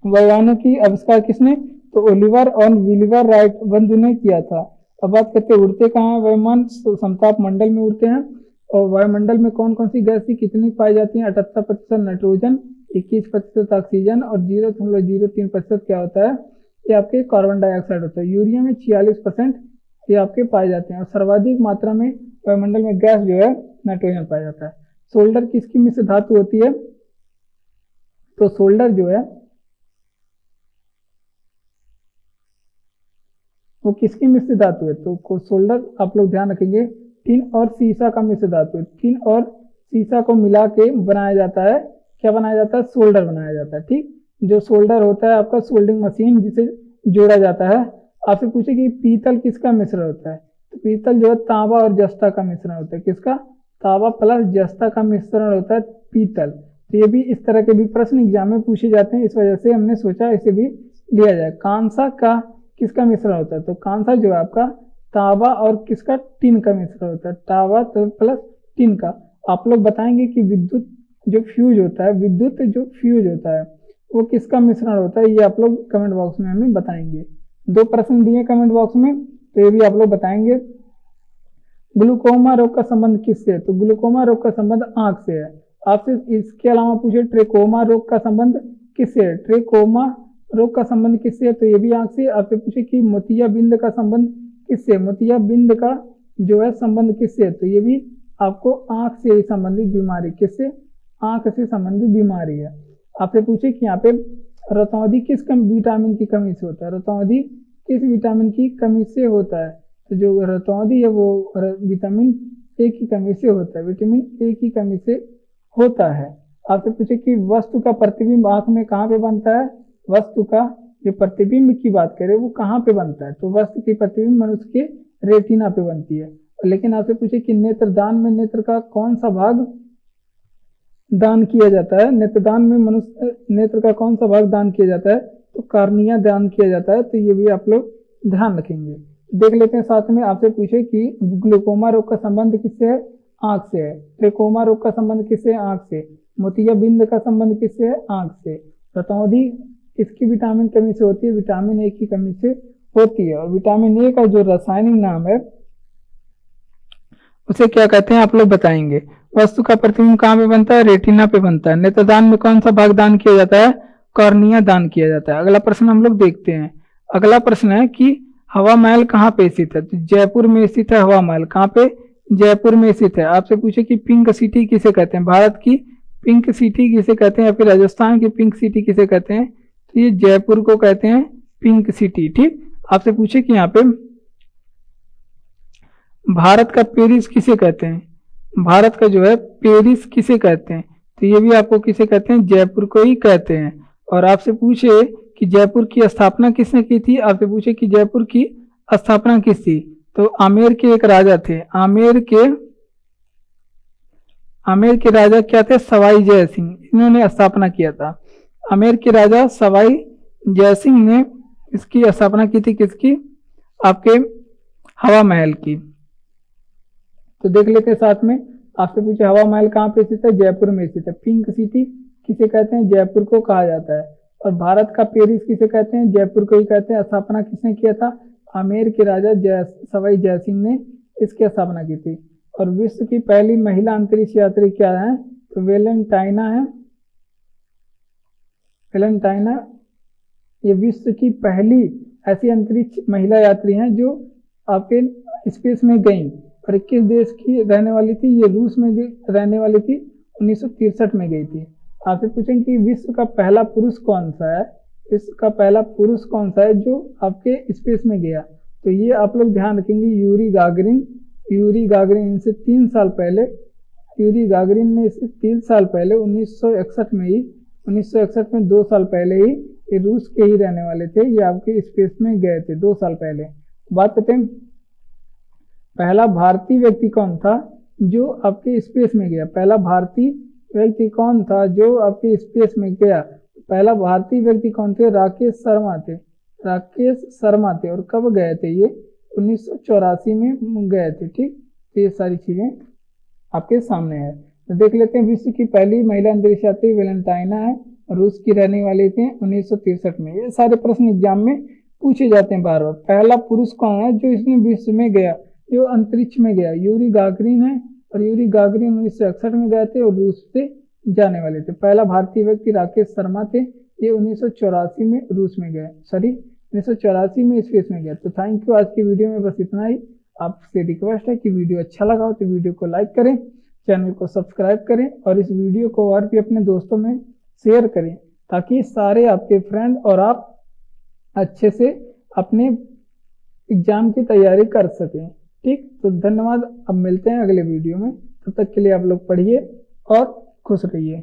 वायुयानों की आविष्कार किसने, तो ओलिवर और विलीवर राइट बंधु ने किया था। अब बात करते हैं उड़ते कहाँ है वायुयान, तो समताप मंडल में उड़ते हैं। और वायुमंडल में कौन कौन सी गैस कितनी पाई जाती है, 78% नाइट्रोजन, 21% ऑक्सीजन और 0.03% क्या होता है, ये आपके कार्बन डाइऑक्साइड होता है। यूरिया में 46% ये आपके पाए जाते हैं। और सर्वाधिक मात्रा में वायुमंडल में गैस जो है नाइट्रोजन पाया जाता है। सोल्डर किसकी मिश्र धातु होती है, तो सोल्डर जो है वो किसकी मिश्र धातु है, तो सोल्डर आप लोग ध्यान रखेंगे टिन और सीसा का मिश्र धातु है। टिन और सीसा को मिला के बनाया जाता है, क्या बनाया जाता है, सोल्डर बनाया जाता है। ठीक, जो सोल्डर होता है आपका सोल्डिंग मशीन जिसे जोड़ा जाता है। आपसे पूछे कि पीतल किसका मिश्रण होता है, तो पीतल जो है तांबा और जस्ता का मिश्रण होता है, किसका, तांबा प्लस जस्ता का मिश्रण होता है पीतल। तो ये भी इस तरह के भी प्रश्न एग्जाम में पूछे जाते हैं, इस वजह से हमने सोचा इसे भी लिया जाए। कांसा का किसका मिश्रण होता है, तो कांसा जो है आपका तांबा और किसका, टिन का मिश्रण होता है, तांबा तो प्लस टिन का। आप लोग बताएंगे कि विद्युत जो फ्यूज होता है वो किसका मिश्रण होता है, ये आप लोग कमेंट बॉक्स में हमें बताएंगे। 2 प्रश्न दिए कमेंट बॉक्स में, तो ये भी आप लोग बताएंगे। ग्लूकोमा रोग का संबंध किससे है, तो ग्लूकोमा रोग का संबंध आंख से है। आपसे इसके अलावा पूछे ट्रेकोमा रोग का संबंध किससे है, ट्रेकोमा रोग का संबंध किससे है, तो ये भी आंख से। आपसे पूछे कि मोतियाबिंद का संबंध किससे, मोतियाबिंद का जो है संबंध किससे है, तो ये भी आपको आंख से संबंधित बीमारी, किससे, आंख से संबंधित बीमारी है। आपसे पूछे कि यहाँ पे रतौंधी किस विटामिन की कमी से होता है, रतौंधी किस विटामिन की कमी से होता है, तो जो रतौंधी है वो विटामिन ए की कमी से होता है, विटामिन ए की कमी से होता है। आपसे पूछे कि वस्तु का प्रतिबिंब आंख में कहाँ पे बनता है, वस्तु का जो प्रतिबिंब की बात करें वो कहाँ पे बनता है, तो वस्तु की प्रतिबिंब मनुष्य के रेटिना पे बनती है। लेकिन आपसे पूछे कि नेत्रदान में नेत्र का कौन सा भाग दान किया जाता है, नेत्रदान में मनुष्य नेत्र का कौन सा भाग दान किया जाता है, तो कार्निया दान किया जाता है। तो ये भी आप लोग ध्यान रखेंगे। देख लेते हैं साथ में। आपसे पूछे कि ग्लूकोमा रोग का संबंध किससे है, आंख से है। ट्रेकोमा रोग का संबंध किससे है, आंख से। मोतियाबिंद का संबंध किससे है, आंख से। रतौंधी किसकी विटामिन कमी से होती है, विटामिन ए की कमी से होती है। और विटामिन ए का जो रासायनिक नाम है उसे क्या कहते हैं आप लोग बताएंगे। वस्तु का प्रतिबिंब कहाँ पे बनता है? रेटिना पे बनता है। नेत्रदान में कौन सा भाग दान किया जाता है? कॉर्निया दान किया जाता है। अगला प्रश्न हम लोग देखते हैं। अगला प्रश्न है कि हवा महल कहाँ पे स्थित है? तो जयपुर में स्थित है हवा महल। कहाँ पे? जयपुर में स्थित है। आपसे पूछे कि पिंक सिटी किसे कहते हैं? भारत की पिंक सिटी किसे कहते हैं या फिर राजस्थान की पिंक सिटी किसे कहते हैं? तो ये जयपुर को कहते हैं पिंक सिटी। ठीक, आपसे पूछे कि यहाँ पे भारत का पेरिस किसे कहते हैं? भारत का जो है पेरिस किसे कहते हैं? तो ये भी आपको किसे कहते हैं? जयपुर को ही कहते हैं। और आपसे पूछे कि जयपुर की स्थापना किसने की थी? आपसे पूछे कि जयपुर की स्थापना किस थी? तो आमेर के एक राजा थे। आमेर के राजा क्या थे? सवाई जय सिंह। इन्होंने स्थापना किया था। आमेर के राजा सवाई जय सिंह ने इसकी स्थापना की थी। किसकी? आपके हवा महल की। तो देख लेते हैं साथ में। आपसे पूछे हवा महल कहाँ पे स्थित है? जयपुर में स्थित है। पिंक सिटी किसे कहते हैं? जयपुर को कहा जाता है। और भारत का पेरिस किसे कहते हैं? जयपुर को ही कहते हैं। स्थापना किसने किया था? आमेर के राजा सवाई जय सिंह ने इसकी स्थापना की थी। और विश्व की पहली महिला अंतरिक्ष यात्री क्या है? तो वेलेंटाइना है। वेलेंटाइना ये विश्व की पहली ऐसी अंतरिक्ष महिला यात्री हैं जो आपके स्पेस में गई। और 21 देश की रहने वाली थी। ये रूस में रहने वाली थी। 1963 में गई थी। आपसे पूछेंगे कि विश्व का पहला पुरुष कौन सा है? विश्व का पहला पुरुष कौन सा है जो आपके स्पेस में गया? तो ये आप लोग ध्यान रखेंगे, यूरी गागरिन। यूरी गागरिन इनसे 3 साल पहले, यूरी गागरिन ने इससे 3 साल पहले 1961 में ही, 1961 में 2 साल पहले ही ये रूस के ही रहने वाले थे। ये आपके स्पेस में गए थे 2 साल पहले। बात करते हैं पहला भारतीय व्यक्ति कौन था जो आपके स्पेस में गया? पहला भारतीय व्यक्ति कौन था जो आपके स्पेस में गया? पहला भारतीय व्यक्ति कौन थे? राकेश शर्मा थे। राकेश शर्मा थे। और कब गए थे ये? 1984 में गए थे। ठीक, तो ये सारी चीजें आपके सामने है। तो देख लेते हैं। विश्व की पहली महिला अंतरिक्ष यात्री वेलेंटाइना है। रूस की रहने वाली थी 1963 में। ये सारे प्रश्न एग्जाम में पूछे जाते हैं बार बार। पहला पुरुष कौन है जो इसने विश्व में गया, जो अंतरिक्ष में गया? यूरी गागरिन है। और यूरी गागरिन 1961 में गए थे और रूस से जाने वाले थे। पहला भारतीय व्यक्ति राकेश शर्मा थे। ये 1984 में रूस में गए, 1984 में स्पेस में गए। तो थैंक यू। आज की वीडियो में बस इतना ही। आपसे रिक्वेस्ट है कि वीडियो अच्छा लगा हो तो वीडियो को लाइक करें, चैनल को सब्सक्राइब करें और इस वीडियो को और भी अपने दोस्तों में शेयर करें ताकि सारे आपके फ्रेंड और आप अच्छे से अपने एग्जाम की तैयारी कर सकें। ठीक, तो धन्यवाद। अब मिलते हैं अगले वीडियो में। तब तक के लिए आप लोग पढ़िए और खुश रहिए।